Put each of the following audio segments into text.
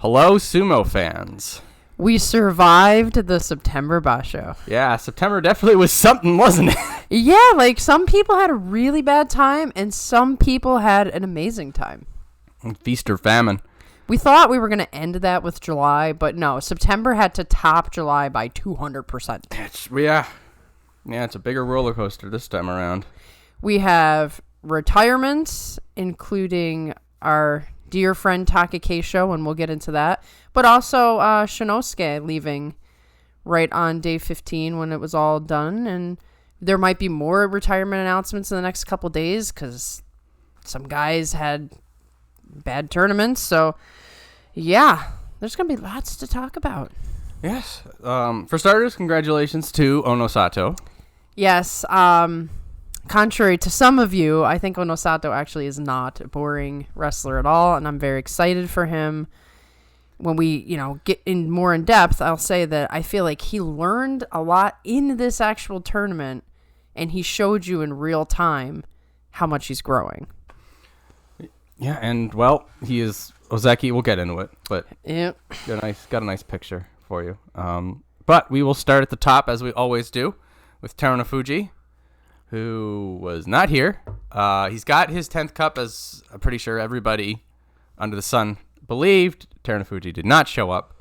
Hello, sumo fans. We survived the September Basho. Yeah, September definitely was something, wasn't it? Yeah, like some people had a really bad time and some people had an amazing time. Feast or famine. We thought we were going to end that with July, but no, September had to top July by 200%. Yeah, it's a bigger roller coaster this time around. We have retirements, including our dear friend Takakeisho, and we'll get into that. But also Shinosuke leaving right on day 15 when it was all done. And there might be more retirement announcements in the next couple days because some guys had bad tournaments. So, yeah, there's going to be lots to talk about. Yes. For starters, congratulations to Onosato. Yes. Contrary to some of you, I think Onosato actually is not a boring wrestler at all, and I'm very excited for him. When we, get in more in depth, I'll say that I feel like he learned a lot in this actual tournament, and he showed you in real time how much he's growing. Yeah, and well, he is Ozeki. We'll get into it, but yep. got a nice picture for you. But we will start at the top as we always do with Terunofuji, who was not here. He's got his 10th cup, as I'm pretty sure everybody under the sun believed. Terunofuji did not show up.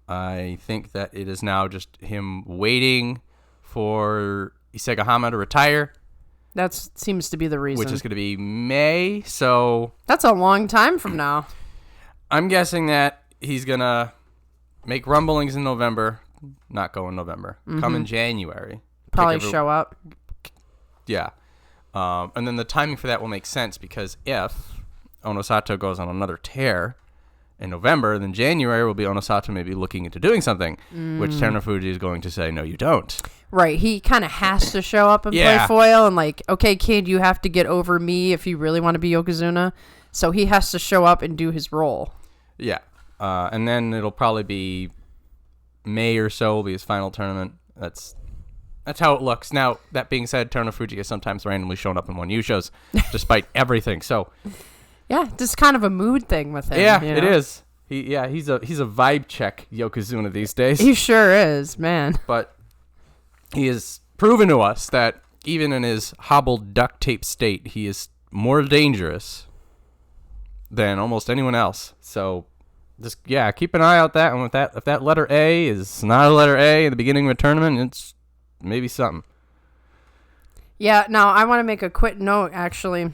I think that it is now just him waiting for Isegahama to retire. That seems to be the reason. Which is going to be May, so... That's a long time from now. I'm guessing that he's going to make rumblings in November. Not go in November. Mm-hmm. Come in January. Probably show up. Yeah. And then the timing for that will make sense because if Onosato goes on another tear in November, then January will be Onosato maybe looking into doing something, which Terunofuji is going to say, no, you don't. Right. He kind of has to show up and play foil and like, okay, kid, you have to get over me if you really want to be Yokozuna. So he has to show up and do his role. Yeah. And then it'll probably be May or so will be his final tournament. That's how it looks. Now, that being said, Terunofuji has sometimes randomly shown up in 1U shows, despite everything. So, yeah, just kind of a mood thing with him. Yeah, it is. He's a vibe check Yokozuna these days. He sure is, man. But he has proven to us that even in his hobbled duct tape state, he is more dangerous than almost anyone else. So, just keep an eye out that. And with that, if that letter A is not a letter A at the beginning of a tournament, it's maybe something. Yeah, now I want to make a quick note, actually.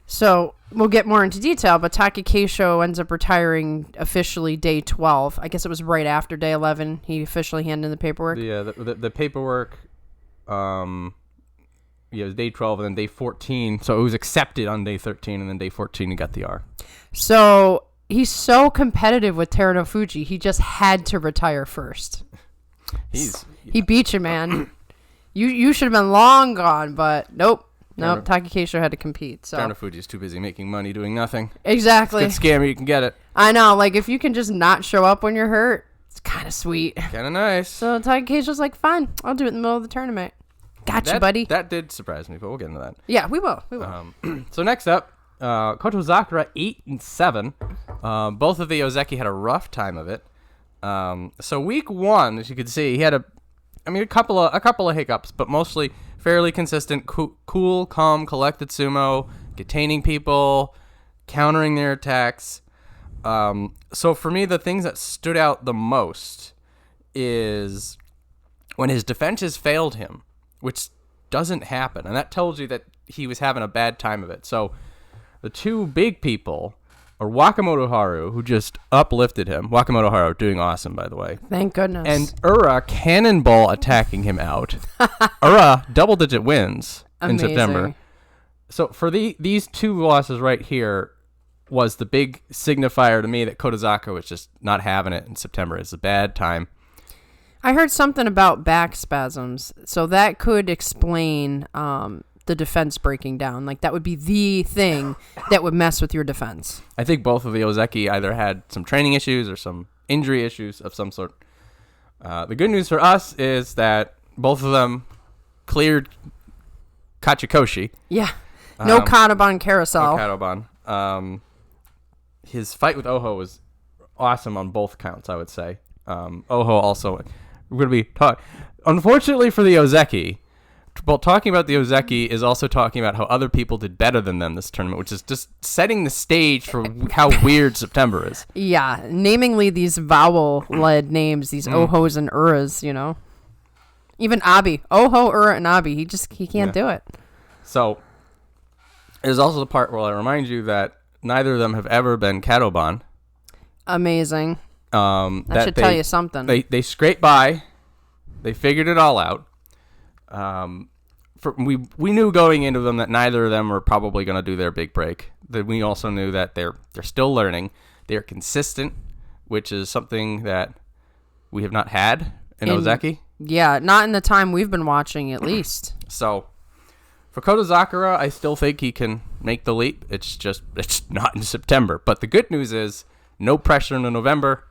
So, we'll get more into detail, but Takakeisho ends up retiring officially day 12. I guess it was right after day 11 he officially handed in the paperwork. Yeah, the paperwork, it was day 12 and then day 14. So, it was accepted on day 13, and then day 14 he got the R. So, he's so competitive with Terunofuji, he just had to retire first. He beat you, man. You should have been long gone, but nope. Takakeisho had to compete. So Terunofuji's too busy making money doing nothing. Exactly. It's a good scammer, you can get it. I know, like if you can just not show up when you're hurt, it's kind of sweet. Kind of nice. So Takakeisho's like, fine, I'll do it in the middle of the tournament. Gotcha, buddy. That did surprise me, but we'll get into that. Yeah, we will. So next up, Kotozakura 8 and 7. Both of the Ozeki had a rough time of it. So week 1, as you can see, he had a couple of hiccups, but mostly fairly consistent, cool, calm, collected sumo, containing people, countering their attacks. So for me, the things that stood out the most is when his defenses failed him, which doesn't happen, and that tells you that he was having a bad time of it. So the two big people are Wakamotoharu, who just uplifted him. Wakamotoharu doing awesome, by the way. Thank goodness. And Ura cannonball attacking him out. Ura, double-digit wins in September. So for these two losses right here was the big signifier to me that Kotozakura was just not having it in September. It's a bad time. I heard something about back spasms, so that could explain the defense breaking down. Like, that would be the thing that would mess with your defense. I think both of the Ozeki either had some training issues or some injury issues of some sort. The good news for us is that both of them cleared Kachikoshi. Yeah. No Kataban carousel. No Kataban. His fight with Oho was awesome on both counts, I would say. Oho also, we're going to be unfortunately for the Ozeki, well, talking about the Ozeki is also talking about how other people did better than them this tournament, which is just setting the stage for how weird September is. Yeah, namingly these vowel-led names, these ohos and uras, you know. Even Abi. Oho, ura, and Abi. He can't do it. So, there's also the part where I remind you that neither of them have ever been Katoban. Amazing. That should tell you something. They scraped by. They figured it all out. We knew going into them that neither of them were probably going to do their big break. That we also knew that they're still learning. They're consistent, which is something that we have not had in Ozeki. Yeah, not in the time we've been watching, at least. So, for Kotozakura, I still think he can make the leap. It's not in September. But the good news is no pressure in November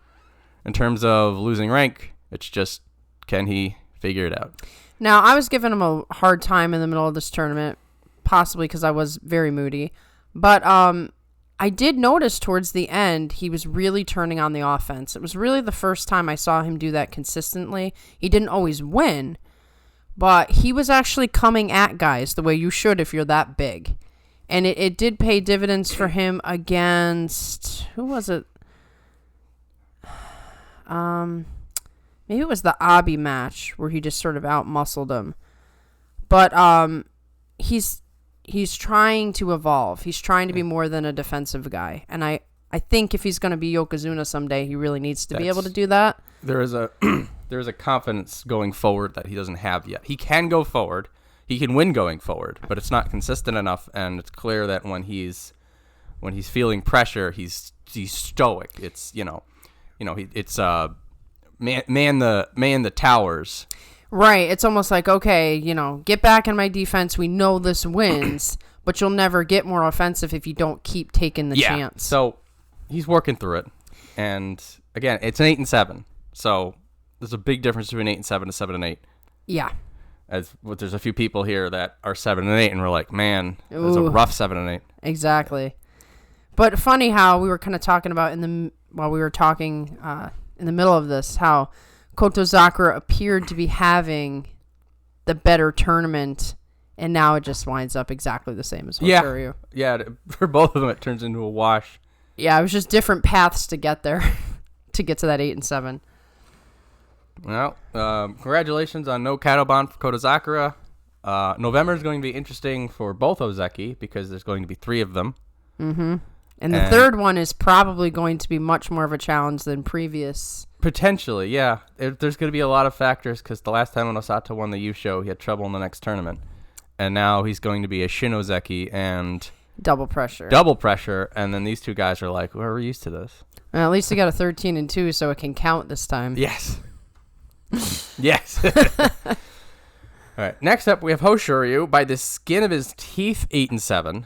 in terms of losing rank. It's just, can he figure it out? Now, I was giving him a hard time in the middle of this tournament, possibly because I was very moody. But I did notice towards the end, he was really turning on the offense. It was really the first time I saw him do that consistently. He didn't always win, but he was actually coming at guys the way you should if you're that big. And it did pay dividends for him against, who was it? Maybe it was the Abi match where he just sort of out-muscled him. But he's trying to evolve. He's trying to be more than a defensive guy. And I think if he's going to be Yokozuna someday, he really needs to be able to do that. There is a confidence going forward that he doesn't have yet. He can go forward. He can win going forward, but it's not consistent enough, and it's clear that when he's feeling pressure, he's stoic. It's it's man the towers. Right. It's almost like, okay, get back in my defense. We know this wins, but you'll never get more offensive if you don't keep taking the chance. So he's working through it. And again, it's an 8 and 7. So there's a big difference between 8 and 7 to 7 and 8. Yeah. There's a few people here that are 7 and 8, and we're like, man, it was a rough 7 and 8. Exactly. But funny how we were kind of talking about while we were talking in the middle of this, how Kotozakura appeared to be having the better tournament, and now it just winds up exactly the same as Hoshoryu. Yeah, for both of them, it turns into a wash. Yeah, it was just different paths to get there, to get to that 8 and 7. Well, congratulations on no Katoban for Kotozakura. November is going to be interesting for both Ozeki because there's going to be 3 of them. Mm-hmm. And the third one is probably going to be much more of a challenge than previous. Potentially, yeah. There's going to be a lot of factors because the last time Onosato won the Yusho, he had trouble in the next tournament. And now he's going to be a Shinozeki and... Double pressure. And then these two guys are like, well, we're used to this. Well, at least he got a 13 and 2, so it can count this time. Yes. Yes. All right. Next up, we have Hoshoryu by the skin of his teeth, 8 and 7.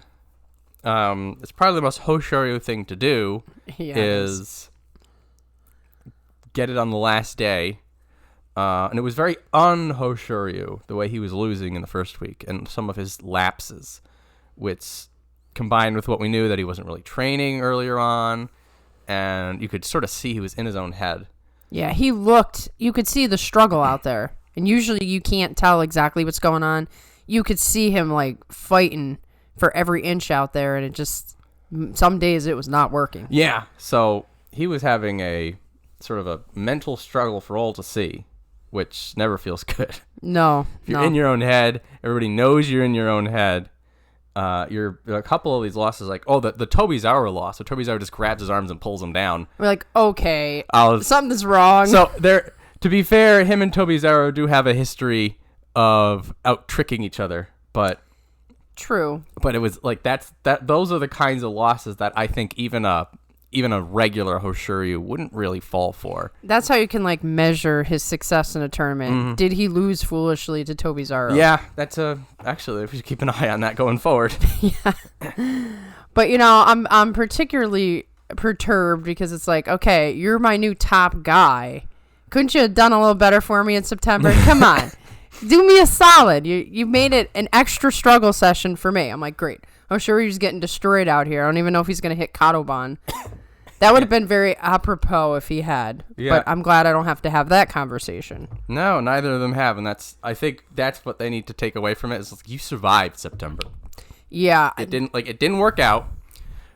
It's probably the most Hoshoryu thing to do is get it on the last day. And it was very un-Hoshoryu, the way he was losing in the first week and some of his lapses, which combined with what we knew that he wasn't really training earlier on, and you could sort of see he was in his own head. Yeah, you could see the struggle out there. And usually you can't tell exactly what's going on. You could see him like fighting for every inch out there, and it just, some days it was not working. Yeah, so he was having a sort of a mental struggle for all to see, which never feels good. No. If you're in your own head, everybody knows you're in your own head. You're a couple of these losses, like, the Tobizaru loss. So Tobizaru just grabs his arms and pulls him down. We're like, okay, something's wrong. So to be fair, him and Tobizaru do have a history of out-tricking each other, but... True. But it was like those are the kinds of losses that I think even a regular Hoshoryu wouldn't really fall for. That's how you can like measure his success in a tournament. Mm-hmm. Did he lose foolishly to Tobizaru? Yeah, actually we should keep an eye on that going forward. Yeah. But I'm particularly perturbed because it's like, okay, you're my new top guy. Couldn't you have done a little better for me in September? Come on. Do me a solid. You made it an extra struggle session for me. I'm like, great. I'm sure he's getting destroyed out here. I don't even know if he's going to hit Katoban. That would have been very apropos if he had. Yeah. But I'm glad I don't have to have that conversation. No, neither of them have, and I think that's what they need to take away from it. Is you survived September. Yeah. It didn't work out.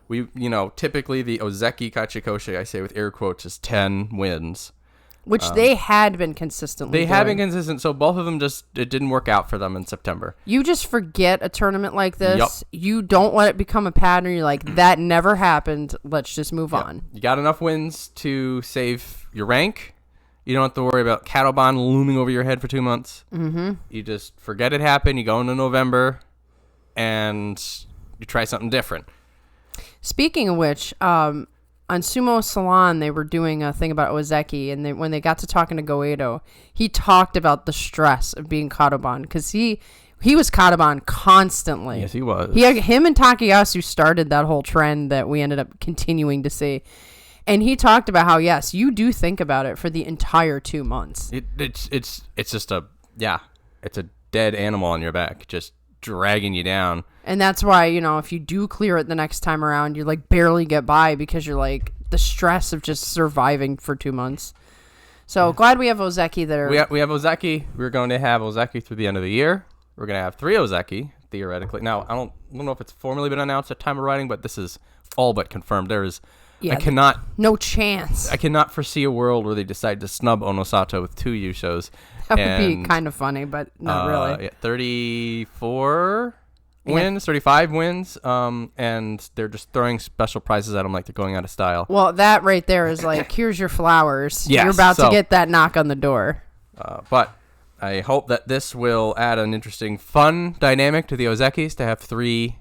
We, typically the Ozeki Kachikoshi, I say with air quotes, is 10 wins. Which they had been consistently They have been consistent, so both of them it didn't work out for them in September. You just forget a tournament like this. Yep. You don't let it become a pattern. You're like, that never happened. Let's just move on. You got enough wins to save your rank. You don't have to worry about Katoban looming over your head for 2 months. Mm-hmm. You just forget it happened. You go into November, and you try something different. Speaking of which, on Sumo Salon, they were doing a thing about Ozeki, and when they got to talking to Goeido, he talked about the stress of being Katoban, because he was Katoban constantly. Yes, he was. Him and Takayasu started that whole trend that we ended up continuing to see. And he talked about how, yes, you do think about it for the entire 2 months. It's just it's a dead animal on your back, just dragging you down. And that's why, if you do clear it the next time around, you like barely get by because you're like the stress of just surviving for 2 months. So glad we have Ozeki that are... We have Ozeki. We're going to have Ozeki through the end of the year. We're going to have 3 Ozeki, theoretically. Now, I don't know if it's formally been announced at time of writing, but this is all but confirmed. There is... Yeah, no chance. I cannot foresee a world where they decide to snub Onosato with 2 Yushos. That would be kind of funny, but not really. Yeah, 34 wins, 35 wins, and they're just throwing special prizes at them like they're going out of style. Well, that right there is like, here's your flowers. Yes, You're about to get that knock on the door. But I hope that this will add an interesting, fun dynamic to the Ozekis to have 3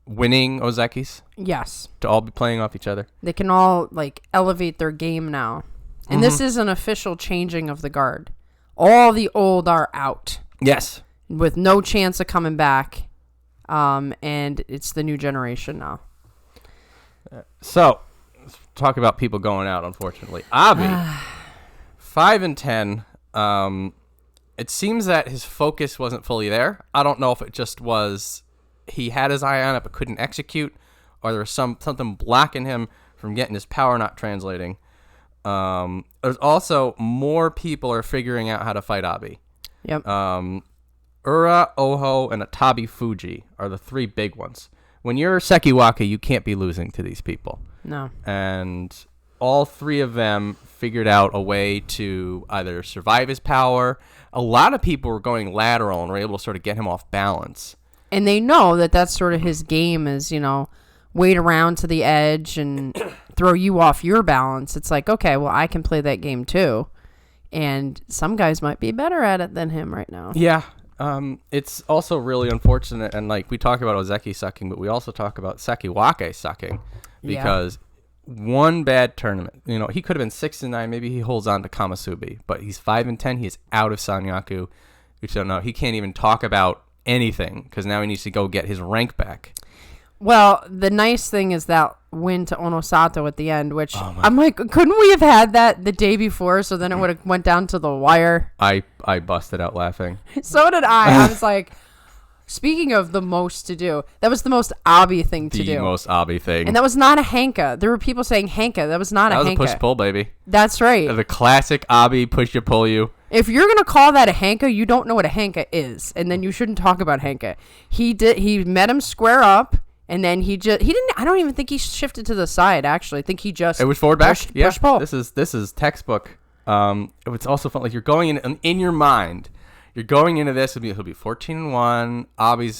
winning Ozekis. Yes. To all be playing off each other. They can all like elevate their game now. And this is an official changing of the guard. All the old are out. Yes. With no chance of coming back. And it's the new generation now. So, let's talk about people going out, unfortunately. Abi, 5 and 10. It seems that his focus wasn't fully there. I don't know if it just was he had his eye on it but couldn't execute, or there was something blocking him from getting his power not translating. There's also more people are figuring out how to fight Abi. Yep. Ura, Oho, and Atamifuji are the 3 big ones. When you're Sekiwaka, you can't be losing to these people. No. And all 3 of them figured out a way to either survive his power. A lot of people were going lateral and were able to sort of get him off balance. And they know that that's sort of his game is, wait around to the edge and throw you off your balance. It's like, okay, well, I can play that game too. And some guys might be better at it than him right now. Yeah. It's also really unfortunate. And like we talk about Ozeki sucking, but we also talk about Sekiwake sucking because one bad tournament, he could have been 6 and 9. Maybe he holds on to Kamasubi, but he's 5 and 10. He's out of Sanyaku. We don't know. He can't even talk about anything because now he needs to go get his rank back. Well, the nice thing is that win to Onosato at the end, which I'm like, couldn't we have had that the day before so then it would have went down to the wire? I busted out laughing. So did I. I was like, speaking of the most to do, that was the most Abi thing to do. The most Abi thing. And that was not a Hanka. There were people saying Hanka. That was not a Hanka. That was a push-pull, baby. That's right. The classic Abi push-you-pull you. If you're going to call that a Hanka, you don't know what a Hanka is. And then you shouldn't talk about Hanka. He met him square up. And then he didn't, I don't even think he shifted to the side, actually. I think he just... It was forward back? Push pull. This is textbook. It was also fun. Like, you're going in your mind. You're going into this. He'll be 14 and 1. Abi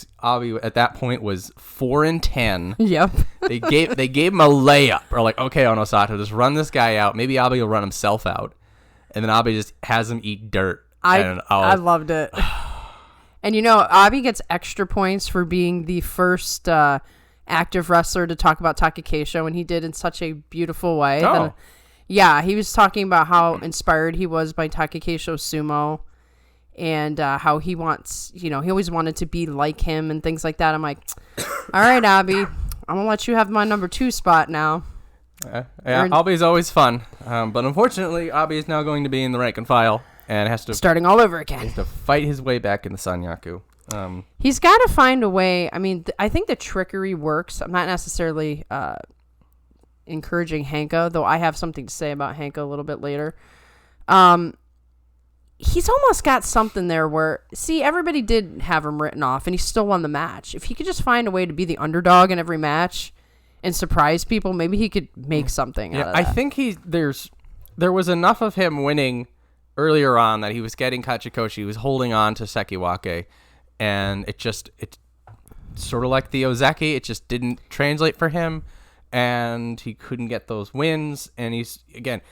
at that point was 4 and 10. Yep. They gave him a layup. Or like, okay, Onosato, just run this guy out. Maybe Abi will run himself out. And then Abi just has him eat dirt. I loved it. And Abi gets extra points for being the first active wrestler to talk about Takakeisho, and he did in such a beautiful way. Oh. Yeah, he was talking about how inspired he was by Takakeisho sumo, and how he wants, he always wanted to be like him and things like that. I'm like, all right, Abi, I'm gonna let you have my number 2 spot now. Yeah, Abi's always fun, but unfortunately, Abi is now going to be in the rank and file and has to starting all over again. He has to fight his way back in the Sanyaku. He's got to find a way. I mean, I think the trickery works. I'm not necessarily encouraging Hanka, though I have something to say about Hanka a little bit later. He's almost got something there where, see, everybody did have him written off, and he still won the match. If he could just find a way to be the underdog in every match and surprise people, maybe he could make something out of that. I think there was enough of him winning earlier on that he was getting Kachikoshi, he was holding on to Sekiwake, and it sort of like the Ozeki, it just didn't translate for him, and he couldn't get those wins, and he's, again,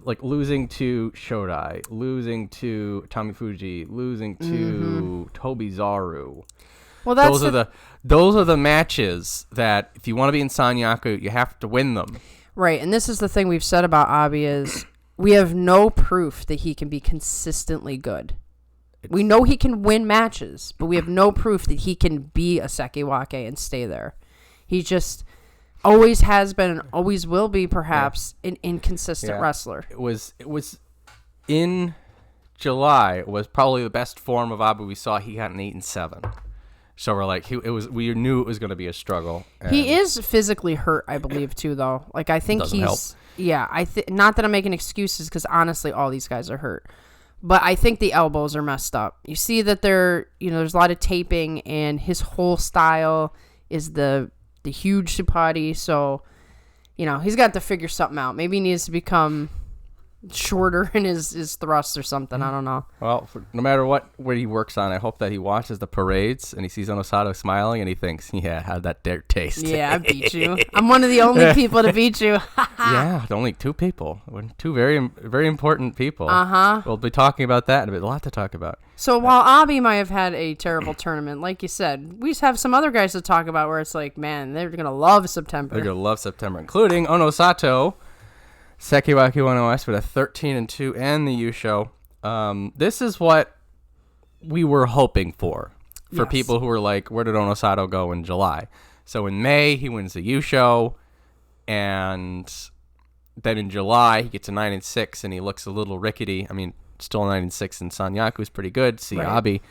like losing to Shodai, losing to Atamifuji, losing to Tobizaru. Well, those are the matches that if you want to be in Sanyaku, you have to win them. Right, and this is the thing we've said about Abi is we have no proof that he can be consistently good. We know he can win matches, but we have no proof that he can be a Sekiwake and stay there. He just always has been and always will be, perhaps, an inconsistent wrestler. It was in July. It was probably the best form of Abu we saw. He got an 8-7. So we're like, we knew it was going to be a struggle. He is physically hurt, I believe, too, though. Like, I think Doesn't help. Yeah, not that I'm making excuses, because honestly, all these guys are hurt. But I think the elbows are messed up. You see that there's a lot of taping, and his whole style is the huge supati. So, he's got to figure something out. Maybe he needs to become shorter in his thrust or something. I don't know. Well, no matter what he works on, I hope that he watches the parades and he sees Onosato smiling and he thinks, yeah, how'd that dare taste? Yeah, I beat you. I'm one of the only people to beat you. Yeah, only two people. Two very, very important people. Uh-huh. We'll be talking about that in a bit. A lot to talk about. So while Abi might have had a terrible tournament, like you said, we have some other guys to talk about where it's like, man, they're going to love September. They're going to love September, including Onosato, Sekiwake 1OS with a 13-2 and the Yusho. This is what we were hoping for people who were like, where did Onosato go in July? So in May, he wins the Yusho, and then in July, he gets a 9-6, and he looks a little rickety. I mean, still 9-6 in Sanyaku is pretty good, Abi.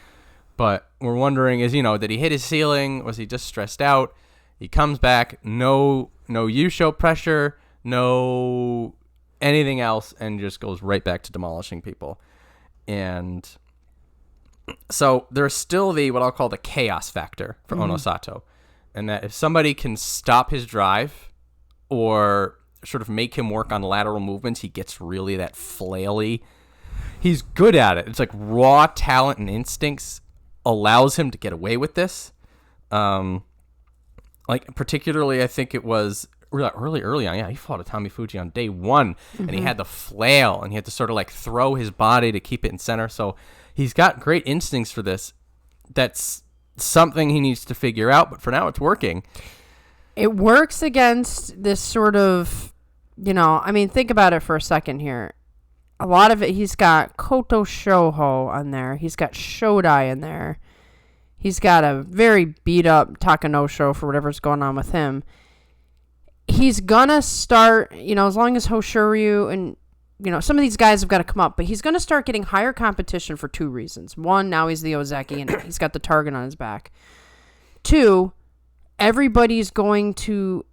But we're wondering, did he hit his ceiling? Was he just stressed out? He comes back, no Yusho pressure, no anything else, and just goes right back to demolishing people. And so there's still what I'll call the chaos factor for Onosato, and that if somebody can stop his drive or sort of make him work on lateral movements, he gets really that flaily. He's good at it. It's like raw talent and instincts allows him to get away with this. Like particularly, I think it was early on. Yeah, he fought Atamifuji on day one, and he had the flail, and he had to sort of like throw his body to keep it in center. So he's got great instincts for this. That's something he needs to figure out, but for now it's working. It works against this sort of, think about it for a second here. A lot of it, he's got Kotoshoho on there. He's got Shodai in there. He's got a very beat-up Takanosho for whatever's going on with him. He's gonna start, as long as Hoshoryu and, some of these guys have got to come up, but he's gonna start getting higher competition for two reasons. One, now he's the Ozeki and he's got the target on his back. Two, everybody's going to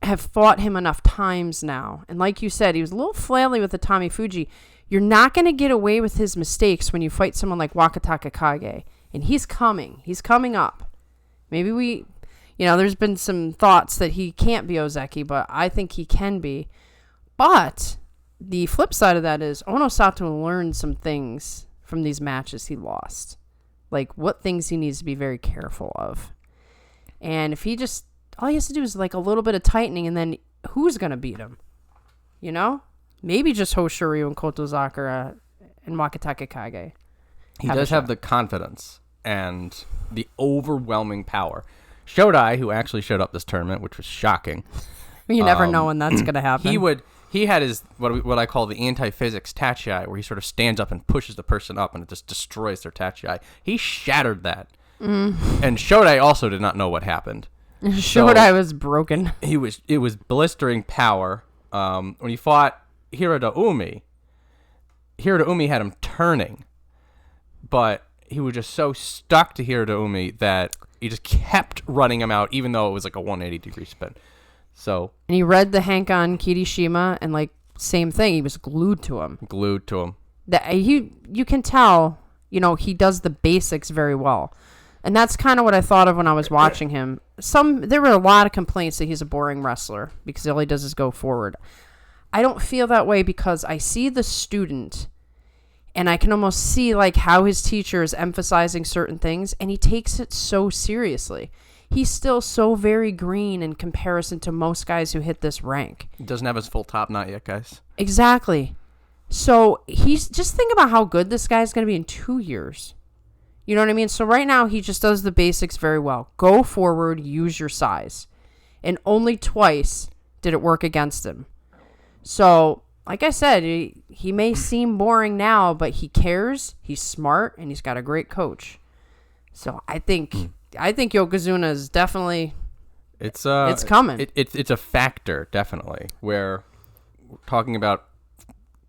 have fought him enough times now. And like you said, he was a little flaily with the Atamifuji. You're not going to get away with his mistakes when you fight someone like Wakatakage. And he's coming. He's coming up. Maybe there's been some thoughts that he can't be Ozeki, but I think he can be. But the flip side of that is Onosato learned some things from these matches he lost. Like what things he needs to be very careful of. And if he just, all he has to do is like a little bit of tightening, and then who's going to beat him? Maybe just Hoshoryu and Kotozakura and Wakatakage. He does have the confidence and the overwhelming power. Shodai, who actually showed up this tournament, which was shocking. You never know when that's going to happen. He had his, what I call the anti-physics tachi, where he sort of stands up and pushes the person up and it just destroys their tachi. He shattered that. And Shodai also did not know what happened. Shodai was broken. It was blistering power. When he fought Hirotoumi had him turning, but he was just so stuck to Hirotoumi that he just kept running him out, even though it was like a 180-degree spin. So And he read the Hankan Kirishima, and like same thing. He was glued to him. You can tell, he does the basics very well. And that's kind of what I thought of when I was watching him. There were a lot of complaints that he's a boring wrestler because all he does is go forward. I don't feel that way because I see the student and I can almost see like how his teacher is emphasizing certain things, and he takes it so seriously. He's still so very green in comparison to most guys who hit this rank. He doesn't have his full top knot yet, guys. Exactly. So just think about how good this guy's going to be in 2 years. You know what I mean? So right now he just does the basics very well. Go forward, use your size. And only twice did it work against him. So, like I said, he may seem boring now, but he cares, he's smart, and he's got a great coach. So I think Yokozuna is definitely it's coming. It's a factor, definitely. Where we're talking about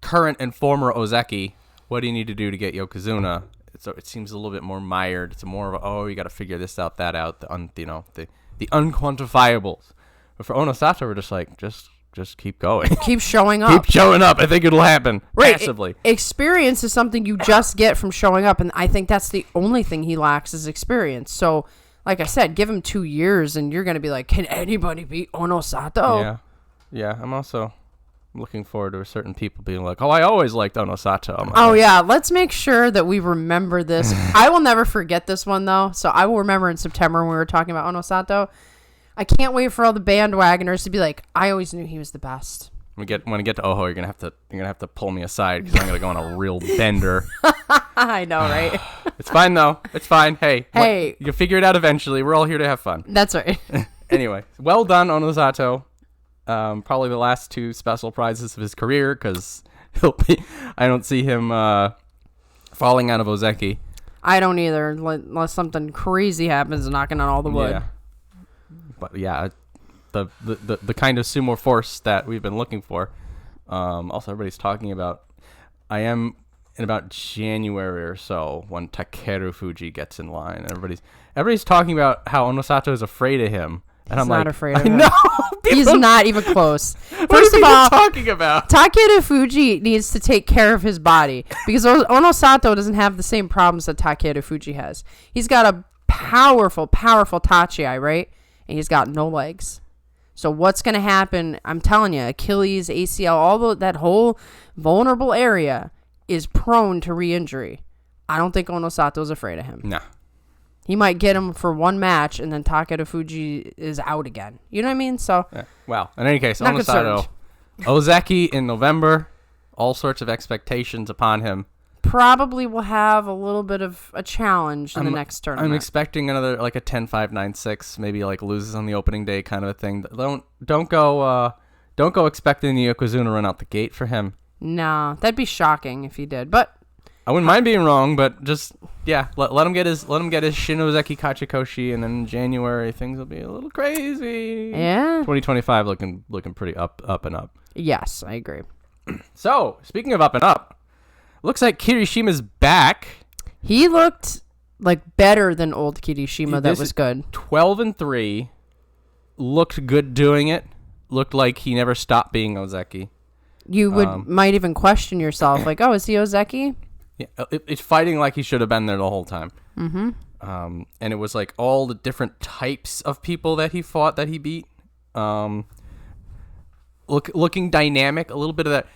current and former Ozeki, what do you need to do to get Yokozuna? So it seems a little bit more mired. It's more of you got to figure this out, that out, the unquantifiables. But for Onosato, we're just like just keep going. Keep showing up. Keep showing up. I think it'll happen. Right. Passively. Experience is something you just get from showing up, and I think that's the only thing he lacks is experience. So, like I said, give him 2 years, and you're going to be like, can anybody beat Onosato? Yeah. I'm also looking forward to certain people being like, I always liked Onosato. Yeah. Let's make sure that we remember this. I will never forget this one, though. So I will remember in September when we were talking about Onosato. I can't wait for all the bandwagoners to be like, I always knew he was the best. When I get to Oho, you're gonna have to pull me aside because I'm gonna go on a real bender. I know, right? It's fine though. It's fine. Hey, you'll figure it out eventually. We're all here to have fun. That's right. Anyway, well done, Onosato. Probably the last 2 special prizes of his career because I don't see him falling out of Ozeki. I don't either, unless something crazy happens knocking on all the wood. Yeah. But yeah, the kind of sumo force that we've been looking for. Also, everybody's talking about. I am in about January or so when Terunofuji gets in line. Everybody's talking about how Onosato is afraid of him, and I'm not like, afraid of him. No, he's not even close. First of all, talking about Terunofuji needs to take care of his body because Onosato doesn't have the same problems that Terunofuji has. He's got a powerful tachi, right? And he's got no legs. So what's going to happen? I'm telling you, Achilles, ACL, that whole vulnerable area is prone to re-injury. I don't think Onosato's afraid of him. Nah. He might get him for one match, and then Terunofuji is out again. You know what I mean? So, well, in any case, Not Onosato, Ozeki in November, all sorts of expectations upon him. Probably will have a little bit of a challenge in the next tournament. I'm expecting another like a 10-5-9-6, maybe like loses on the opening day kind of a thing. Don't go expecting the Yokozuna run out the gate for him. No, that'd be shocking if he did. But I wouldn't mind being wrong, but just let him get his Shinozeki Kachikoshi, and then in January things will be a little crazy. Yeah. 2025 looking pretty up and up. Yes, I agree. So speaking of up and up. Looks like Kirishima's back. He looked like better than old Kirishima. That was good. 12-3. Looked good doing it. Looked like he never stopped being Ozeki. You might even question yourself, like, is he Ozeki? Yeah, it's fighting like he should have been there the whole time. Mm-hmm. And it was like all the different types of people that he fought that he beat. Looking dynamic. A little bit of that.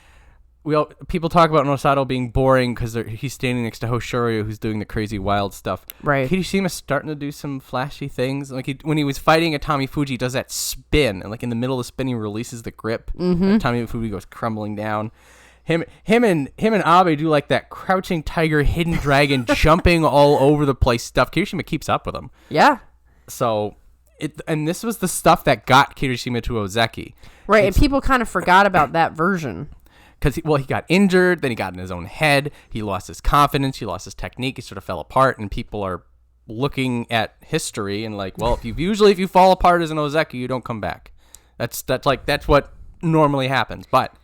People talk about Onosato being boring because he's standing next to Hoshoryu, who's doing the crazy wild stuff. Right. Kirishima's starting to do some flashy things. Like when he was fighting Atamifuji, he does that spin, and like in the middle of the spin, he releases the grip. Mm-hmm. Atamifuji goes crumbling down. Him and Abe do like that crouching tiger, hidden dragon, jumping all over the place stuff. Kirishima keeps up with him. Yeah. So. And this was the stuff that got Kirishima to Ozeki. Right, and people kind of forgot about that version. Because, he got injured, then he got in his own head, he lost his confidence, he lost his technique, he sort of fell apart, and people are looking at history and like, well, if you fall apart as an Ozeki, you don't come back. That's what normally happens. But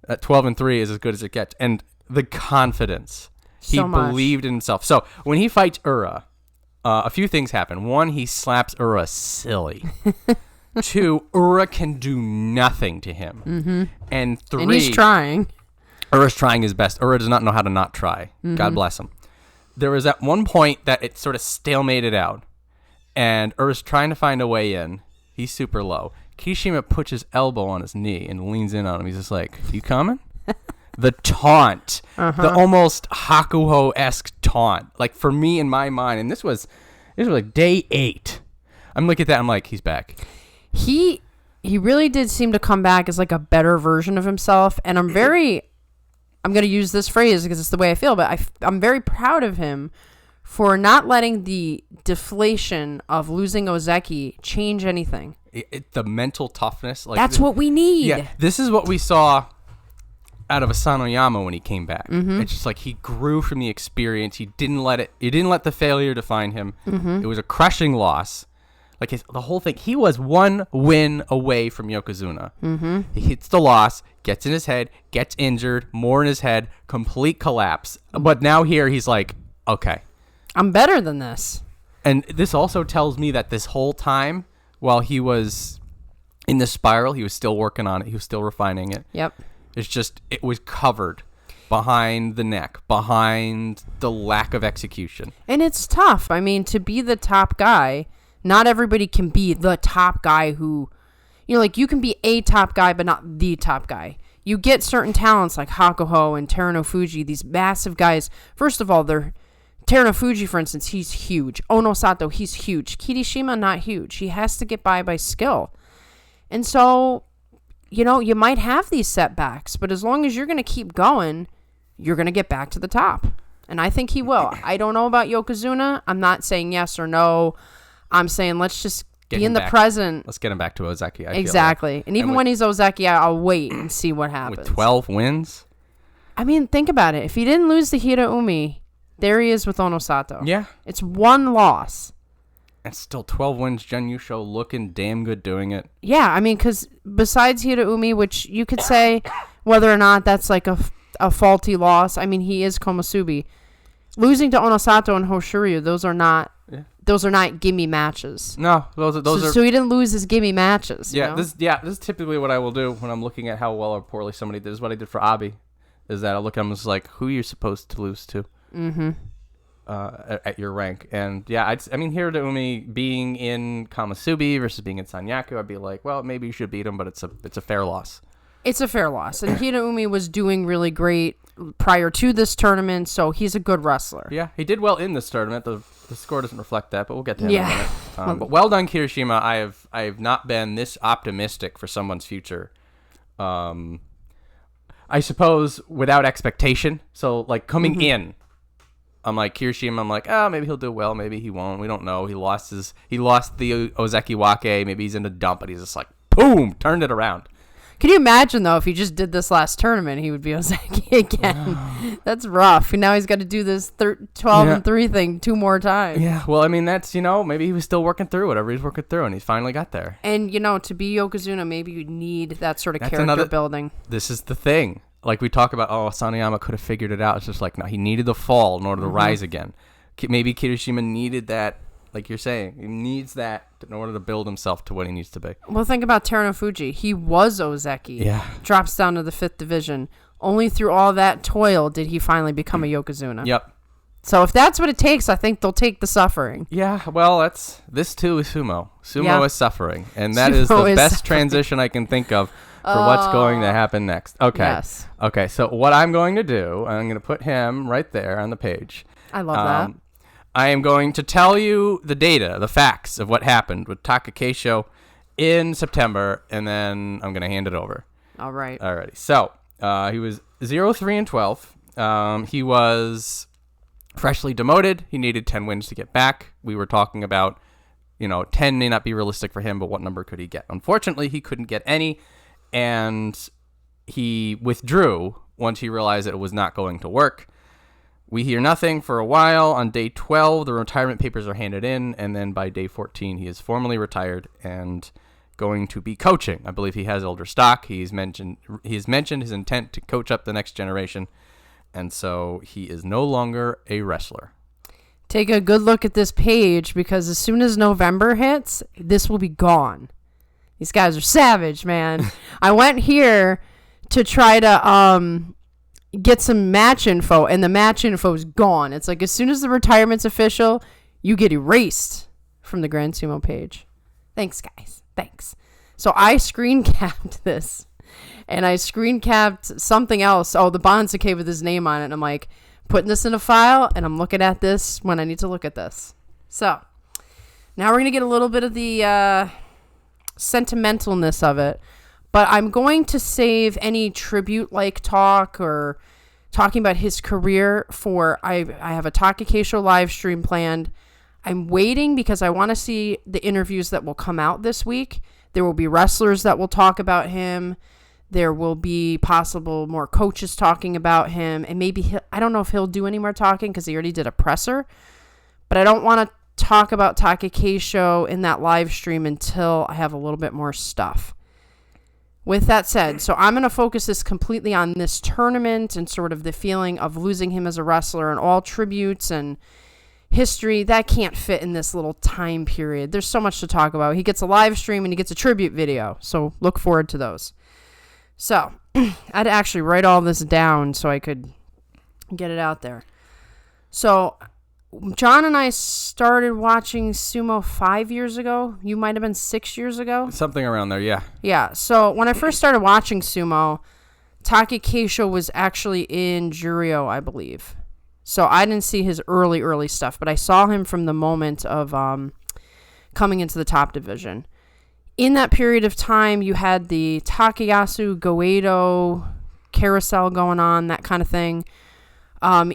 at 12-3 is as good as it gets. And the confidence. He believed in himself. So when he fights Ura, a few things happen. One, he slaps Ura silly. 2, Ura can do nothing to him. Mm-hmm. And 3, and he's trying. Ura's trying his best. Ura does not know how to not try. Mm-hmm. God bless him. There was at one point that it sort of stalemated out, and Ura's trying to find a way in. He's super low. Kirishima puts his elbow on his knee and leans in on him. He's just like, "You coming?" The taunt, the almost Hakuho-esque taunt. Like, for me, in my mind, and this was like day 8. I'm looking at that, I'm like, he's back. He really did seem to come back as like a better version of himself, and I'm going to use this phrase because it's the way I feel, but I'm very proud of him for not letting the deflation of losing Ozeki change anything. The mental toughness. Like, that's what we need. Yeah, this is what we saw out of Asanoyama when he came back. Mm-hmm. It's just like he grew from the experience. He didn't let the failure define him. Mm-hmm. It was a crushing loss. Like, the whole thing, he was 1 win away from Yokozuna. Mm-hmm. He hits the loss, gets in his head, gets injured, more in his head, complete collapse. But now here he's like, okay, I'm better than this. And this also tells me that this whole time, while he was in the spiral, he was still working on it. He was still refining it. Yep. It's just, it was covered behind the neck, behind the lack of execution. And it's tough. I mean, to be the top guy, not everybody can be the top guy who, like, you can be a top guy, but not the top guy. You get certain talents like Hakuho and Terunofuji, these massive guys. First of all, Terunofuji, for instance, he's huge. Onosato, he's huge. Kirishima, not huge. He has to get by skill. And so, you might have these setbacks, but as long as you're going to keep going, you're going to get back to the top. And I think he will. I don't know about Yokozuna. I'm not saying yes or no. I'm saying let's just be in the present. Let's get him back to Ozeki. Exactly. Like. And even when he's Ozeki, I'll wait and see what happens. With 12 wins? I mean, think about it. If he didn't lose to Hiraumi, there he is with Onosato. Yeah. It's 1 loss. And still 12 wins. Jun Yusho looking damn good doing it. Yeah, I mean, because besides Hiraumi, which you could say whether or not that's like a faulty loss. I mean, he is Komusubi. Losing to Onosato and Hoshoryu, those are not gimme matches. No, those are. So he didn't lose his gimme matches. Yeah, this is typically what I will do when I'm looking at how well or poorly somebody did. This is what I did for Abi. Is that I look at them as like, who you're supposed to lose to. Mm-hmm. At your rank. And yeah, I mean, Hiraumi being in Komusubi versus being in Sanyaku, I'd be like, well, maybe you should beat him, but it's a fair loss. It's a fair loss. And Hiraumi was doing really great prior to this tournament, so he's a good wrestler. Yeah, he did well in this tournament. The score doesn't reflect that, but we'll get to him in a minute. But well done, Kirishima. I have not been this optimistic for someone's future. I suppose without expectation. So like coming in, I'm like Kirishima. I'm like, maybe he'll do well, maybe he won't. We don't know. He lost the Ozeki Wake. Maybe he's in a dump, but he's just like, boom, turned it around. Can you imagine, though, if he just did this last tournament, he would be Ozeki again? That's rough. And now he's got to do this 12-3 thing 2 more times. Yeah, well, I mean, that's, maybe he was still working through whatever he's working through, and he's finally got there. And, to be Yokozuna, maybe you need that sort of character building. This is the thing. Like we talk about, Sanayama could have figured it out. It's just like, no, he needed the fall in order to rise again. Maybe Kirishima needed that. Like you're saying, he needs that in order to build himself to what he needs to be. Well, think about Terunofuji. He was Ozeki. Yeah. Drops down to the 5th division. Only through all that toil did he finally become a Yokozuna. Yep. So if that's what it takes, I think they'll take the suffering. Yeah, well, this too is sumo. Sumo is suffering. And that is the best transition I can think of for what's going to happen next. Okay. Yes. Okay, so what I'm going to do, I'm going to put him right there on the page. I love that. I am going to tell you the data, the facts of what happened with Takakeisho in September, and then I'm going to hand it over. All right. Alrighty. So, he was 0-3-12. He was freshly demoted. He needed 10 wins to get back. We were talking about, 10 may not be realistic for him, but what number could he get? Unfortunately, he couldn't get any, and he withdrew once he realized that it was not going to work. We hear nothing for a while. On day 12, the retirement papers are handed in, and then by day 14, he is formally retired and going to be coaching. I believe he has older stock. He's mentioned his intent to coach up the next generation, and so he is no longer a wrestler. Take a good look at this page, because as soon as November hits, this will be gone. These guys are savage, man. I went here to try to get some match info, and the match info is gone. It's like as soon as the retirement's official, you get erased from the Grand Sumo page. Thanks, guys. Thanks. So I screen capped this, and I screen capped something else. Oh, the Bansuke with his name on it. And I'm like, putting this in a file, and I'm looking at this when I need to look at this. So now we're going to get a little bit of the sentimentalness of it, but I'm going to save any tribute-like talk or talking about his career for, I have a Takakeisho live stream planned. I'm waiting because I want to see the interviews that will come out this week. There will be wrestlers that will talk about him. There will be possible more coaches talking about him. And maybe, I don't know if he'll do any more talking because he already did a presser. But I don't want to talk about Takakeisho in that live stream until I have a little bit more stuff. With that said, so I'm going to focus this completely on this tournament and sort of the feeling of losing him as a wrestler and all tributes and history. That can't fit in this little time period. There's so much to talk about. He gets a live stream and he gets a tribute video. So look forward to those. So I'd actually write all this down so I could get it out there. So John and I started watching sumo 5 years ago. You might have been 6 years ago. Something around there, yeah. Yeah. So when I first started watching sumo, Takakeisho was actually in Juryo, I believe. So I didn't see his early stuff, but I saw him from the moment of coming into the top division. In that period of time, you had the Takayasu Goeido carousel going on, that kind of thing.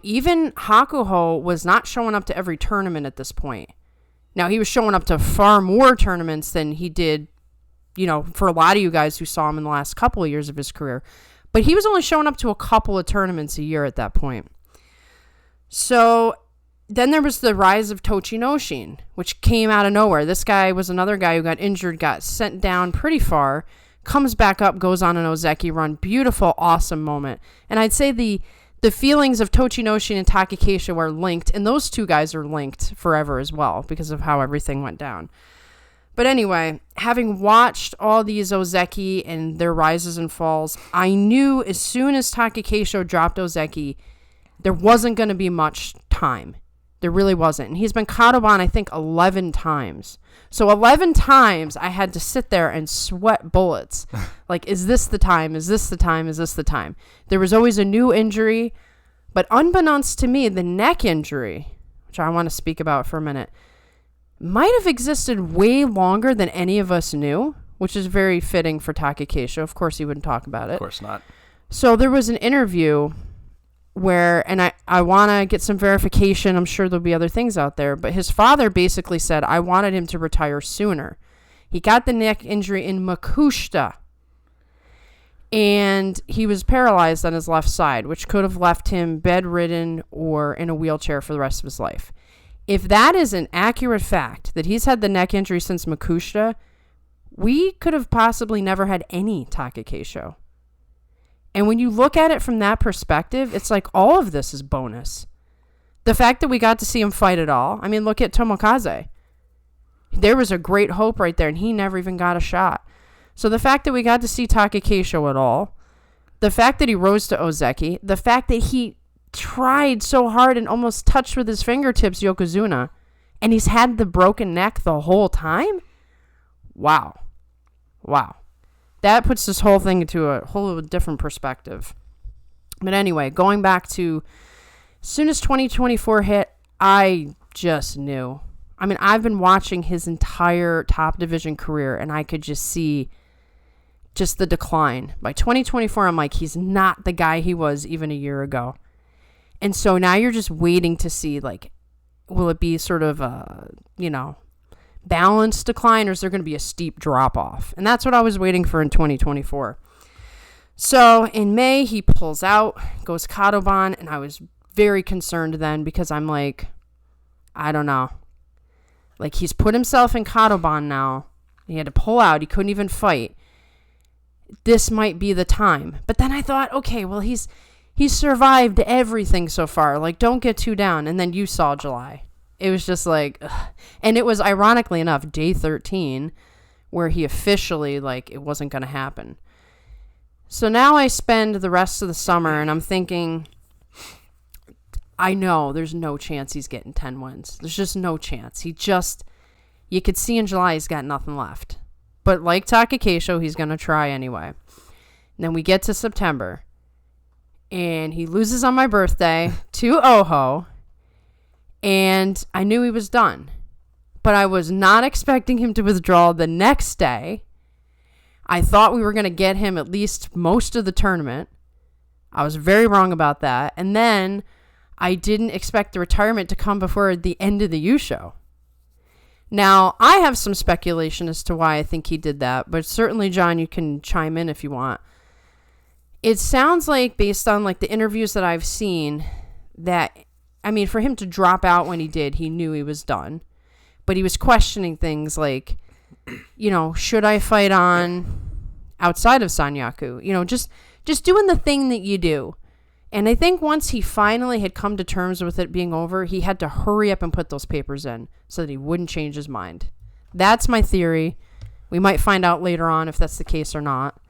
Even Hakuho was not showing up to every tournament at this point. Now, he was showing up to far more tournaments than he did, for a lot of you guys who saw him in the last couple of years of his career. But he was only showing up to a couple of tournaments a year at that point. So then there was the rise of Tochinoshin, which came out of nowhere. This guy was another guy who got injured, got sent down pretty far, comes back up, goes on an Ozeki run. Beautiful, awesome moment. And I'd say the feelings of Tochinoshin and Takakeisho are linked, and those two guys are linked forever as well because of how everything went down. But anyway, having watched all these Ozeki and their rises and falls, I knew as soon as Takakeisho dropped Ozeki, there wasn't going to be much time. There really wasn't. And he's been Kadoban, I think, 11 times. So 11 times I had to sit there and sweat bullets. Like, is this the time? Is this the time? Is this the time? There was always a new injury. But unbeknownst to me, the neck injury, which I want to speak about for a minute, might have existed way longer than any of us knew, which is very fitting for Takakeisho. Of course, he wouldn't talk about it. Of course not. So there was an interview where, and I want to get some verification. I'm sure there'll be other things out there, but his father basically said, I wanted him to retire sooner. He got the neck injury in Makushita, and he was paralyzed on his left side, which could have left him bedridden or in a wheelchair for the rest of his life. If that is an accurate fact, that he's had the neck injury since Makushita, we could have possibly never had any Takakeisho. And when you look at it from that perspective, it's like all of this is bonus. The fact that we got to see him fight at all. I mean, look at Tomokaze. There was a great hope right there, and he never even got a shot. So the fact that we got to see Takakeisho at all, the fact that he rose to Ozeki, the fact that he tried so hard and almost touched with his fingertips Yokozuna, and he's had the broken neck the whole time? Wow. That puts this whole thing into a whole different perspective. But anyway, going back to as soon as 2024 hit, I just knew. I mean, I've been watching his entire top division career, and I could just see just the decline. By 2024, I'm like, he's not the guy he was even a year ago. And so now you're just waiting to see, like, will it be sort of a, balanced decline, or is there going to be a steep drop off? And that's what I was waiting for in 2024. So in May, he pulls out, goes Kadoban, and I was very concerned then because I'm like, I don't know. Like, he's put himself in Kadoban now. He had to pull out. He couldn't even fight. This might be the time. But then I thought, okay, well, he's survived everything so far. Like, don't get too down. And then you saw July. It was just like, ugh. And it was, ironically enough, day 13, where he officially, like, it wasn't going to happen. So now I spend the rest of the summer and I'm thinking, I know there's no chance he's getting 10 wins. There's just no chance. You could see in July he's got nothing left. But like Takakeisho, he's going to try anyway. And then we get to September and he loses on my birthday to Oho. And I knew he was done. But I was not expecting him to withdraw the next day. I thought we were going to get him at least most of the tournament. I was very wrong about that. And then I didn't expect the retirement to come before the end of the Yusho. Now, I have some speculation as to why I think he did that, but certainly, John, you can chime in if you want. It sounds like, based on like the interviews that I've seen, that, I mean, for him to drop out when he did, he knew he was done. But he was questioning things like, you know, should I fight on outside of Sanyaku? You know, just doing the thing that you do. And I think once he finally had come to terms with it being over, he had to hurry up and put those papers in so that he wouldn't change his mind. That's my theory. We might find out later on if that's the case or not.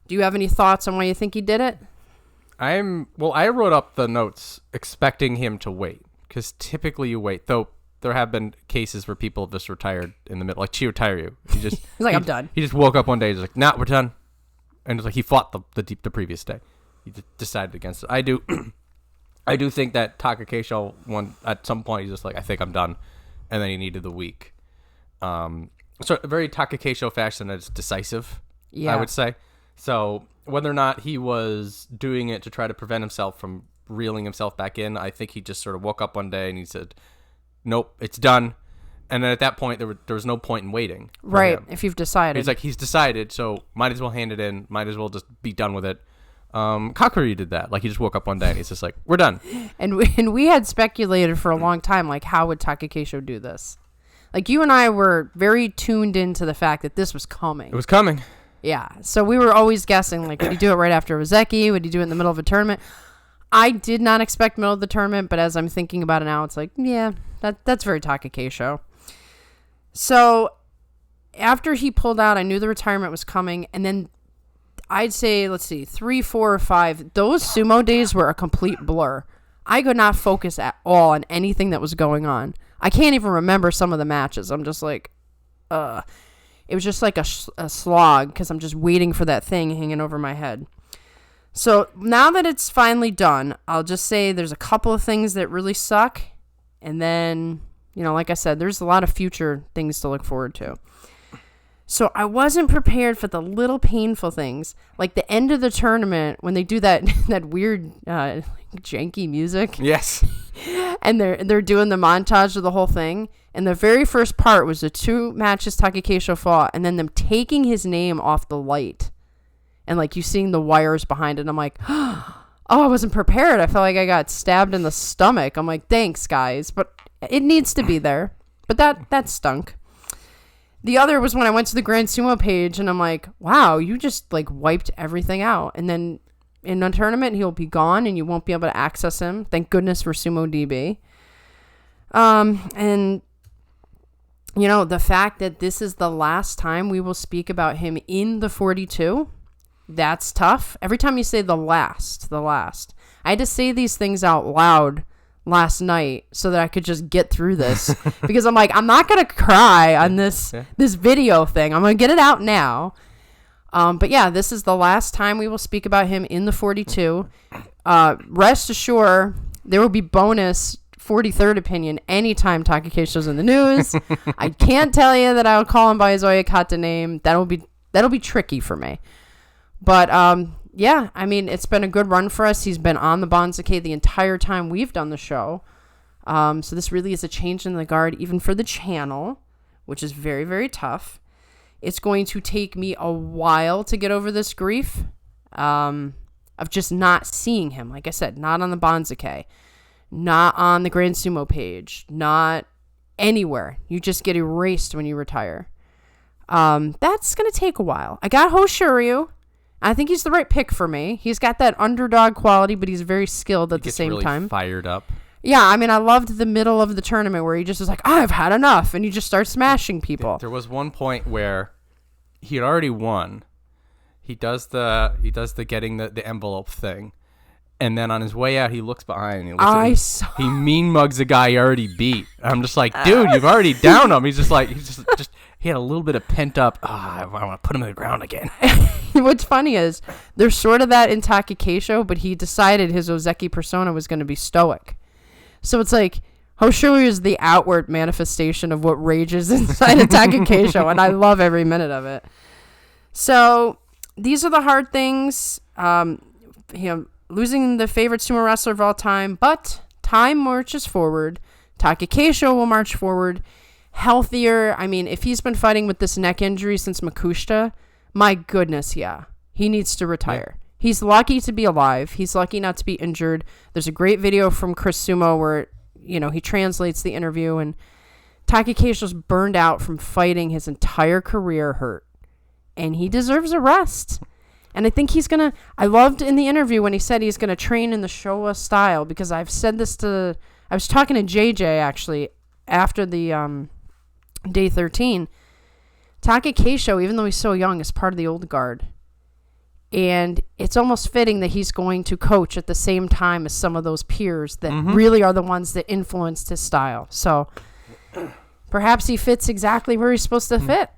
Do you have any thoughts on why you think he did it? I wrote up the notes expecting him to wait, because typically you wait, though. There have been cases where people have just retired in the middle, like Chiranofuji. He's like, I'm done. He just woke up one day, he's like, nah, we're done. And it's like he fought the previous day. He just decided against it. I do think that Takakeisho at some point he's just like, I think I'm done, and then he needed the week. So very Takakeisho fashion, that's decisive. Yeah, I would say. So whether or not he was doing it to try to prevent himself from reeling himself back in, I think he just sort of woke up one day and he said, nope, it's done. And then at that point, there was no point in waiting. Right, if you've decided. He's decided, so might as well hand it in. Might as well just be done with it. Kakuryu did that. Like, he just woke up one day and he's just like, we're done. And we had speculated for a long time, like, how would Takakeisho do this? Like, you and I were very tuned into the fact that this was coming. It was coming. Yeah, so we were always guessing, like, would he do it right after Ozeki? Would he do it in the middle of a tournament? I did not expect middle of the tournament, but as I'm thinking about it now, it's like, yeah, that's very Takakeisho. So after he pulled out, I knew the retirement was coming, and then I'd say, let's see, 3, 4, or 5, those sumo days were a complete blur. I could not focus at all on anything that was going on. I can't even remember some of the matches. I'm just like, it was just like a slog, because I'm just waiting for that thing hanging over my head. So now that it's finally done, I'll just say there's a couple of things that really suck. And then, you know, like I said, there's a lot of future things to look forward to. So I wasn't prepared for the little painful things. Like the end of the tournament, when they do that weird janky music. Yes. And they're doing the montage of the whole thing. And the very first part was the 2 matches Takakeisho fought, and then them taking his name off the light. And, like, you seeing the wires behind it. I'm like, oh, I wasn't prepared. I felt like I got stabbed in the stomach. I'm like, thanks, guys. But it needs to be there. But that stunk. The other was when I went to the Grand Sumo page, and I'm like, wow, you just, like, wiped everything out. And then in a tournament, he'll be gone, and you won't be able to access him. Thank goodness for Sumo DB. And, you know, the fact that this is the last time we will speak about him in the 42... That's tough. Every time you say the last. I had to say these things out loud last night so that I could just get through this. Because I'm like, I'm not going to cry on this video thing. I'm going to get it out now. But yeah, this is the last time we will speak about him in the 42. Rest assured, there will be bonus 43rd opinion anytime Takakeisho's in the news. I can't tell you that I'll call him by his Oyakata name. That'll be tricky for me. But, yeah, I mean, it's been a good run for us. He's been on the Banzuke the entire time we've done the show. So this really is a change in the guard, even for the channel, which is very, very tough. It's going to take me a while to get over this grief of just not seeing him. Like I said, not on the Banzuke, not on the Grand Sumo page, not anywhere. You just get erased when you retire. That's going to take a while. I got Hoshoryu. I think he's the right pick for me. He's got that underdog quality, but he's very skilled at the same time. Fired up. Yeah, I mean, I loved the middle of the tournament where he just was like, I've had enough, and he just starts smashing people. There was one point where he had already won. He does the getting the envelope thing. And then on his way out, he looks behind. And he looks he mean mugs a guy he already beat. I'm just like, dude, you've already downed him. He's just he had a little bit of pent up. I want to put him in the ground again. What's funny is there's sort of that in Takakeisho, but he decided his Ozeki persona was going to be stoic. So it's like Hoshoryu is the outward manifestation of what rages inside of Takakeisho, and I love every minute of it. So these are the hard things. Losing the favorite sumo wrestler of all time, but time marches forward. Takakeisho will march forward. Healthier. I mean, if he's been fighting with this neck injury since Makushita, my goodness, yeah. He needs to retire. Yeah. He's lucky to be alive. He's lucky not to be injured. There's a great video from Chris Sumo where, he translates the interview, and Takakeisho's burned out from fighting his entire career hurt. And he deserves a rest. And I think I loved in the interview when he said he's going to train in the Showa style, because I've said this I was talking to JJ actually after the day 13. Takakeisho, even though he's so young, is part of the old guard. And it's almost fitting that he's going to coach at the same time as some of those peers that really are the ones that influenced his style. So perhaps he fits exactly where he's supposed to fit.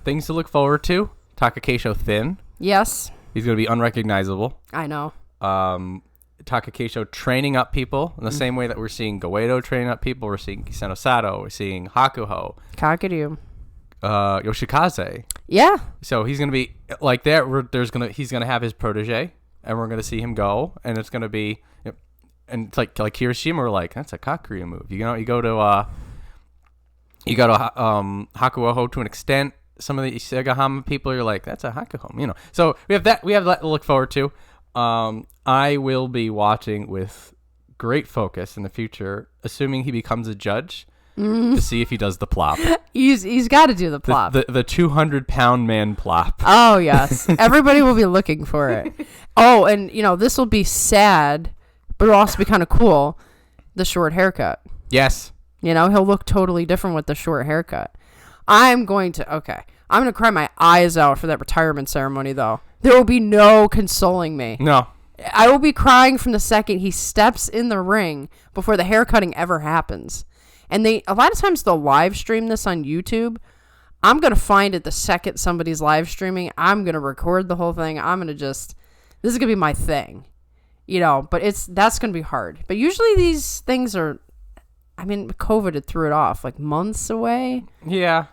Things to look forward to. Takakeisho thin. Yes. He's going to be unrecognizable. I know. Takakeisho training up people in the same way that we're seeing Goedo training up people. We're seeing Kisenosato. We're seeing Hakuho. Kaguryu. Yoshikaze. Yeah. So he's going to be like that. He's going to have his protege, and we're going to see him go, and it's going to be, and it's like Kirishima. We're like, that's a Kakuya move. You go to Hakuho to an extent. Some of the Isegahama people are like, that's a Hakuho, So we have that to look forward to. I will be watching with great focus in the future, assuming he becomes a judge, to see if he does the plop. He's got to do the plop. The 200-pound man plop. Oh, yes. Everybody will be looking for it. Oh, and, this will be sad, but it'll also be kind of cool, the short haircut. Yes. He'll look totally different with the short haircut. I'm going to cry my eyes out for that retirement ceremony, though. There will be no consoling me. No. I will be crying from the second he steps in the ring before the haircutting ever happens. And a lot of times they'll live stream this on YouTube. I'm going to find it the second somebody's live streaming. I'm going to record the whole thing. This is going to be my thing. But that's going to be hard. But usually these things are, COVID had threw it off like months away. Yeah.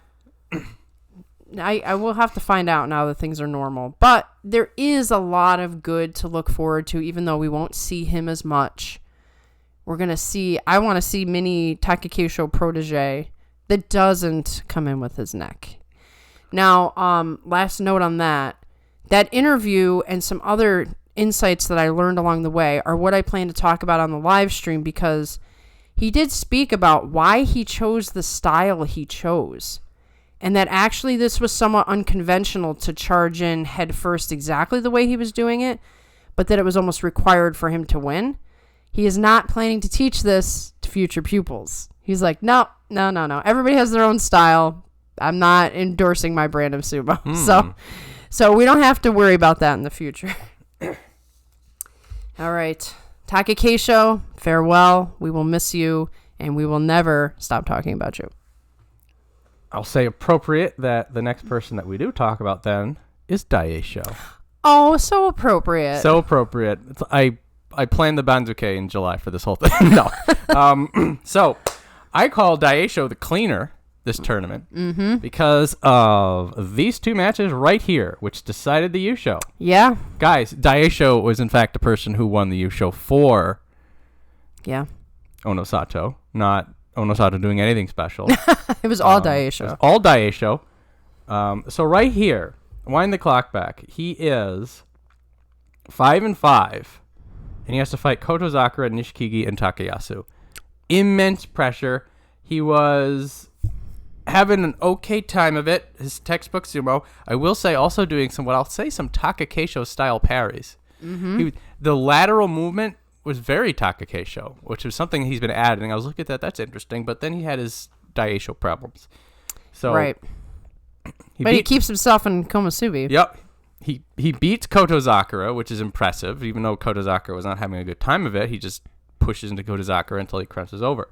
I will have to find out now that things are normal. But there is a lot of good to look forward to, even though we won't see him as much. I want to see mini Takakeisho protege that doesn't come in with his neck. Now, last note on that interview and some other insights that I learned along the way are what I plan to talk about on the live stream, because he did speak about why he chose the style he chose. And that actually this was somewhat unconventional to charge in head first exactly the way he was doing it, but that it was almost required for him to win. He is not planning to teach this to future pupils. He's like, no. Everybody has their own style. I'm not endorsing my brand of sumo. So we don't have to worry about that in the future. All right. Takakeisho, farewell. We will miss you, and we will never stop talking about you. I'll say appropriate that the next person that we do talk about then is Daieisho. Oh, so appropriate. So appropriate. I planned the Banzuke in July for this whole thing. No. So I call Daieisho the cleaner this tournament because of these two matches right here, which decided the Yusho. Yeah. Guys, Daieisho was in fact the person who won the Yusho for Onosato, not Onosato doing anything special. It was all Daieisho. It was all Daieisho. So right here, wind the clock back. He is 5-5, and he has to fight Kotozakura, Nishikigi, and Takayasu. Immense pressure. He was having an okay time of it. His textbook sumo. I will say also doing some Takakeisho style parries. The lateral movement was very Takakeisho, which was something he's been adding. I was looking at that. That's interesting. But then he had his Daieisho problems. So right. He keeps himself in Komusubi. Yep. He beats Kotozakura, which is impressive. Even though Kotozakura was not having a good time of it, he just pushes into Kotozakura until he crosses over.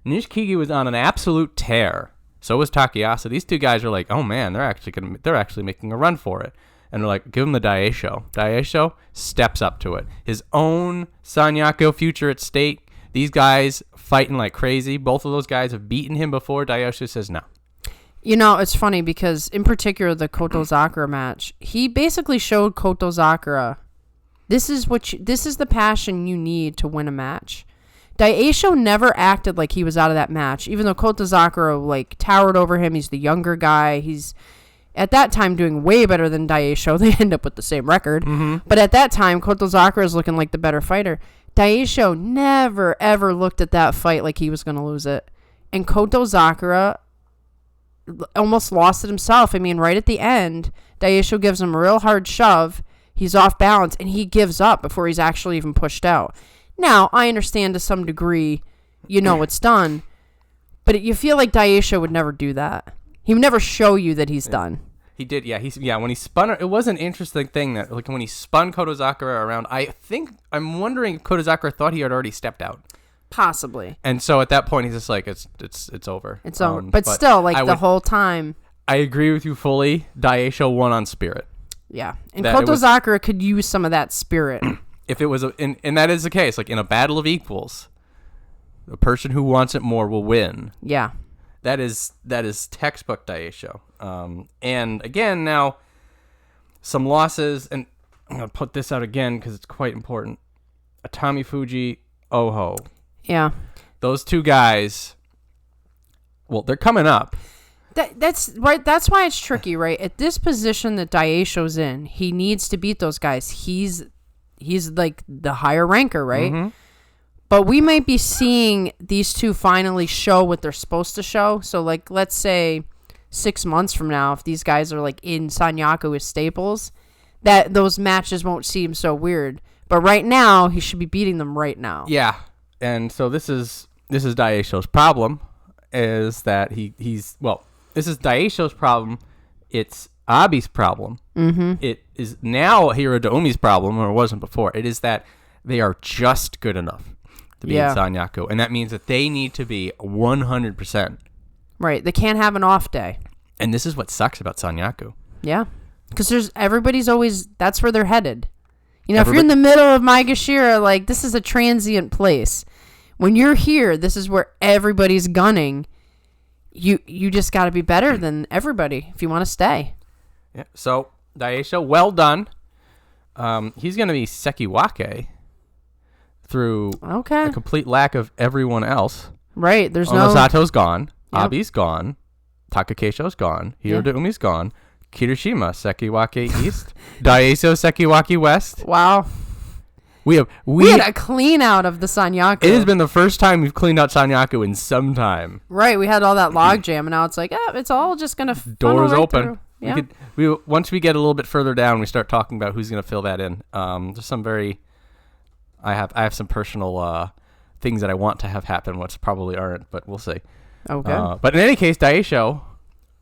Nishikigi was on an absolute tear. So was Takayasa. These two guys are like, oh man, they're actually making a run for it. And they're like, give him the Daieisho. Daieisho steps up to it. His own Sanyaku future at stake. These guys fighting like crazy. Both of those guys have beaten him before. Daieisho says no. You know, it's funny because, in particular, the Kotozakura match, he basically showed Kotozakura, this is the passion you need to win a match. Daieisho never acted like he was out of that match, even though Kotozakura, like, towered over him. He's the younger guy. He's, at that time, doing way better than Daieisho. They end up with the same record. Mm-hmm. But at that time, Kotozakura is looking like the better fighter. Daieisho never, ever looked at that fight like he was going to lose it. And Kotozakura almost lost it himself. I mean, right at the end, Daieisho gives him a real hard shove. He's off balance, and he gives up before he's actually even pushed out. Now, I understand to some degree, it's done, but you feel like Daieisho would never do that. He would never show you that he's done. He did, yeah. When he spun it was an interesting thing that, like, when he spun Kotozakura around, I'm wondering if Kotozakura thought he had already stepped out. Possibly. And so at that point, he's just like, it's over. It's over. But still, like, the whole time. I agree with you fully. Daieisho won on spirit. Yeah. And Kotozakura could use some of that spirit. If it was, and that is the case, like, in a battle of equals, the person who wants it more will win. Yeah. That is textbook Daieisho. And again, now, some losses, and I'm going to put this out again because it's quite important. Atamifuji, Oho. Yeah. Those two guys, well, they're coming up. That's right. That's why it's tricky, right? At this position that Daieisho's in, he needs to beat those guys. He's like the higher ranker, right? Mm-hmm. But we might be seeing these two finally show what they're supposed to show. So, like, let's say 6 months from now, if these guys are, like, in Sanyaku as staples, that those matches won't seem so weird. But right now, he should be beating them right now. Yeah. And so this is Daieisho's problem, is that this is Daieisho's problem. It's Abi's problem. Mm-hmm. It is now Hirodoumi's problem, or it wasn't before. It is that they are just good enough to be in Sanyaku. And that means that they need to be 100%. Right. They can't have an off day. And this is what sucks about Sanyaku. Yeah. Because everybody's always, that's where they're headed. If you're in the middle of Maegashira, like, this is a transient place. When you're here, this is where everybody's gunning. You just got to be better than everybody if you want to stay. Yeah. So, Daieisho, well done. He's going to be Sekiwake through a complete lack of everyone else. Right. There's Onosato's gone. Yep. Abi's gone. Takakeisho's gone. Hirodoumi's gone. Kirishima, Sekiwake East. Daieisho, Sekiwake West. Wow. We had a clean out of the Sanyaku. It has been the first time we've cleaned out Sanyaku in some time. Right. We had all that log jam, and now it's like, it's all just going to doors open. Yeah. Once we get a little bit further down, we start talking about who's going to fill that in. There's some I have some personal things that I want to have happen, which probably aren't, but we'll see. Okay. But in any case, Daieisho,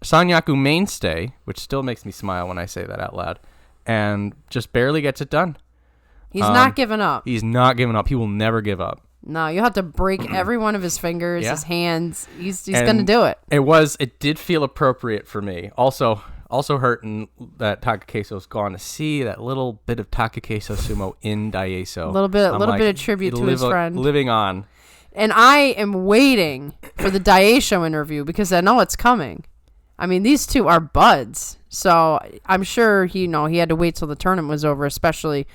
Sanyaku mainstay, which still makes me smile when I say that out loud, and just barely gets it done. He's not giving up. He's not giving up. He will never give up. No, you'll have to break every one of his fingers, his hands. He's going to do it. It did feel appropriate for me. Also hurting that Takakeisho's gone, to see that little bit of Takakeisho sumo in Daieisho. A little bit of tribute to his friend. Living on. And I am waiting for the Daieisho interview because I know it's coming. I mean, these two are buds. So I'm sure he had to wait till the tournament was over, especially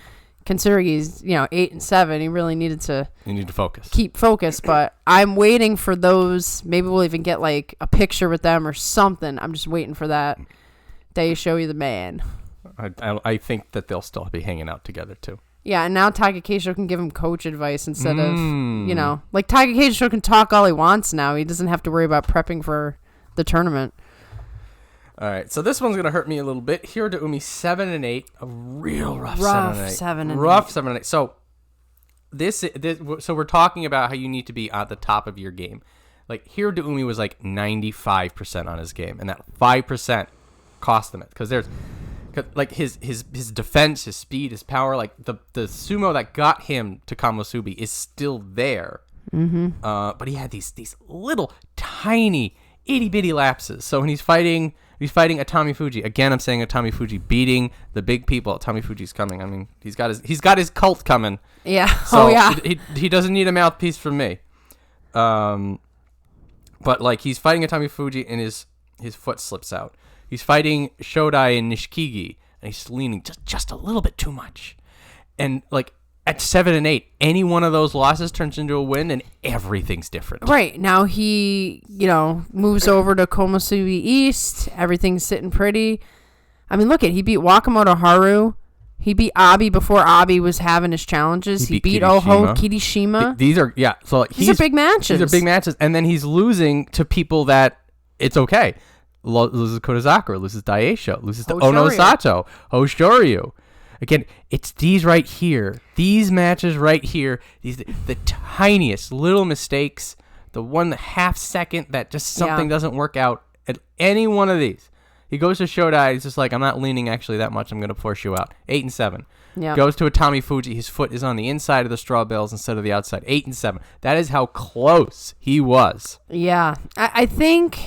considering he's 8-7. He really needed to. You need to focus. Keep focus, but I'm waiting for those. Maybe we'll even get like a picture with them or something. I'm just waiting for that. Daieisho, you the man. I think that they'll still be hanging out together too. Yeah, and now Takakeisho can give him coach advice instead of like Takakeisho can talk all he wants now. He doesn't have to worry about prepping for the tournament. All right, so this one's going to hurt me a little bit. Hirodoumi 7-8, a real rough 7-8. Rough 7-8. So this. So we're talking about how you need to be at the top of your game. Like Hiradoumi was like 95% on his game, and that 5% cost him it because there's like his defense, his speed, his power. Like the sumo that got him to Kamosubi is still there. But he had these little tiny itty bitty lapses. So when he's fighting Atamifuji again. I'm saying Atamifuji beating the big people. Atamifuji's coming. I mean, he's got his cult coming. Yeah. So oh yeah. He doesn't need a mouthpiece from me. But like he's fighting Atamifuji and his foot slips out. He's fighting Shodai and Nishikigi and he's leaning just a little bit too much. And like at 7 and 8, any one of those losses turns into a win and everything's different. Right. Now he, moves over to Komusubi East. Everything's sitting pretty. I mean, he beat Wakamotoharu. He beat Abi before Abi was having his challenges. He beat Oho, Kirishima. These are, so these are big matches. These are big matches. And then he's losing to people that it's okay. Loses Kotozakura, loses Daieisho, loses to Onosato, Hoshoryu. Again, it's these right here. These matches right here. The tiniest little mistakes. The 1/2 second that just something doesn't work out. At any one of these. He goes to Shodai. He's just like, I'm not leaning actually that much. I'm going to force you out. 8 and 7. Yep. Goes to Atamifuji. His foot is on the inside of the straw bales instead of the outside. 8 and 7. That is how close he was. Yeah. I think,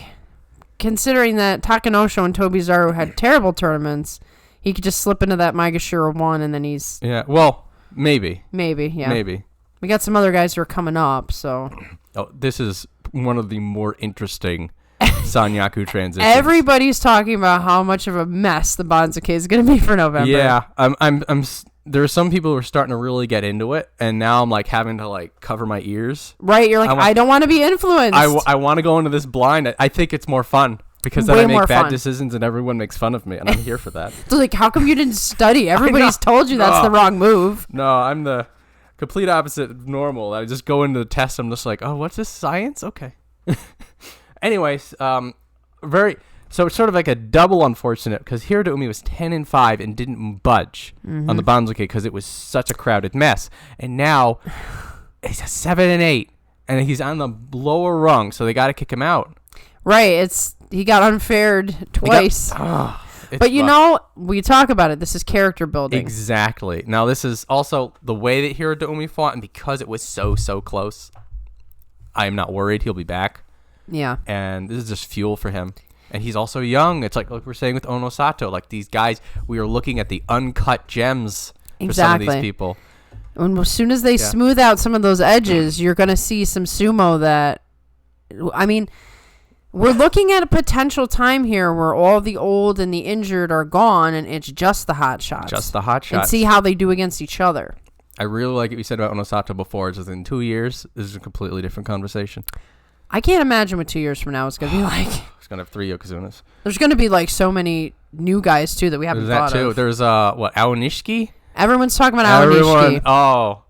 considering that Takanosho and Tobizaru had terrible tournaments, he could just slip into that Maegashira 1 and then he's... Yeah, well, maybe. Maybe, yeah. Maybe. We got some other guys who are coming up, so... Oh, this is one of the more interesting Sanyaku transitions. Everybody's talking about how much of a mess the Banzuke is going to be for November. Yeah, there are some people who are starting to really get into it, and now I'm like having to like cover my ears. Right, you're like, I don't want to be influenced. I want to go into this blind. I think it's more fun. Because then I make bad decisions and everyone makes fun of me, and I'm here for that. So, like, how come you didn't study? Everybody's told you that's the wrong move. No, I'm the complete opposite of normal. I just go into the test, I'm just like, oh, what's this, science? Okay. Anyways, so it's sort of like a double unfortunate, because Hiradoumi was 10 and 5 and didn't budge on the Banzuke because it was such a crowded mess. And now, he's a 7 and 8, and he's on the lower rung, so they got to kick him out. Right, he got unfaired twice. But we talk about it. This is character building. Exactly. Now, this is also the way that Hiradoumi fought, and because it was so close, I am not worried. He'll be back. Yeah. And this is just fuel for him. And he's also young. It's like we're saying with Onosato. Like, these guys, we are looking at the uncut gems for some of these people. And as soon as they smooth out some of those edges, you're going to see some sumo that... I mean... We're looking at a potential time here where all the old and the injured are gone, and it's just the hot shots. Just the hot shots. And see how they do against each other. I really like what you said about Onosato before. It's just in 2 years, this is a completely different conversation. I can't imagine what 2 years from now is going to be like. He's going to have 3 Yokozunas. There's going to be like so many new guys, too, that we haven't thought of. There's Aonishiki? Everyone's talking about Aonishiki. Oh.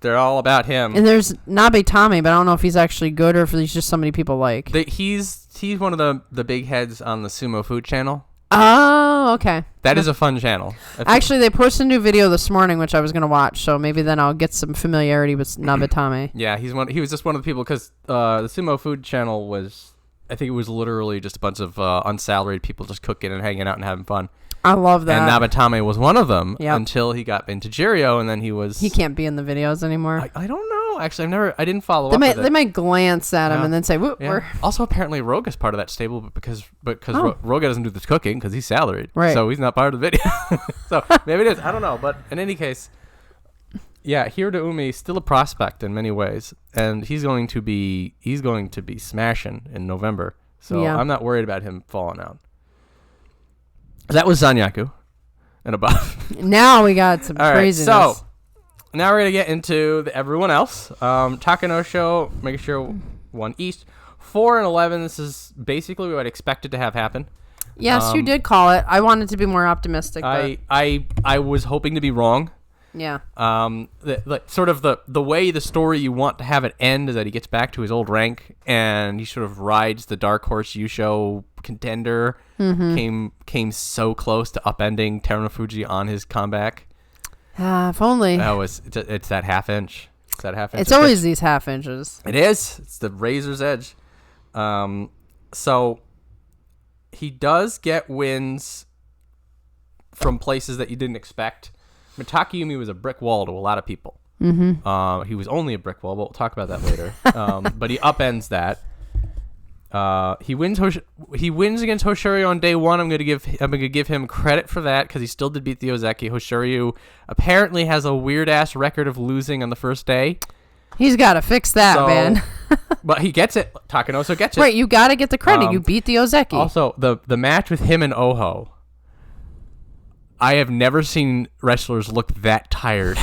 They're all about him. And there's Nabetame, but I don't know if he's actually good or if he's just somebody people like. He's one of the big heads on the Sumo Food channel. Oh, okay. That is a fun channel. Actually, they posted a new video this morning, which I was going to watch, so maybe then I'll get some familiarity with Nabetame. Yeah, he was just one of the people, because the Sumo Food channel was, I think it was literally just a bunch of unsalaried people just cooking and hanging out and having fun. I love that. And Nabetame was one of them until he got into Jiryo, and then he can't be in the videos anroor. I don't know. Actually, I didn't follow up with it. They might glance at him and then say, "Whoop." Yeah. Also, apparently, Roga's part of that stable, but because Roga doesn't do this cooking because he's salaried, right? So he's not part of the video. So maybe it is. I don't know. But in any case, yeah, Hiradoumi still a prospect in many ways, and he's going to be smashing in November. So I'm not worried about him falling out. That was Sanyaku and above. Now we got some craziness. So now we're going to get into everyone else. Takanosho, making sure 1 East. 4 and 11, this is basically what I expected to have happen. Yes, you did call it. I wanted to be more optimistic. I was hoping to be wrong. Yeah. Sort of the way the story you want to have it end is that he gets back to his old rank and he sort of rides the dark horse Yusho contender. Came so close to upending Terunofuji on his comeback. If only. It's that half inch. It's that half inch. It's always these half inches. It is. It's the razor's edge. So he does get wins from places that you didn't expect. Mitakeumi was a brick wall to a lot of people. Mm-hmm. He was only a brick wall, but we'll talk about that later. But he upends that. He wins against Hoshoryu on day one. I'm gonna give him credit for that because he still did beat the Ozeki. Hoshoryu apparently has a weird ass record of losing on the first day. He's got to fix that, man. But he gets it. Takanosho gets it. Right, you got to get the credit. You beat the Ozeki. Also, the match with him and Oho. I have never seen wrestlers look that tired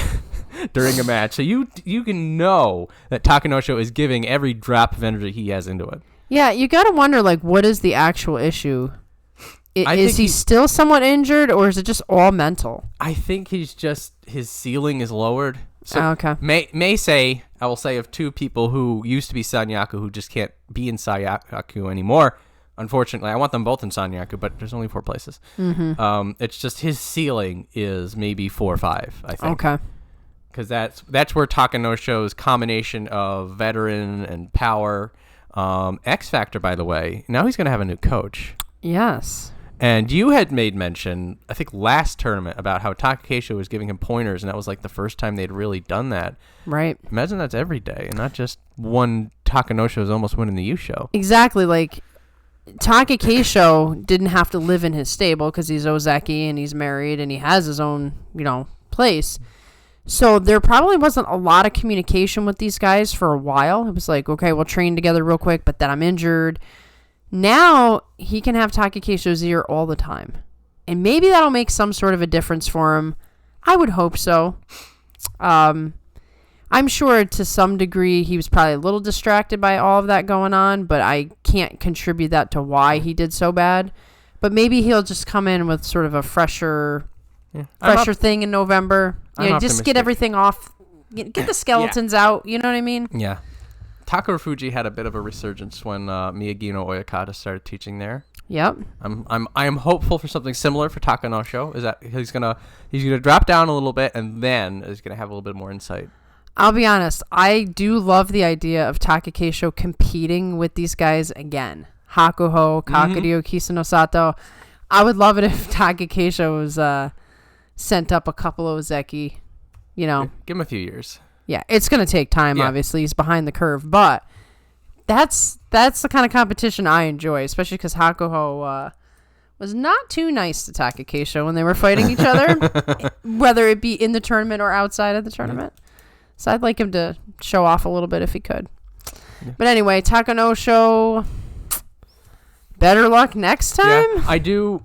during a match. So you can know that Takanosho is giving every drop of energy he has into it. Yeah, you got to wonder, like, what is the actual issue? Is he still somewhat injured, or is it just all mental? I think his ceiling is lowered. So okay. Meisei, I will say, of two people who used to be Sanyaku who just can't be in Sanyaku anymore. Unfortunately, I want them both in Sanyaku, but there's only 4 places. Mm-hmm. It's just his ceiling is maybe 4 or 5, I think. Okay. Because that's where Takanosho's combination of veteran and power, X Factor, by the way. Now he's going to have a new coach. Yes. And you had made mention, I think last tournament, about how Takakeisho was giving him pointers, and that was like the first time they'd really done that. Right. Imagine that's every day, and not just one Takanosho is almost winning the U show. Exactly. Like, Takakeisho didn't have to live in his stable because he's Ozeki and he's married and he has his own, place. So there probably wasn't a lot of communication with these guys for a while. It was like, okay, we'll train together real quick, but then I'm injured. Now he can have Takakeisho's ear all the time. And maybe that'll make some sort of a difference for him. I would hope so. I'm sure to some degree he was probably a little distracted by all of that going on, but I can't contribute that to why he did so bad. But maybe he'll just come in with sort of a fresher thing in November. Just get everything off. Get the skeletons out. You know what I mean? Yeah. Terunofuji had a bit of a resurgence when Miyagino Oyakata started teaching there. Yep. I am hopeful for something similar for Takanosho. Is that he's gonna drop down a little bit and then is gonna have a little bit more insight. I'll be honest. I do love the idea of Takakeisho competing with these guys again. Hakuho, Kakuryu, Kisanosato. I would love it if Takakeisho was sent up a couple of Ozeki. Give him a few years. Yeah, it's going to take time, obviously. He's behind the curve. But that's the kind of competition I enjoy, especially because Hakuho was not too nice to Takakeisho when they were fighting each other, whether it be in the tournament or outside of the tournament. So I'd like him to show off a little bit if he could. Yeah. But anyway, Takanosho, better luck next time? Yeah, I do.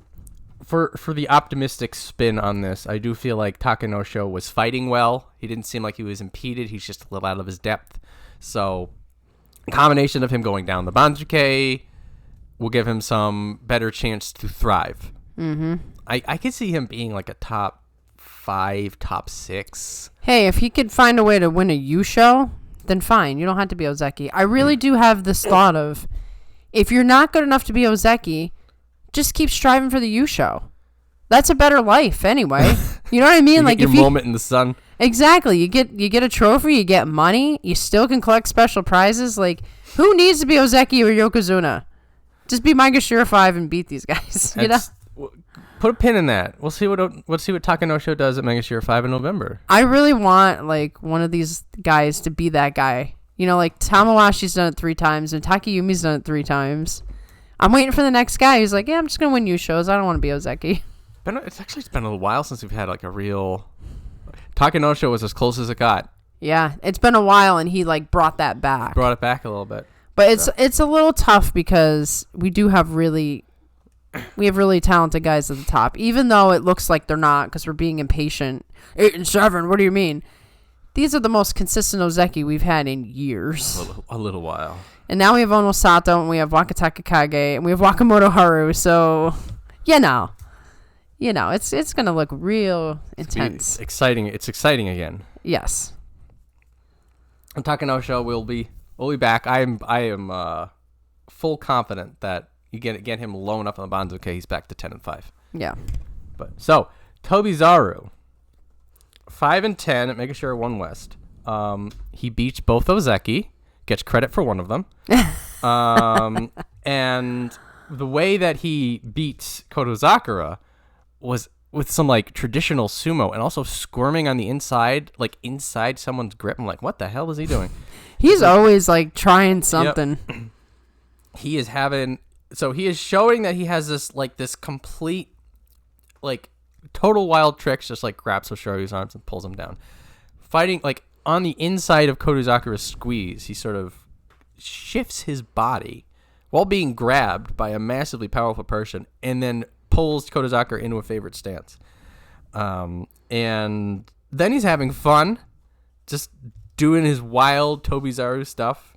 For the optimistic spin on this, I do feel like Takanosho was fighting well. He didn't seem like he was impeded. He's just a little out of his depth. So, a combination of him going down the Banzuke will give him some better chance to thrive. Mm-hmm. I could see him being like a top 5, top 6. Hey, if he could find a way to win a U show, then fine. You don't have to be Ozeki. I really do have this thought of, if you're not good enough to be Ozeki, just keep striving for the U show. That's a better life anyway. You know what I mean? Like your moment in the sun. Exactly. You get a trophy, you get money, you still can collect special prizes. Like, who needs to be Ozeki or Yokozuna? Just be Maegashira 5 and beat these guys. Put a pin in that. We'll see what Takanosho does at Maegashira 5 in November. I really want like one of these guys to be that guy. Like Tamawashi's done it 3 times and Takayumi's done it 3 times. I'm waiting for the next guy who's like, yeah, I'm just going to win U shows. I don't want to be Ozeki. It's been a little while since we've had like a real... Takanosho was as close as it got. Yeah, it's been a while and he like brought that back. Brought it back a little bit. But it's a little tough because we have really talented guys at the top. Even though it looks like they're not because we're being impatient. 8 and 7, what do you mean? These are the most consistent Ozeki we've had in years. A little while. And now we have Onosato, and we have Wakatakage, and we have Wakamotoharu. So, it's gonna look real intense. It's exciting. It's exciting again. Yes. And Takanosho will be back. I am full confident that you get him low enough on the Banzuke, he's back to 10 and 5. Yeah. But so Tobizaru 5-10 at Megashira 1 West. He beats both Ozeki, gets credit for one of them. And the way that he beats Kotozakura was with some like traditional sumo and also squirming on the inside, like inside someone's grip. I'm like, what the hell is he doing? He's always like trying something. Yep. He is showing that he has this complete, like, total wild tricks, just like grabs Hoshoryu's arms and pulls him down. Fighting, like, on the inside of Kotozakura's squeeze, he sort of shifts his body while being grabbed by a massively powerful person and then pulls Kotozakura into a favorite stance. And then he's having fun, just doing his wild Tobizaru stuff.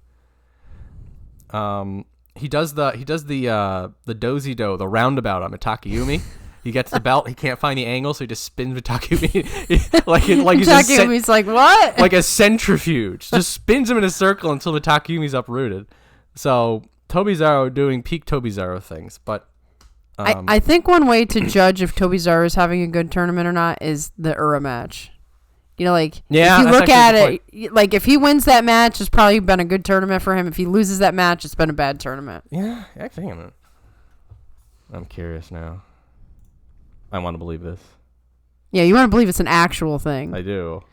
He does the dozy-do, the roundabout on Mitakeumi. He gets the belt. He can't find the angle, so he just spins Mitakeumi like he's Takeumi's like, what? Like a centrifuge. Just spins him in a circle until Mitakeumi's uprooted. So Tobizaru doing peak Tobizaru things, but I think one way to judge if Tobizaru is having a good tournament or not is the Ura match. You know, like, if you look at it, like, if he wins that match, it's probably been a good tournament for him. If he loses that match, it's been a bad tournament. Yeah, actually, I'm curious now. I want to believe this. Yeah, you want to believe it's an actual thing. I do.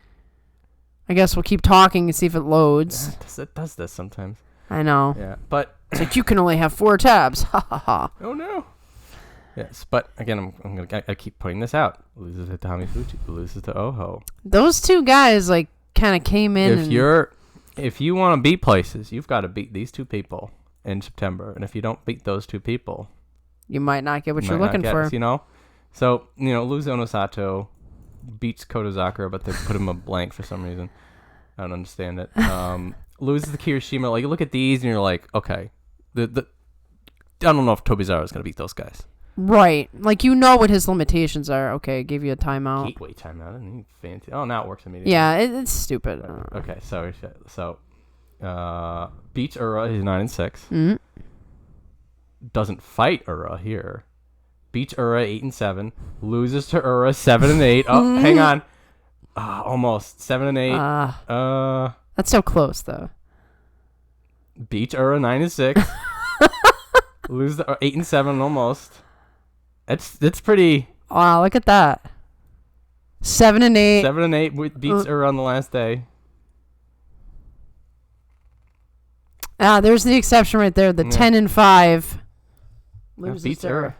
I guess we'll keep talking and see if it loads. It does this sometimes. I know. Yeah, but it's like you can only have 4 tabs. Ha ha ha. Oh no. Yes, but again, I keep pointing this out. Loses to Atamifuji, loses to Oho. Those two guys like kind of came in. If you want to beat places, you've got to beat these two people in September, and if you don't beat those two people, you might not get what you're looking for. You know, so lose Onosato, beats Kotozakura, but they put him a blank for some reason. I don't understand it. Loses the Kirishima. Like, you look at these and you're like, okay, I don't know if Tobizaru is going to beat those guys. Right. Like, you know what his limitations are. Okay, give you a timeout. Gateway timeout. I didn't fancy. Oh, now it works immediately. Yeah, it's stupid. Okay, so beats Ura. He's 9-6. Mm-hmm. Doesn't fight Ura here. Beats Ura 8-7. Loses to Ura 7-8. Oh, hang on. Almost 7-8. That's so close though. Beats Ura 9-6. Lose the 8-7 almost. It's pretty. Wow, look at that. 7-8. 7-8 beats Ura on the last day. There's the exception right there. The 10-5. Beats Ura.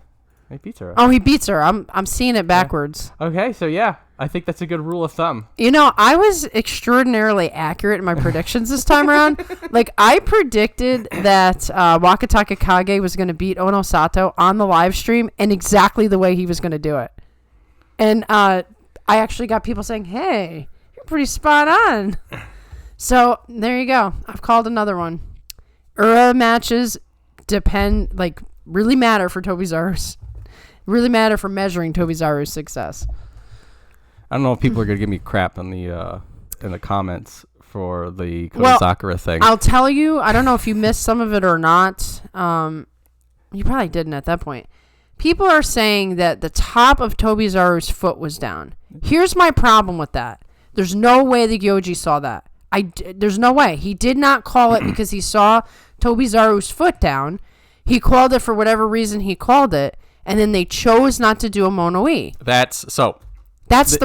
He beats her. Oh, he beats her. I'm seeing it backwards. Yeah. Okay, so yeah, I think that's a good rule of thumb. You know, I was extraordinarily accurate in my predictions this time around. Like, I predicted that Wakatakage was going to beat Onosato on the live stream and exactly the way he was going to do it. And I actually got people saying, hey, you're pretty spot on. So there you go. I've called another one. Ura matches really matter for Tobizaru's. Really matter for measuring Tobizaru's success. I don't know if people are gonna give me crap in the comments for the Kotozakura thing. I'll tell you. I don't know if you missed some of it or not. You probably didn't at that point. People are saying that the top of Tobizaru's foot was down. Here's my problem with that. There's no way the Gyoji saw that. There's no way. He did not call it because he saw Tobizaru's foot down. He called it for whatever reason he called it. And then they chose not to do a mono-e. That's the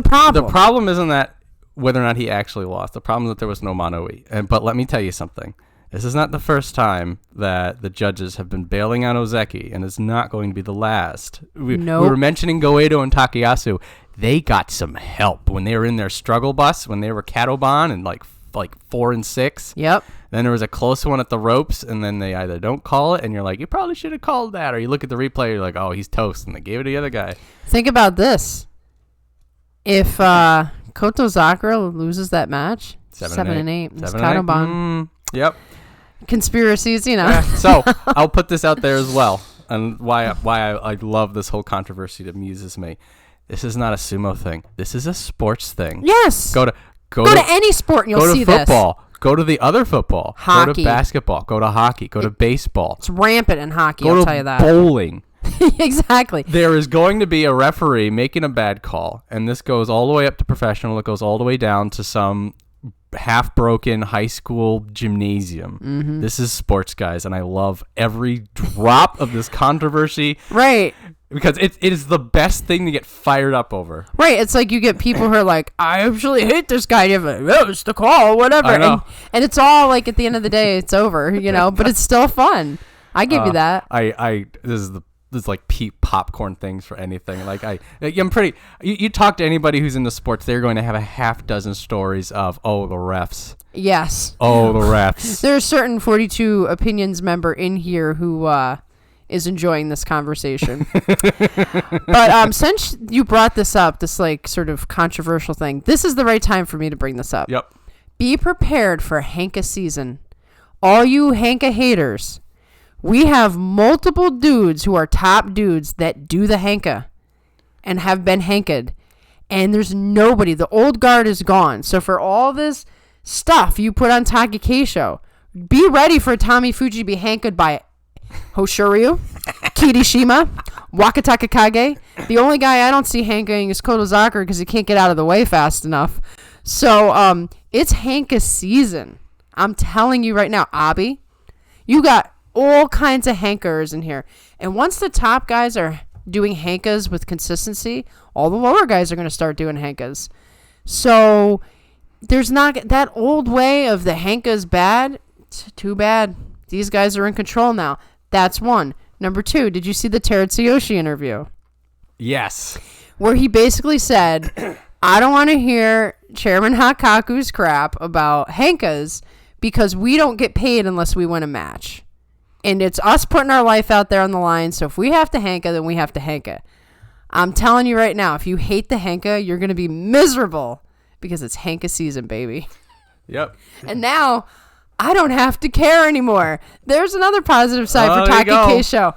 problem. The problem isn't that whether or not he actually lost. The problem is that there was no mono-e. But let me tell you something. This is not the first time that the judges have been bailing on Ozeki, and it's not going to be the last. We were mentioning Goeido and Takayasu. They got some help when they were in their struggle bus, when they were Katoban and like 4 and 6. Yep. Then there was a close one at the ropes, and then they either don't call it, and you're like, you probably should have called that, or you look at the replay, you're like, oh, he's toast, and they gave it to the other guy. Think about this: if Kotozakura loses that match, 7-8, it's Katoban. Yep. Conspiracies, you know. Yeah. So I'll put this out there as well, and why I love this whole controversy that amuses me. This is not a sumo thing. This is a sports thing. Yes. Go to any sport and you'll see this. Go to football. This. Go to the other football. Hockey. Go to basketball. Go to hockey. Go to baseball. It's rampant in hockey, I'll tell you that. Bowling. Exactly. There is going to be a referee making a bad call, and this goes all the way up to professional. It goes all the way down to some half-broken high school gymnasium. Mm-hmm. This is sports, guys, and I love every drop of this controversy. Right. Because it is the best thing to get fired up over. Right. It's like you get people who are like, I actually hate this guy. You're like, oh, it's the call, whatever. I know. And it's all like at the end of the day, it's over, but it's still fun. I give you that. This is like popcorn things for anything. Like I'm pretty. You talk to anybody who's into sports, they're going to have a half dozen stories of the refs. Yes. Oh, the refs. There's a certain 42 Opinions member in here who is enjoying this conversation. But since you brought this up, this like sort of controversial thing, this is the right time for me to bring this up. Yep. Be prepared for Hanka season. All you Hanka haters. We have multiple dudes who are top dudes that do the Hanka and have been Hanka'd. And there's nobody. The old guard is gone. So for all this stuff you put on Takakeisho, be ready for Atamifuji to be Hanka'd by Hoshoryu, Kirishima, Wakatakage. The only guy I don't see Hanking is Kotozakura because he can't get out of the way fast enough. So it's Hanka season. I'm telling you right now, Abi, you got all kinds of hankers in here. And once the top guys are doing hankas with consistency, all the lower guys are going to start doing hankas. So there's not that old way of the hankas bad. Too bad. These guys are in control now. That's one. Number two, did you see the Terunofuji interview? Yes. Where he basically said, I don't want to hear Chairman Hakaku's crap about hankas because we don't get paid unless we win a match. And it's us putting our life out there on the line. So if we have to hanka, then we have to hanka. I'm telling you right now, if you hate the hanka, you're going to be miserable because it's hanka season, baby. Yep. And now I don't have to care anymore. There's another positive side for Takakeisho.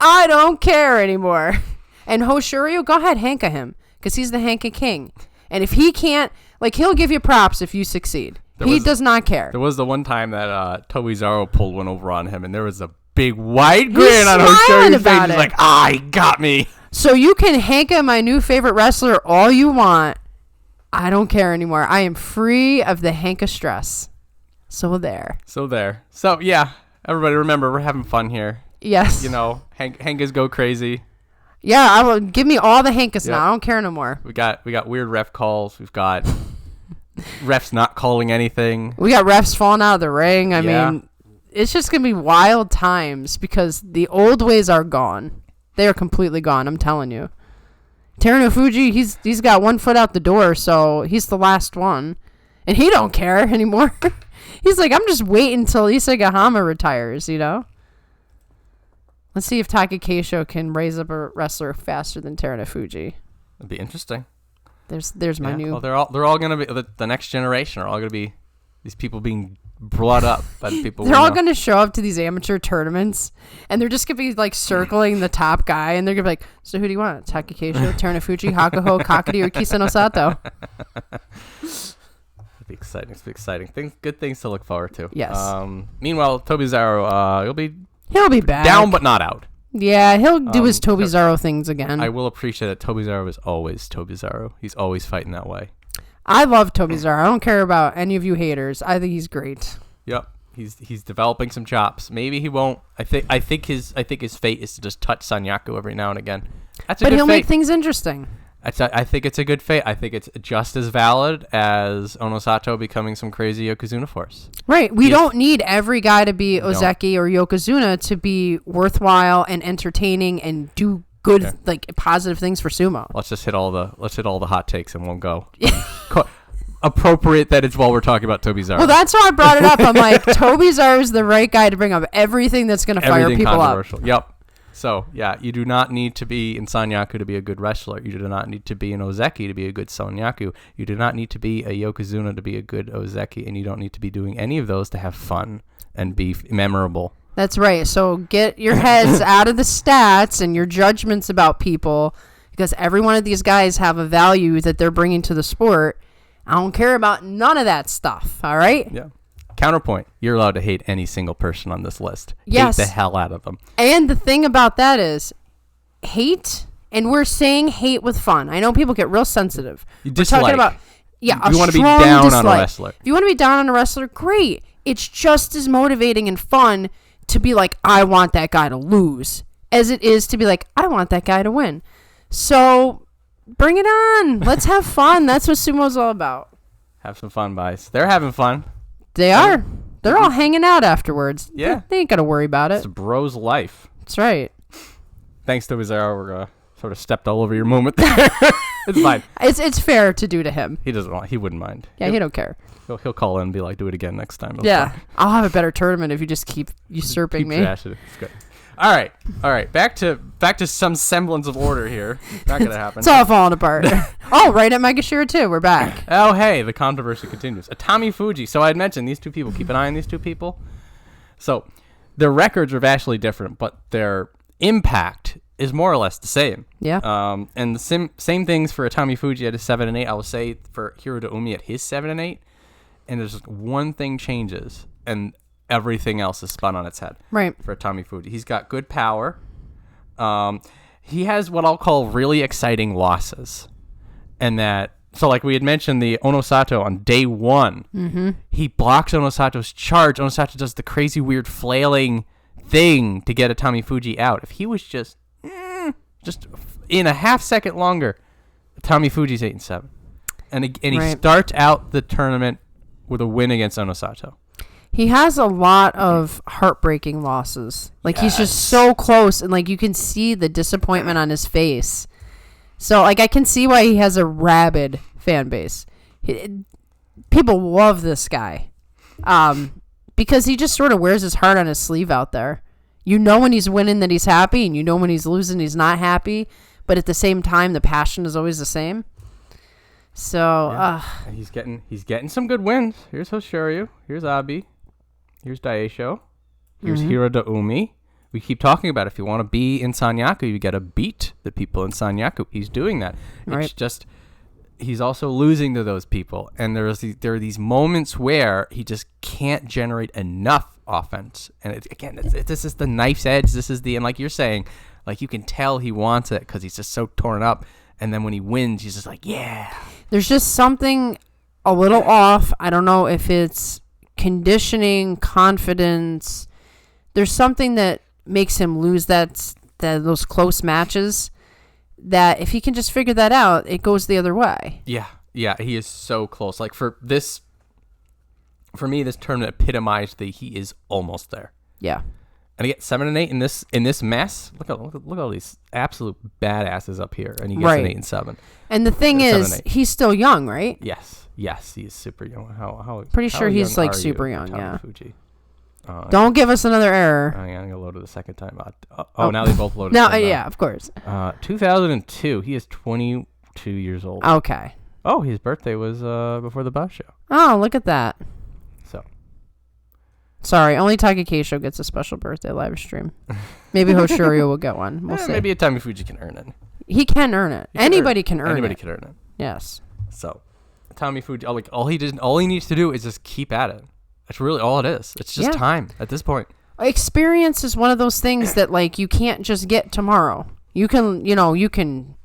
I don't care anymore. And Hoshoryu, go ahead, hanka him because he's the hanka king. And if he can't, he'll give you props if you succeed. He does not care. There was the one time that Tobizaru pulled one over on him, and there was a big wide grin on Hoshoryu's face. He's like, he got me. So you can hanka my new favorite wrestler all you want. I don't care anymore. I am free of the hanka stress. So there. So, yeah, everybody remember, we're having fun here. Yes. Hankas go crazy. Yeah, I will give me all the hankas now. I don't care no more. We got weird ref calls. We've got refs not calling anything. We got refs falling out of the ring. I mean, it's just going to be wild times because the old ways are gone. They are completely gone, I'm telling you. Terunofuji, he's got 1 foot out the door, so he's the last one. And he don't care anymore. He's like, I'm just waiting until Isagahama retires, Let's see if Takakeisho can raise up a wrestler faster than Terunofuji. That'd be interesting. There's my new. Well, they're all gonna be the next generation are all gonna be these people being brought up by the people. They're all gonna show up to these amateur tournaments, and they're just gonna be circling the top guy, and they're gonna be like, "So who do you want? Takakeisho, Terunofuji, Hakuho, Kakari, or Kisanosato?" It'll be exciting. It's exciting. Good things to look forward to. Yes. Meanwhile, Tobizaru, he'll be back down but not out. Yeah, he'll do his Tobizaru things again. I will appreciate that Tobizaru is always Tobizaru. He's always fighting that way. I love Tobizaru. I don't care about any of you haters. I think he's great. Yep. He's developing some chops. Maybe he won't. I think his fate is to just touch Sanyaku every now and again. That's a good fate. But he'll make things interesting. I think it's a good fate. I think it's just as valid as Onosato becoming some crazy Yokozuna force. Right. We don't need every guy to be Ozeki or Yokozuna to be worthwhile and entertaining and do good, positive things for sumo. Let's hit all the hot takes in one go. Appropriate that it's while we're talking about Tobizaru. Well, that's why I brought it up. I'm like, Tobizaru is the right guy to bring up everything that's going to fire people up. Yep. So, yeah, you do not need to be in Sanyaku to be a good wrestler. You do not need to be an Ozeki to be a good Sanyaku. You do not need to be a Yokozuna to be a good Ozeki. And you don't need to be doing any of those to have fun and be memorable. That's right. So get your heads out of the stats and your judgments about people because every one of these guys have a value that they're bringing to the sport. I don't care about none of that stuff. All right? Yeah. Counterpoint, you're allowed to hate any single person on this list. Yes. Hate the hell out of them. And the thing about that is, hate, and we're saying hate with fun. I know people get real sensitive. You we're dislike. talking about you want to be down on a wrestler. If you want to be down on a wrestler, great. It's just as motivating and fun to be like, I want that guy to lose, as it is to be like, I want that guy to win. So bring it on. Let's have fun. That's what sumo's all about. Have some fun, guys. They're having fun. They are. They're all hanging out afterwards. Yeah. They ain't got to worry about It's it. a bro's life. That's right. Thanks, Tobizaru. We're sort of stepped all over your moment there. It's fine. It's fair to do to him. He doesn't want. He wouldn't mind. Yeah, he don't care. He'll call in and be like, "Do it again next time." Yeah, I'll have a better tournament if you just keep usurping Keep me. trashing it. It's good. All right. Back to some semblance of order here. Not gonna happen. It's all falling apart. Oh, right at Megashira too. We're back. Oh, hey, the controversy continues. Atamifuji. So I had mentioned these two people. Keep an eye on these two people. So their records are vastly different, but their impact is more or less the same. Yeah. And the same things for Atamifuji at his 7 and 8. I will say for Hirotoumi at his 7 and 8. And there's just one thing changes, and everything else is spun on its head. Right. For Atamifuji, he's got good power. He has what I'll call really exciting losses, and that. So like we had mentioned the Onosato on day 1, he blocks Onosato's charge. Onosato does the crazy weird flailing thing to get Atamifuji out. If he was just in a half second longer, Atamifuji's 8 and 7, and he starts out the tournament with a win against Onosato. He has a lot of heartbreaking losses. Like he's just so close, and like you can see the disappointment on his face. So like I can see why he has a rabid fan base. People love this guy, because he just sort of wears his heart on his sleeve out there. You know when he's winning that he's happy, and you know when he's losing he's not happy. But at the same time, the passion is always the same. So he's getting some good wins. Here's Hoshoryu. Here's Abi. Here's Daieisho. Here's Hirotoumi. We keep talking about if you want to be in Sanyaku, you got to beat the people in Sanyaku. He's doing that. Right. It's just he's also losing to those people, and there are these moments where he just can't generate enough offense. And this is the knife's edge. This is and like you're saying, like you can tell he wants it because he's just so torn up. And then when he wins, he's just like, yeah. There's just something a little off. I don't know if it's conditioning, confidence. There's something that makes him lose those close matches, that if he can just figure that out, it goes the other way. Yeah, he is so close. Like for me, this tournament epitomized he is almost there. Yeah. And he gets 7 and 8 in this mess. Look at all these absolute badasses up here, and he gets an 8 and 7. And the thing is, he's still young, right? Yes, he is super young. How pretty how sure young he's like are super you, young. Yeah. Fuji? Don't give us another error. I'm gonna load it the second time. Now they both loaded. No, yeah, of course. 2002. He is 22 years old. Okay. Oh, his birthday was before the Basho. Oh, look at that. So. Sorry, only Takakeisho gets a special birthday live stream. Maybe Hoshoryu will get one. We'll see. Maybe Atamifuji can earn it. He can earn it. Anybody can earn it. Anybody can earn it. Yes. So, Atamifuji, all he needs to do is just keep at it. That's really all it is. It's just time at this point. Experience is one of those things that like you can't just get tomorrow. You can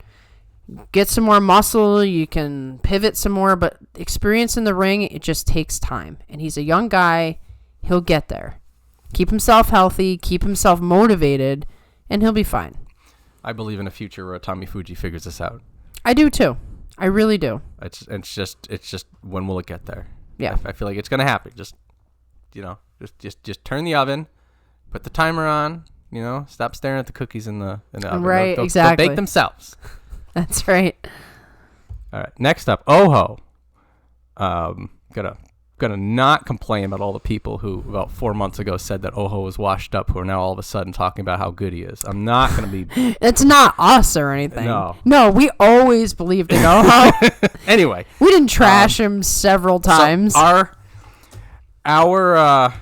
get some more muscle, you can pivot some more, but experience in the ring, it just takes time. And he's a young guy. He'll get there. Keep himself healthy, keep himself motivated, and he'll be fine. I believe in a future where Atamifuji figures this out. I do too. I really do. It's just when will it get there? Yeah. I feel like it's gonna happen. Just turn the oven, put the timer on. Stop staring at the cookies in the oven. Right, exactly. They'll bake themselves. That's right. All right. Next up, Oho. Gonna not complain about all the people who about 4 months ago said that Oho was washed up, who are now all of a sudden talking about how good he is. I'm not gonna be. It's not us or anything. No, we always believed in Oho. Anyway, we didn't trash him several times. So our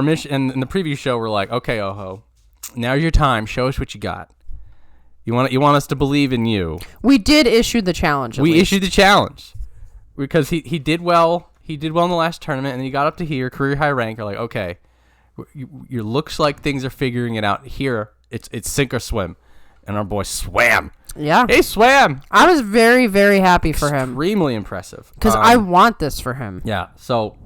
mission in the preview show, we're like, okay, Oho, now's your time. Show us what you got. You want us to believe in you. We did issue the challenge. We issued the challenge because he did well. He did well in the last tournament, and then he got up to here, career high rank. You're like, okay, you looks like things are figuring it out here. It's sink or swim, and our boy swam. Yeah. He swam. I was very, very happy for him. Extremely impressive. Because I want this for him. Yeah, so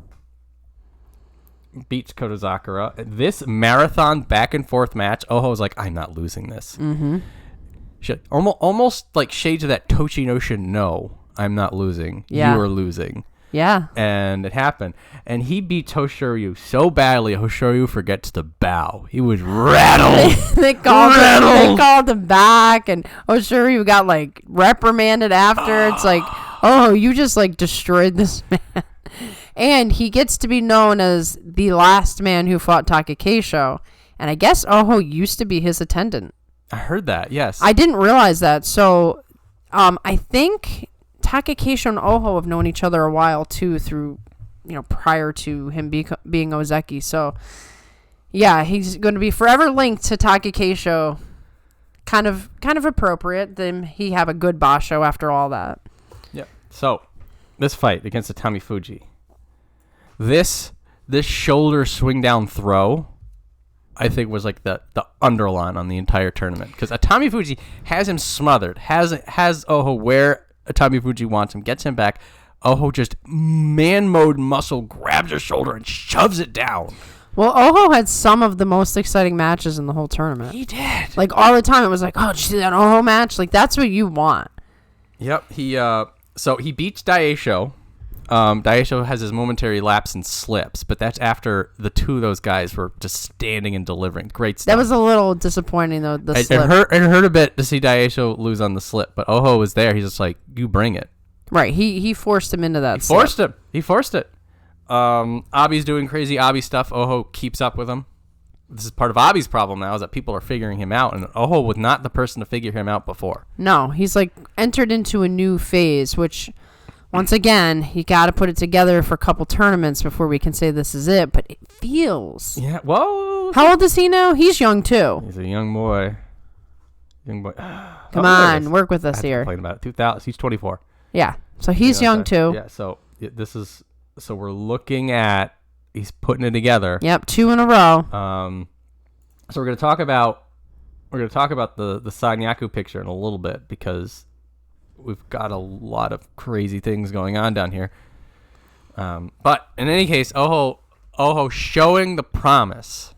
beats Kotozakura. This marathon back and forth match, Oho's like, I'm not losing this. Mm-hmm. Almost like shades of that Tochinosha, no, I'm not losing. Yeah. You are losing. Yeah. And it happened. And he beat Hoshoryu so badly, Hoshoryu forgets to bow. He was rattled. They called him back, and Hoshoryu got, like, reprimanded after. It's like, oh, you just, like, destroyed this man. And he gets to be known as the last man who fought Takakeisho. And I guess Oho used to be his attendant. I heard that, yes. I didn't realize that. So I think Takakeisho and Oho have known each other a while, too, through, prior to him being Ozeki. So, yeah, he's going to be forever linked to Takakeisho. Kind of appropriate. Then he have a good basho after all that. Yeah. So, this fight against Atamifuji. This shoulder swing down throw, I think, was like the underline on the entire tournament, because Atamifuji has him smothered, has Oho where Atamifuji wants him, gets him back. Oho just man mode muscle grabs her shoulder and shoves it down. Well, Oho had some of the most exciting matches in the whole tournament. He did. Like, all the time, it was like, oh, did you see that Oho match? Like, that's what you want. Yep. So he beats Daieisho. Daieisho has his momentary lapse and slips, but that's after the two of those guys were just standing and delivering. Great stuff. That was a little disappointing, though, the slip. It hurt a bit to see Daieisho lose on the slip, but Oho was there. He's just like, you bring it. Right. He forced him into that slip. He forced it. Abi's doing crazy Abi stuff. Oho keeps up with him. This is part of Abi's problem now, is that people are figuring him out, and Oho was not the person to figure him out before. No, he's like entered into a new phase, which... Once again, you got to put it together for a couple tournaments before we can say this is it, but it feels... Yeah, whoa. How old is he now? He's young, too. He's a young boy. Come on, work with us here. About it. 2000. He's 24. Yeah, so he's young, too. Yeah, so this is... So we're looking at... He's putting it together. Yep, 2 in a row. So we're going to talk about... the Sanyaku picture in a little bit, because... We've got a lot of crazy things going on down here. But in any case, Oho showing the promise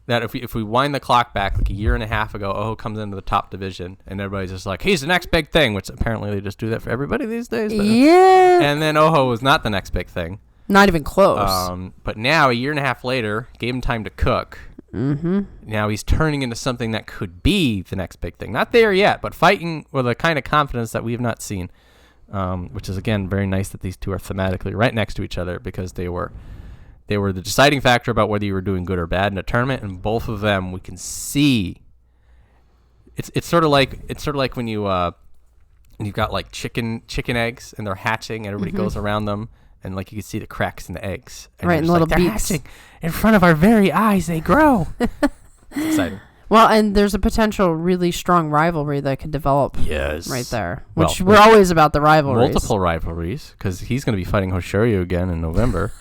that if we wind the clock back like a year and a half ago, Oho comes into the top division and everybody's just like, he's the next big thing, which apparently they just do that for everybody these days. But, yeah. And then Oho was not the next big thing. Not even close. But now, a year and a half later, gave him time to cook. Mm-hmm. Now he's turning into something that could be the next big thing. Not there yet, but fighting with a kind of confidence that we have not seen, which is, again, very nice that these two are thematically right next to each other, because they were the deciding factor about whether you were doing good or bad in a tournament, and both of them we can see. It's sort of like when you've got like chicken eggs and they're hatching and everybody goes around them. And, like, you can see the cracks in the eggs. And right, and little they're beaks. hatching in front of our very eyes. They grow. It's exciting. Well, and there's a potential really strong rivalry that could develop right there. Which we're always about the rivalries. Multiple rivalries, because he's going to be fighting Hoshoryu again in November.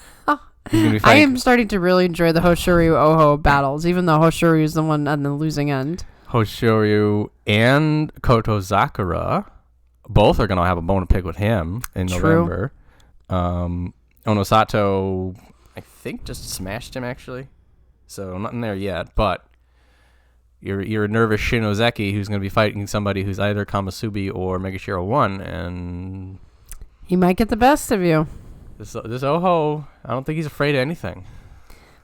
I am starting to really enjoy the Hoshoryu-Oho battles, even though Hoshoryu is the one on the losing end. Hoshoryu and Kotozakura both are going to have a bone to pick with him in November. Onosato, I think, just smashed him, actually. So nothing there yet, but you're a nervous Shinozeki who's going to be fighting somebody who's either Kamasubi or Megashiro 1, and he might get the best of you. This Oho, I don't think he's afraid of anything.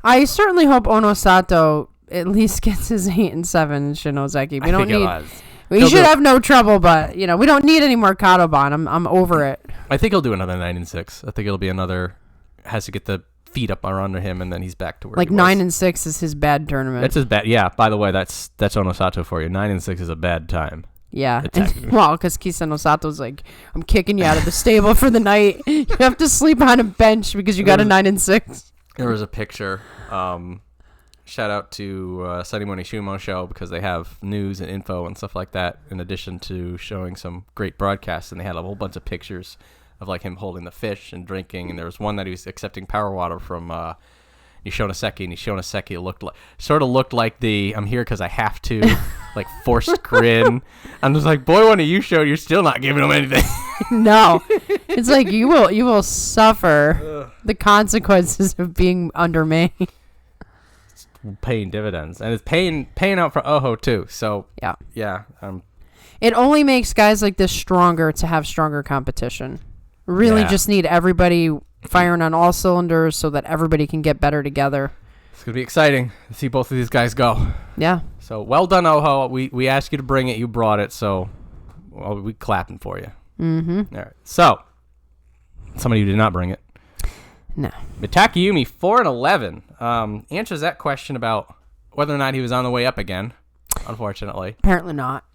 I certainly hope Onosato at least gets his 8 and 7 in Shinozeki. We should have no trouble, but we don't need any more Kadoban. I'm over it. I think he'll do another 9 and 6. I think it'll be another. Has to get the feet up under him, and then he's back to where. Like 9 and 6 is his bad tournament. That's his bad. Yeah. By the way, that's Onosato for you. 9 and 6 is a bad time. Yeah. Because Kisen Osato's like, I'm kicking you out of the stable for the night. You have to sleep on a bench because you got a 9 and 6. There was a picture. Shout out to Sunny Morning Shumo Show, because they have news and info and stuff like that, in addition to showing some great broadcasts. And they had a whole bunch of pictures of like him holding the fish and drinking. And there was one that he was accepting power water from Nishonoseki, and Nishonoseki looked like the I'm here because I have to like forced grin. I'm just like, boy, when you showed, you're still not giving him anything. No, it's like you will suffer the consequences of being under me. Paying dividends, and it's paying out for Oho too. So yeah. It only makes guys like this stronger to have stronger competition. Really, just need everybody firing on all cylinders so that everybody can get better together. It's gonna be exciting to see both of these guys go. Yeah. So well done, Oho. We asked you to bring it. You brought it. So we clapping for you. Mm-hmm. All right. So somebody who did not bring it. No. Mitakeumi 4-11 answers that question about whether or not he was on the way up again. Unfortunately, apparently not.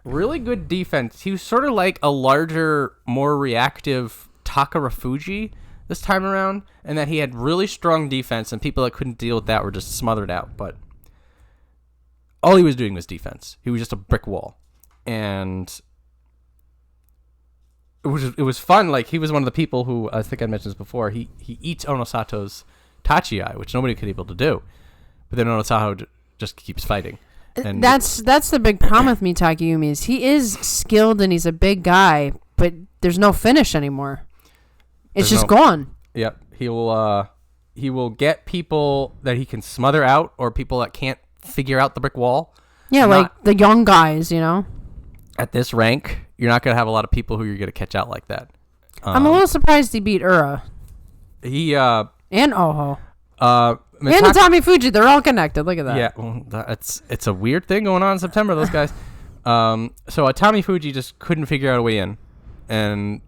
Really good defense. He was sort of like a larger, more reactive Takanofuji this time around, and that he had really strong defense, and people that couldn't deal with that were just smothered out. But all he was doing was defense. He was just a brick wall, and it was fun. Like, he was one of the people who, I think I mentioned this before, he eats Onosato's Tachi-ai, which nobody could be able to do. But then Onosato just keeps fighting. And that's the big problem with Mitakeumi is he is skilled and he's a big guy, but there's no finish anymore. It's just gone. Yep. He will get people that he can smother out, or people that can't figure out the brick wall. Yeah, like the young guys, you know. At this rank, you're not going to have a lot of people who you're going to catch out like that. I'm a little surprised he beat Ura. And Oho. And Atamifuji, they're all connected. Look at that. Yeah, well, it's a weird thing going on in September, those guys. So Atamifuji just couldn't figure out a way in, and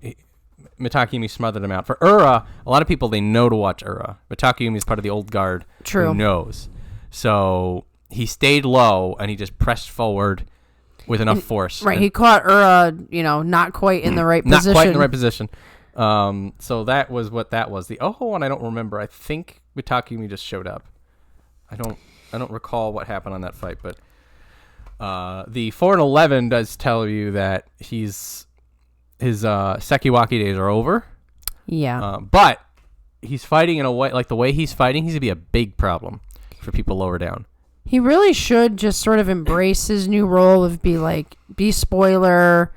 Mitakeumi smothered him out. For Ura, a lot of people, they know to watch Ura. Mitakeumi is part of the old guard. True. Who knows. So he stayed low, and he just pressed forward with enough force. Right, he caught Ura, not quite in the right position. Not quite in the right position. So that was what that was. The Oho one, I don't remember. I think Mitakeumi just showed up. I don't recall what happened on that fight, but the 4-11 does tell you that his Sekiwaki days are over. Yeah. But he's fighting in a way, like the way he's fighting, he's gonna be a big problem for people lower down. He really should just sort of embrace his new role of be spoiler,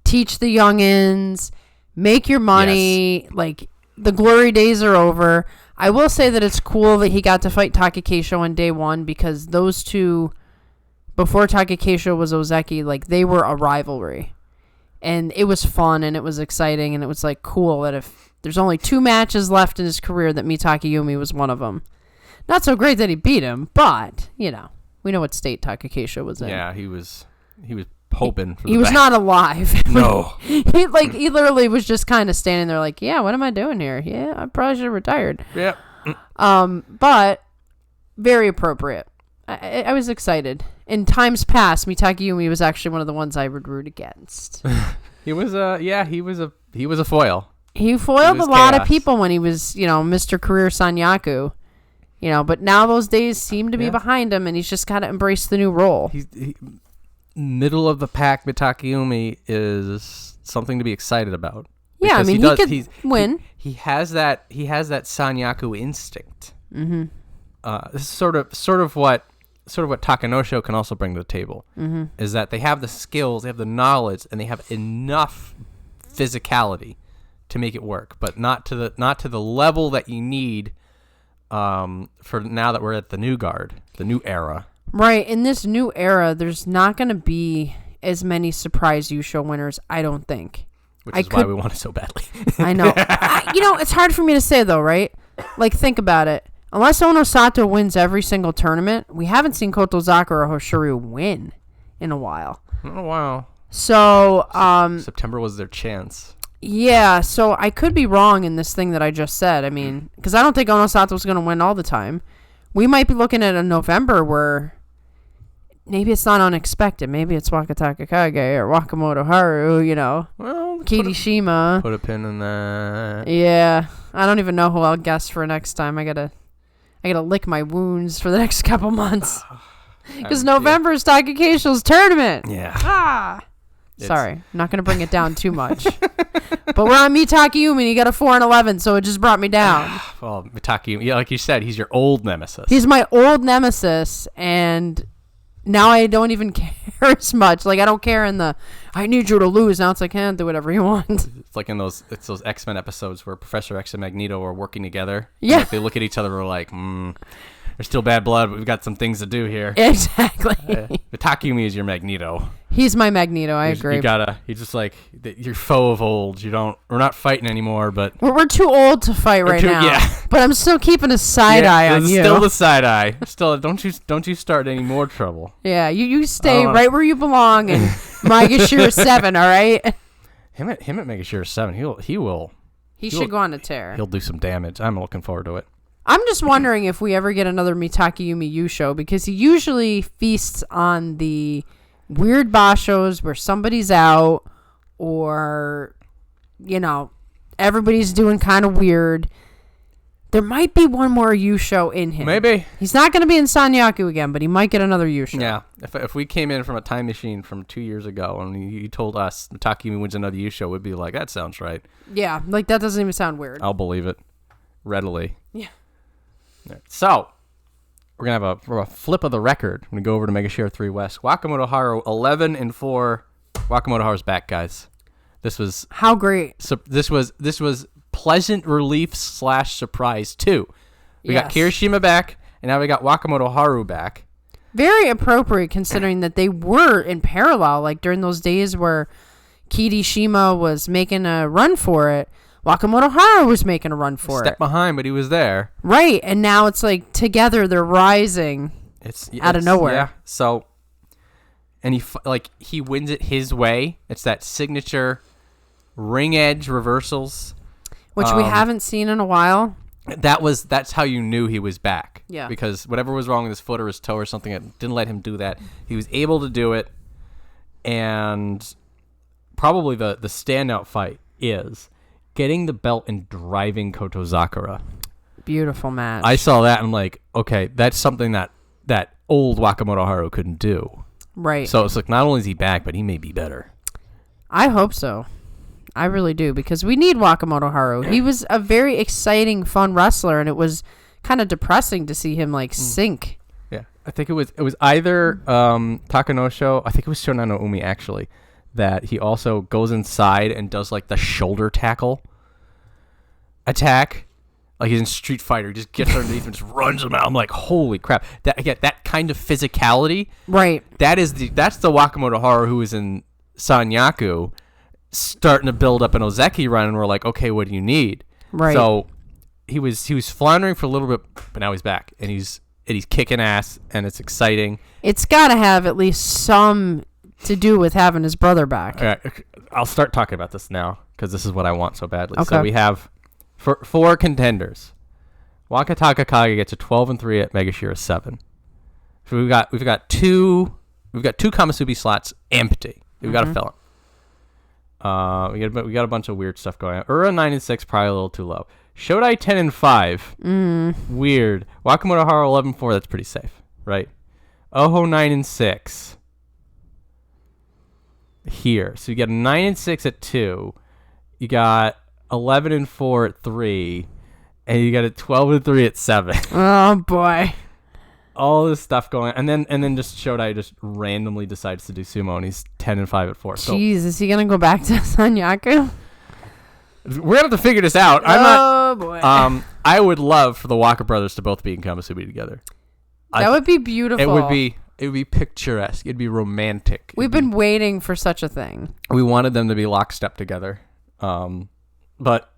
teach the youngins, make your money. Yes. Like, the glory days are over. I will say that it's cool that he got to fight Takakeisho on day one, because those two, before Takakeisho was Ozeki, like, they were a rivalry. And it was fun, and it was exciting, and it was, like, cool that if there's only 2 matches left in his career, that Mitakeumi was one of them. Not so great that he beat him, but, we know what state Takakeisho was in. Yeah, he was hoping for he was not alive. No. he literally was just kind of standing there like, yeah, what am I doing here? Yeah, I probably should have retired. Yep. But very appropriate. I was excited. In times past, Mitakeumi was actually one of the ones I would root against. He was a foil. He foiled a lot of people when he was, Mr. Career Sanyaku. But now those days seem to be behind him, and he's just got to embrace the new role. He middle of the pack Mitakeumi is something to be excited about. Yeah, I mean, he could win. He has that Sanyaku instinct. Mm-hmm. This is sort of what Takanosho can also bring to the table. Mm-hmm. Is that they have the skills, they have the knowledge, and they have enough physicality to make it work, but not to the level that you need for now that we're at the new guard, the new era. Right. In this new era, there's not going to be as many surprise Yusho winners, I don't think. Which is why we want it so badly. I know. It's hard for me to say, though, right? Like, think about it. Unless Onosato wins every single tournament, we haven't seen Kotozakura or Hoshoryu win in a while. So, September was their chance. Yeah, so I could be wrong in this thing that I just said. I mean, because I don't think Onosato's going to win all the time. We might be looking at a November where maybe it's not unexpected. Maybe it's Wakatakage or Wakamotoharu, Well, Kirishima. Put a pin in that. Yeah, I don't even know who I'll guess for next time. I gotta lick my wounds for the next couple months. Because November is Takakeisho's tournament. Yeah. Sorry, I'm not going to bring it down too much. But we're on Mitakeumi, and he got a 4-11, so it just brought me down. Well, Mitakeumi, like you said, he's your old nemesis. He's my old nemesis, and now I don't even care as much. Like, I don't care in the, I need you to lose. Now it's like, do whatever you want. It's like in those X-Men episodes where Professor X and Magneto are working together. Yeah. Like they look at each other and are like, there's still bad blood, but we've got some things to do here. Exactly. Mitakeumi is your Magneto. He's my Magneto. I agree. He's just like your foe of old. We're not fighting anymore, but we're too old to fight right now. Yeah. But I'm still keeping a side eye on you. Still the side eye. Still, don't you start any more trouble. Yeah, you stay right where you belong, and Megashira 7. All right. Him at Megashira 7. He should go on a tear. He'll do some damage. I'm looking forward to it. I'm just wondering if we ever get another Mitakeumi Yusho, because he usually feasts on the weird bashos where somebody's out or, everybody's doing kind of weird. There might be one more Yusho in him. Maybe. He's not going to be in Sanyaku again, but he might get another Yusho. Yeah. If we came in from a time machine from 2 years ago and you told us Mitakeumi wins another Yusho, we'd be like, that sounds right. Yeah, like that doesn't even sound weird. I'll believe it readily. Yeah. So, we're going to have a flip of the record. I'm going to go over to Megashare 3 West. Wakamotoharu 11-4. Wakamotoharu's back, guys. This was how great. So this was pleasant relief / surprise too. We got Kirishima back, and now we got Wakamotoharu back. Very appropriate considering that they were in parallel, like during those days where Kirishima was making a run for it. Wakamotoharu was making a run for it. Step behind, but he was there. Right, and now it's like together they're rising out of nowhere. Yeah, so, and he wins it his way. It's that signature ring edge reversals. Which we haven't seen in a while. That's how you knew he was back. Yeah. Because whatever was wrong with his foot or his toe or something, it didn't let him do that. He was able to do it, and probably the standout fight is getting the belt and driving Kotozakura. Beautiful match. I saw that and I'm like, okay, that's something that old Wakamotoharu couldn't do. Right. So it's like, not only is he back, but he may be better. I hope so. I really do, because we need Wakamotoharu. He was a very exciting, fun wrestler, and it was kind of depressing to see him sink. Yeah, I think it was either Takanosho, I think it was Shonannoumi actually, that he also goes inside and does the shoulder tackle attack. Like he's in Street Fighter, he just gets underneath and just runs him out. I'm like, holy crap. That kind of physicality. Right. That's the Wakamotoharu who was in Sanyaku, starting to build up an Ozeki run, and we're like, okay, what do you need? Right. So he was floundering for a little bit, but now he's back, and he's kicking ass, and it's exciting. It's got to have at least some to do with having his brother back. All right, I'll start talking about this now because this is what I want so badly. Okay. So we have four contenders. Wakatakage gets a 12-3 at Megashira 7. So we've got two Kamasubi slots empty. We've got to fill them. We got a bunch of weird stuff going on. Ura 9-6, probably a little too low. Shodai 10-5. Weird. Wakamotoharu 11-4. That's pretty safe, right? Oho 9-6. Here, so you got a 9-6 at 2. You got 11-4 at 3, and you got a 12-3 at 7. Oh boy. All this stuff going on. And then just Shodai just randomly decides to do sumo, and he's 10-5 at 4. Jeez, is he gonna go back to Sanyaku? We're gonna have to figure this out. Boy. I would love for the Waka brothers to both be in Kamasubi together. That would be beautiful. It would be picturesque. It'd be romantic. We've been waiting for such a thing. We wanted them to be lockstep together. But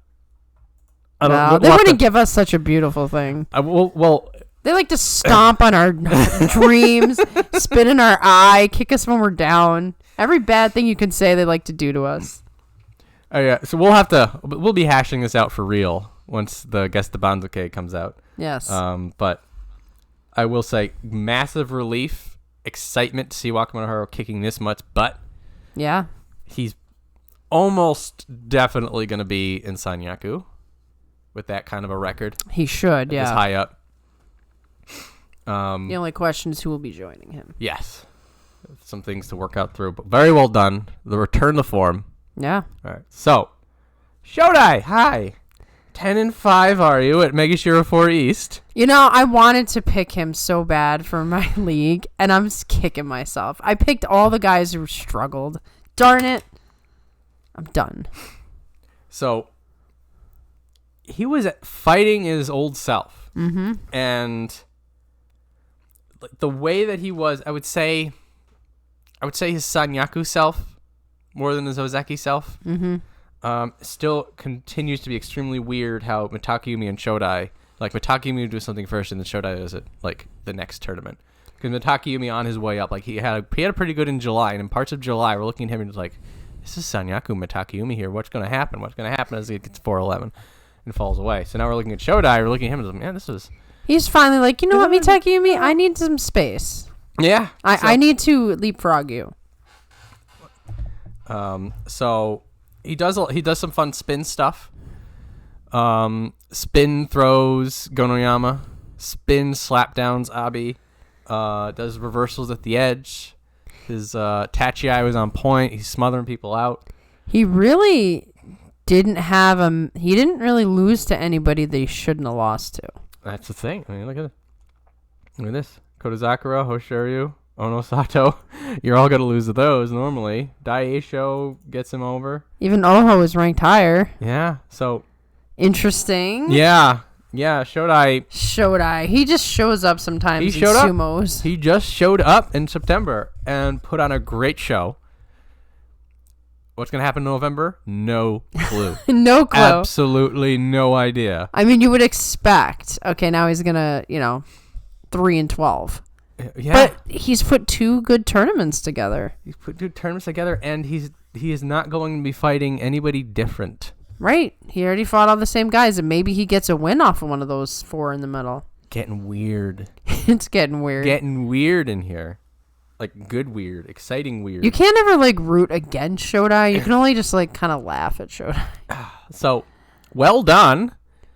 I don't. They wouldn't give us such a beautiful thing. Well, they like to stomp on our dreams, spit in our eye, kick us when we're down. Every bad thing you can say, they like to do to us. Oh yeah, so we'll be hashing this out for real once the Guest the Banzuke comes out. Yes. But I will say, massive relief, excitement to see Wakamotoharu kicking this much butt. Yeah. He's almost definitely going to be in Sanyaku with that kind of a record. He should, yeah. This high up. The only question is who will be joining him. Yes. Some things to work out through, but very well done. The return to form. Yeah. All right. So, Shodai, hi. 10-5 are you at Megashira 4 East? You know, I wanted to pick him so bad for my league, and I'm just kicking myself. I picked all the guys who struggled. Darn it. I'm done. So, he was fighting his old self. Mm-hmm. And the way that he was, I would say his Sanyaku self more than his Ozeki self. Mm-hmm. Still continues to be extremely weird how Mitakeumi and Shodai, like Mitakeumi would do something first and then Shodai does it like the next tournament. Because Mitakeumi on his way up, like he had a pretty good in July, and in parts of July we're looking at him and it's like, this is Sanyaku Mitakeumi here. What's going to happen? What's going to happen as he gets 4-11 and falls away? So now we're looking at Shodai. We're looking at him and like, man, this is... He's finally like, you know what, Mitakeumi? I need some space. Yeah. I need to leapfrog you. So he does some fun spin stuff. Spin throws Gonoyama. Spin slapdowns Abi. Does reversals at the edge. His Tachi was on point. He's smothering people out. He really didn't have he didn't really lose to anybody that he shouldn't have lost to. That's the thing. I mean, look at it. Look at this. Kotozakura, Hoshoryu, Onosato. You're all going to lose to those normally. Daieisho gets him over. Even Oho is ranked higher. Yeah. So. Interesting. Yeah. Yeah. Shodai. He just shows up sometimes in sumos. He just showed up in September and put on a great show. What's going to happen in November? No clue. No clue. Absolutely no idea. I mean, you would expect, okay, now he's going to, 3-12. Yeah. But he's put 2 good tournaments together. He's put 2 tournaments together, and he is not going to be fighting anybody different. Right. He already fought all the same guys, and maybe he gets a win off of one of those 4 in the middle. Getting weird. It's getting weird. Getting weird in here. Like, good weird. Exciting weird. You can't ever, root against Shodai. You can only just, kind of laugh at Shodai. So, well done.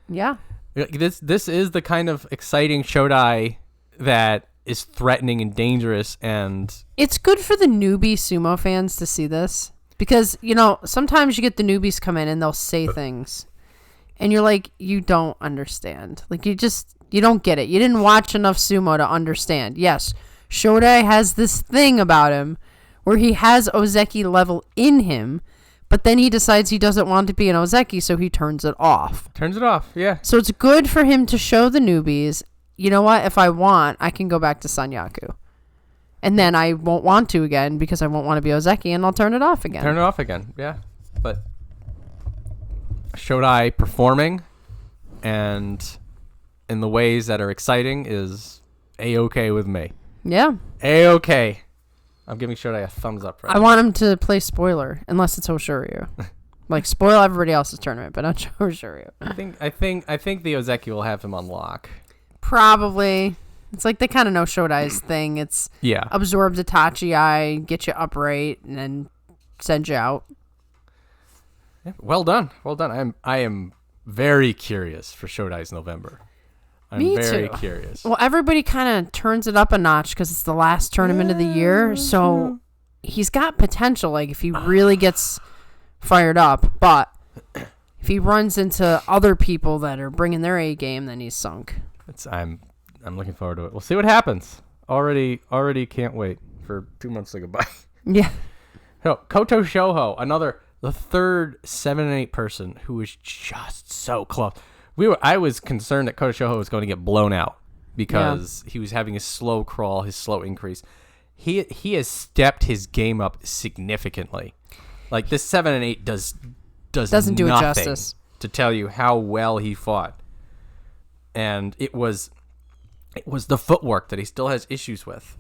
Yeah. This is the kind of exciting Shodai that is threatening and dangerous, and... It's good for the newbie sumo fans to see this. Because, sometimes you get the newbies come in and they'll say things. And you're like, you don't understand. You don't get it. You didn't watch enough sumo to understand. Yes, Shodai has this thing about him where he has Ozeki level in him, but then he decides he doesn't want to be an Ozeki, so he turns it off. Turns it off, yeah. So it's good for him to show the newbies, you know what, if I want, I can go back to Sanyaku. And then I won't want to again because I won't want to be Ozeki, and I'll turn it off again. Turn it off again, yeah. But Shodai performing and in the ways that are exciting is A-okay with me. Yeah. A-okay. I'm giving Shodai a thumbs up right I want him to play spoiler, unless it's Hoshoryu. Spoil everybody else's tournament, but not Hoshoryu. I think the Ozeki will have him on lock. Probably. It's like they kind of know Shodai's thing. It's yeah. Absorb the Tachi, get you upright, and then send you out. Yeah, well done. Well done. I am very curious for Shodai's November. I'm very curious. Well, everybody kind of turns it up a notch because it's the last tournament of the year. So he's got potential, if he really gets fired up. But if he runs into other people that are bringing their A game, then he's sunk. I'm looking forward to it. We'll see what happens. Already can't wait for 2 months to go by. Yeah. So, Kotoshoho, the third 7-8 person who was just so close. I was concerned that Kotoshoho was going to get blown out because he was having a slow crawl, his slow increase. He has stepped his game up significantly. This 7 and 8 doesn't do it justice to tell you how well he fought. And it was the footwork that he still has issues with.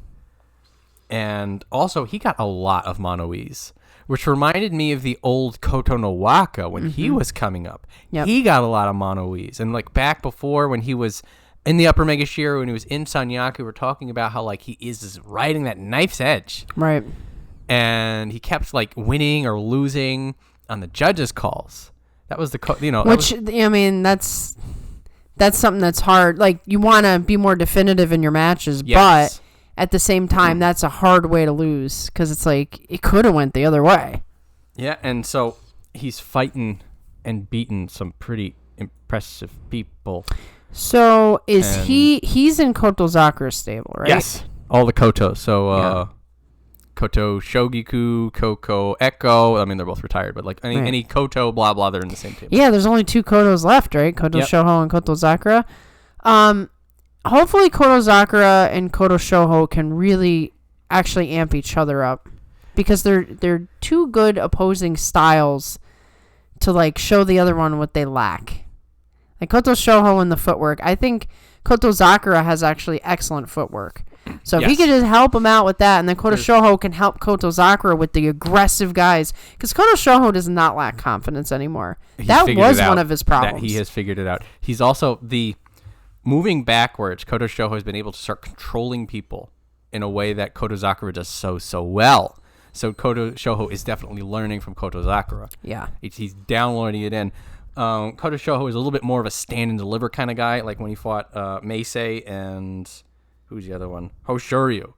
And also he got a lot of mono-ease, which reminded me of the old Koto no Waka when he was coming up. Yep. He got a lot of mono-ease. And back before when he was in the upper Megashira, when he was in Sanyaku, we're talking about how he is riding that knife's edge. Right. And he kept winning or losing on the judges' calls. That was that's something that's hard. You want to be more definitive in your matches, but at the same time, that's a hard way to lose because it's it could have went the other way. Yeah, and so he's fighting and beaten some pretty impressive people. So he's in Kotozakura's stable, right? Yes, all the Kotos. So Koto Shogiku, Koko Echo. I mean, they're both retired, but like any Koto, blah blah, they're in the same table. Yeah, there's only 2 Kotos left, right? Kotoshoho and Kotozakura. Hopefully Kotozakura and Kotoshoho can really actually amp each other up, because they're 2 good opposing styles to like show the other one what they lack. Like Kotoshoho in the footwork, I think Kotozakura has actually excellent footwork. So if he could just help him out with that, and then Kotoshoho can help Kotozakura with the aggressive guys, because Kotoshoho does not lack confidence anymore. That was one of his problems. He has figured it out. He's also moving backwards. Kotoshoho has been able to start controlling people in a way that Kotozakura does so well. So Kotoshoho is definitely learning from Kotozakura. Yeah. He's downloading it in. Kotoshoho is a little bit more of a stand and deliver kind of guy, like when he fought Meisei and who's the other one? Hoshoryu.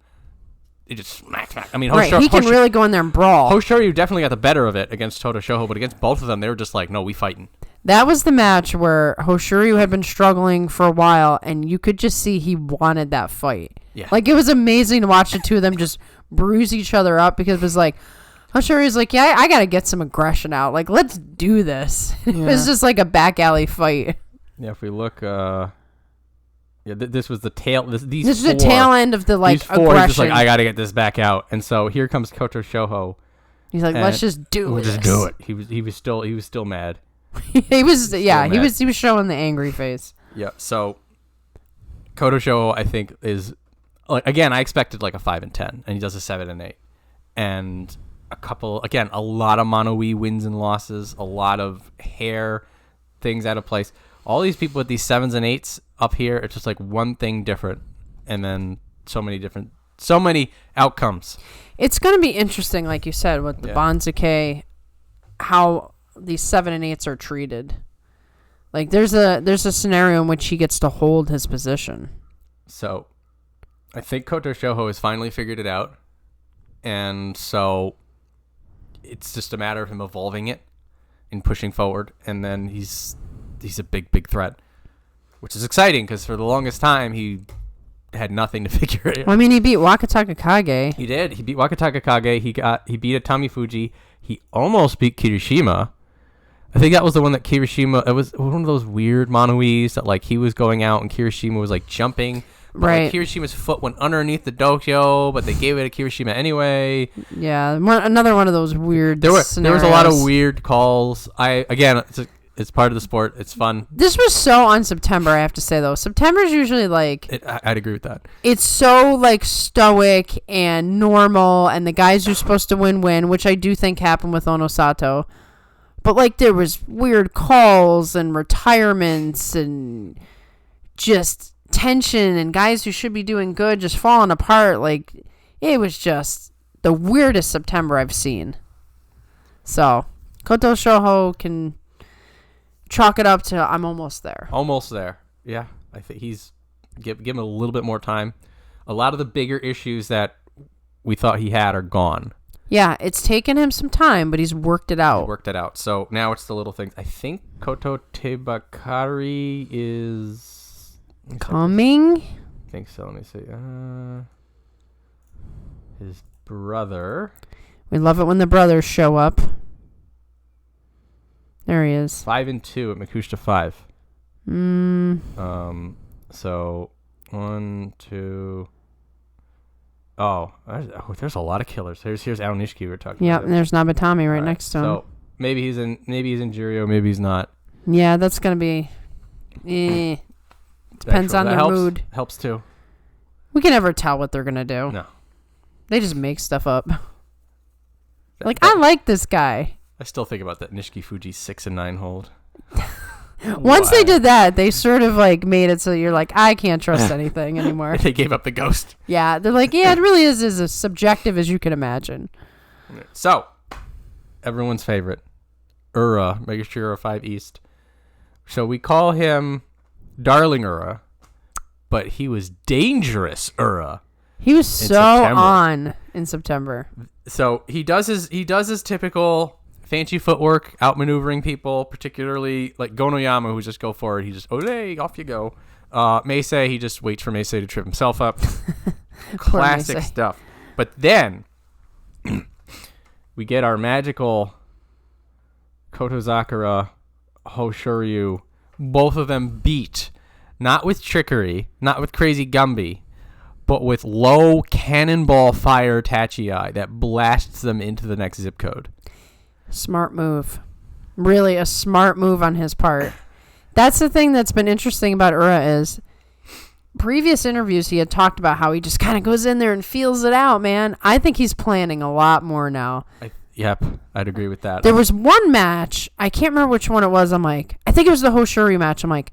He just smack. I mean, he can really go in there and brawl. Hoshoryu definitely got the better of it against Kotoshoho, but against both of them, they were just like, no, we fighting. That was the match where Hoshoryu had been struggling for a while, and you could just see he wanted that fight. Yeah. Like, it was amazing to watch the 2 of them just bruise each other up, because it was like, Hoshoryu's like, yeah, I got to get some aggression out. Like, let's do this. Yeah. It was just like a back alley fight. Yeah, if we look, this was the tail. This is the tail end of the like aggression. He's just like, I got to get this back out, and so here comes Kotoshoho. He's like, let's just do it. Just do it. He was still mad. He was showing the angry face. Yeah. So Kotoshoho, I think, is like, again, I expected like a 5 and 10, and he does a 7 and 8, and a lot of mono-e wins and losses, a lot of hair things out of place. All these people with these 7s and 8s up here, it's just like one thing different, and then so many outcomes. It's going to be interesting, like you said, with the Banzuke, how these 7 and 8s are treated. Like, there's a scenario in which he gets to hold his position. So, I think Kotoshoho has finally figured it out, and so it's just a matter of him evolving it and pushing forward, and then he's a big threat, which is exciting, because for the longest time he had nothing to figure it out. Well, I mean, he beat Wakatakage. He did. He beat Wakatakage. He beat Atamifuji. He almost beat Kirishima. I think that was the one that Kirishima. It was one of those weird mono-es that like he was going out and Kirishima was like jumping. But right. Like, Kirishima's foot went underneath the dojo, but they gave it to Kirishima anyway. Yeah, another one of those weird scenarios. There was a lot of weird calls. It's part of the sport. It's fun. This was so on September, I have to say, though. September's usually like... I'd agree with that. It's so like stoic and normal, and the guys who're supposed to win, which I do think happened with Onosato. But like there was weird calls and retirements and just tension, and guys who should be doing good just falling apart. Like, it was just the weirdest September I've seen. So, Kotoshoho can chalk it up to I'm almost there. Almost there. Yeah. I think he's give him a little bit more time. A lot of the bigger issues that we thought he had are gone. Yeah, it's taken him some time, but he's worked it out. So now it's the little things. I think Koto Tebakari is coming. I think so. Let me see. His brother. We love it when the brothers show up. There he is. 5 and 2 at Makushita 5. So 1, 2. Oh, there's a lot of killers. Here's Ao Nishiki we're talking about. Yeah, and there's Nabatami right next to him. So maybe he's in Juryo, maybe he's not. Yeah, that's gonna be. Depends on their mood. Helps too. We can never tell what they're gonna do. No. They just make stuff up. I like this guy. I still think about that Nishikigi 6 and 9 hold. Once they did that, they sort of like made it so you're like, I can't trust anything anymore. They gave up the ghost. Yeah, they're like, yeah, it really is as subjective as you can imagine. So, everyone's favorite, Megashira 5 East. So we call him Darling Ura, but he was dangerous Ura. He was so on in September. So he does his typical fancy footwork, outmaneuvering people, particularly like Gonoyama, who just go forward. He just, hey, off you go. Meisei, he just waits for Meisei to trip himself up. Classic Meisei. stuff. But then we get our magical Kotozakura, Hoshoryu, both of them beat, not with trickery, not with crazy Gumby, but with low cannonball fire Tachi that blasts them into the next zip code. Smart move. Really a smart move on his part. That's the thing that's been interesting about Ura is previous interviews he had talked about how he just kind of goes in there and feels it out, man. I think he's planning a lot more now. Yep, I'd agree with that. There was one match, I can't remember which one it was. I'm like, I think it was the Hoshoryu match. I'm like,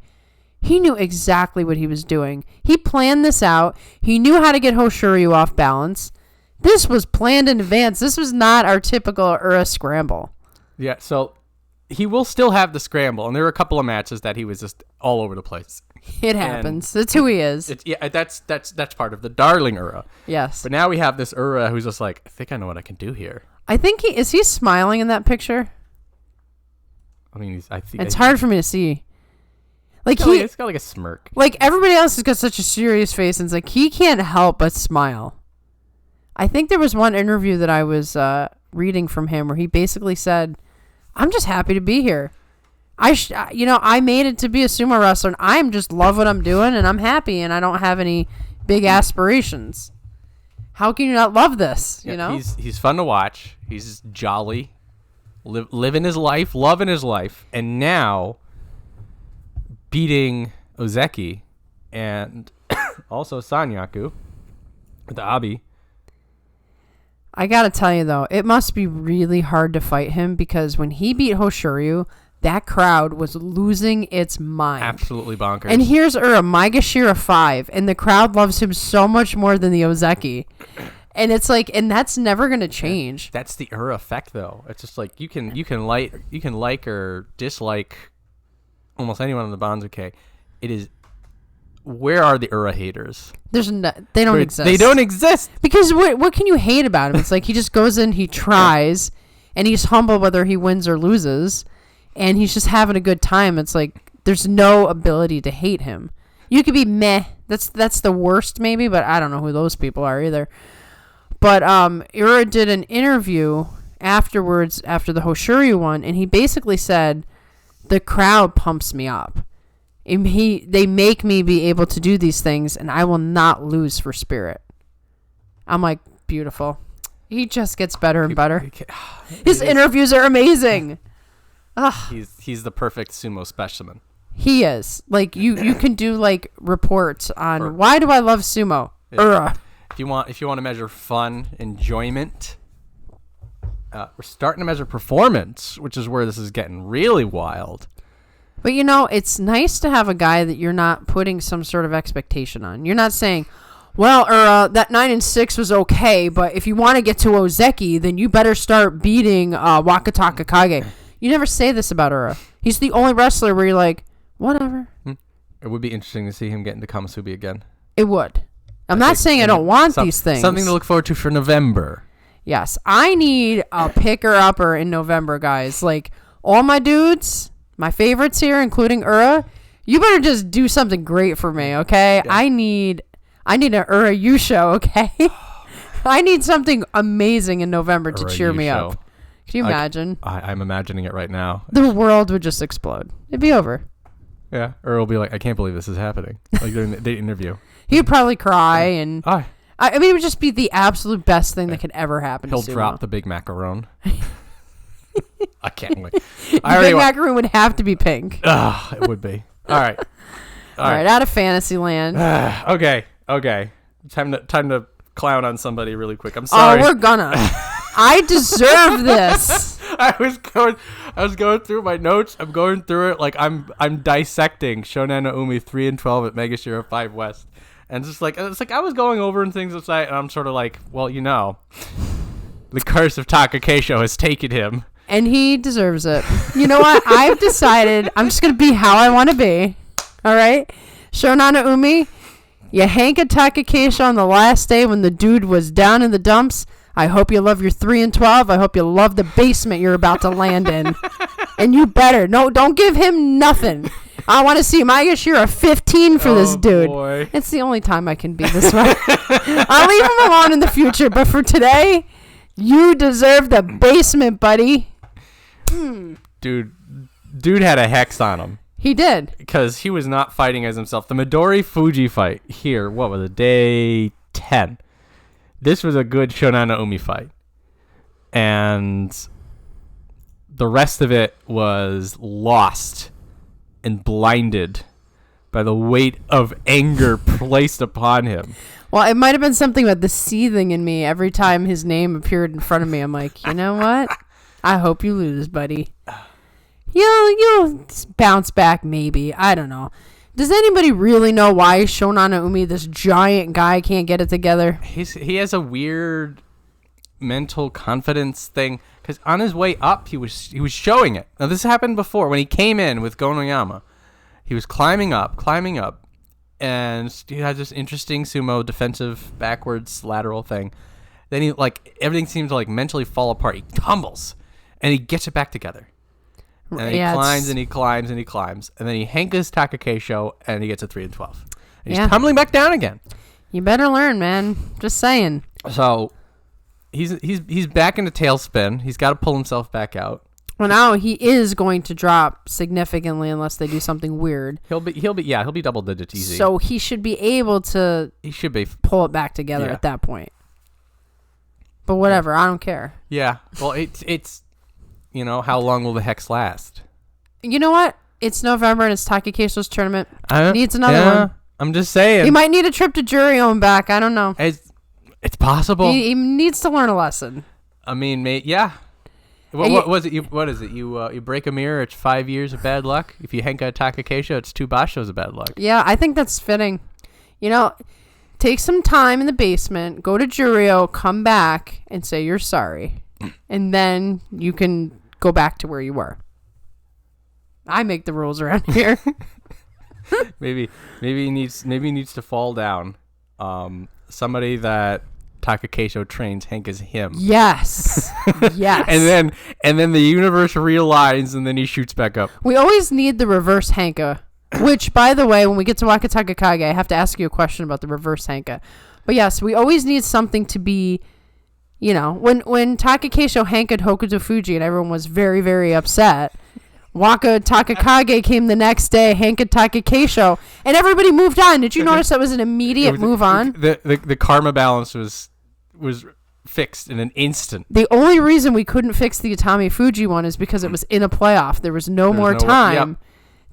he knew exactly what he was doing. He planned this out. He knew how to get Hoshoryu off balance. This was planned in advance. This was not our typical Ura scramble. Yeah, so he will still have the scramble, and there were a couple of matches that he was just all over the place. It happens. That's who he is. That's part of the darling Ura. Yes. But now we have this Ura who's just like, I think I know what I can do here. I think is he smiling in that picture? I mean, it's hard for me to see. Like it's got like a smirk. Like everybody else has got such a serious face, and it's like he can't help but smile. I think there was one interview that I was reading from him where he basically said, "I'm just happy to be here. I made it to be a sumo wrestler, and I just love what I'm doing, and I'm happy, and I don't have any big aspirations. How can you not love this? Yeah, you know, he's fun to watch. He's jolly, living his life, loving his life, and now beating Ozeki and also Sanyaku with the Abi. I gotta tell you though, it must be really hard to fight him because when he beat Hoshoryu, that crowd was losing its mind. Absolutely bonkers. And here's Ura, Maegashira 5, and the crowd loves him so much more than the Ozeki. And it's like, and that's never gonna change. That's the Ura effect, though. It's just like you can like or dislike almost anyone in the Banzuke. It is, where are the Ura haters? They don't exist. They don't exist. Because what can you hate about him? It's like he just goes in, he tries, and he's humble whether he wins or loses, and he's just having a good time. It's like there's no ability to hate him. You could be meh. That's the worst maybe, but I don't know who those people are either. But Ura did an interview afterwards after the Hoshoryu one, and he basically said, the crowd pumps me up. And they make me be able to do these things, and I will not lose for spirit. I'm like, beautiful. He just gets better and better. His interviews are amazing. He's the perfect sumo specimen. He is. Like you can do like reports on why do I love sumo? Yeah. If you want to measure fun, enjoyment, we're starting to measure performance, which is where this is getting really wild. But it's nice to have a guy that you're not putting some sort of expectation on. You're not saying, well, that 9-6 was okay, but if you want to get to Ozeki, then you better start beating Wakatakage. You never say this about Ura. He's the only wrestler where you're like, whatever. It would be interesting to see him get into Kamasubi again. It would. I'm not saying I don't want these things. Something to look forward to for November. Yes. I need a picker-upper in November, guys. Like, all my dudes, my favorites here, including Ura, you better just do something great for me, okay? Yeah. I need an Ura U show, okay? I need something amazing in November to cheer me up. Can you imagine? I'm imagining it right now. The world would just explode. It'd be over. Yeah. Or will be like, I can't believe this is happening. Like during the interview. He'd probably cry and... I mean, it would just be the absolute best thing that could ever happen. He'll drop the big macaron. I can't wait. The big macaroon would have to be pink. It would be. All right. All right. Out of Fantasyland. Okay. Time to clown on somebody really quick. I'm sorry. Oh, we're gonna. I deserve this. I was going through my notes. I'm going through it like I'm dissecting Shonannoumi 3 and 12 at Megashira 5 West. And it's like I was going over and things aside, and I'm sort of like, well, the curse of Takakeisho has taken him. And he deserves it. You know what? I've decided I'm just going to be how I want to be. All right? Shonannoumi, you hank a Takakeisho on the last day when the dude was down in the dumps. I hope you love your 3 and 12. I hope you love the basement you're about to land in. And you better. No, don't give him nothing. I want to see him. I guess you're a 15 for this dude. Boy. It's the only time I can be this way. I'll leave him alone in the future, but for today, you deserve the basement, buddy. Dude had a hex on him. He did. Because he was not fighting as himself. The Midorifuji fight here, what was it, day 10. This was a good Shonannoumi fight. And the rest of it was lost and blinded by the weight of anger placed upon him. Well, it might have been something about the seething in me every time his name appeared in front of me. I'm like, you know what? I hope you lose, buddy. You'll bounce back, maybe. I don't know. Does anybody really know why Shonannoumi, this giant guy, can't get it together? He has a weird mental confidence thing. Because on his way up, he was showing it. Now, this happened before. When he came in with Gonoyama, he was climbing up. And he had this interesting sumo defensive backwards lateral thing. Then he, everything seems to, mentally fall apart. He tumbles. And he gets it back together. And he climbs and he climbs and he climbs. And then he hankas Takakeisho and he gets a 3 and 12. And he's tumbling back down again. You better learn, man. Just saying. So he's back in the tailspin. He's got to pull himself back out. Well, now he is going to drop significantly unless they do something weird. He'll be double digits easy. So he should be able to pull it back together at that point. But whatever, I don't care. Yeah. Well, it's how long will the hex last? You know what? It's November and it's Takakeisho's tournament. He needs another one. I'm just saying. He might need a trip to Juryo and back. I don't know. It's possible. He needs to learn a lesson. I mean, yeah. What was it? What is it? You break a mirror, it's 5 years of bad luck. If you hank a Takakeisho, it's 2 bashos of bad luck. Yeah, I think that's fitting. Take some time in the basement, go to Juryo, come back, and say you're sorry. And then you can go back to where you were. I make the rules around here. maybe he needs to fall down. Somebody that Takakeisho trains hankas him. Yes. Yes. and then the universe realigns and then he shoots back up. We always need the reverse hanka. Which, by the way, when we get to Wakatakage, I have to ask you a question about the reverse hanka. But yes, we always need something to be, when Takakeisho hanked Hokutofuji and everyone was very, very upset, Wakatakage came the next day, hanked Takakeisho, and everybody moved on. Did you notice that was an immediate move on? The karma balance was fixed in an instant. The only reason we couldn't fix the Atamifuji one is because it was in a playoff. There was no more time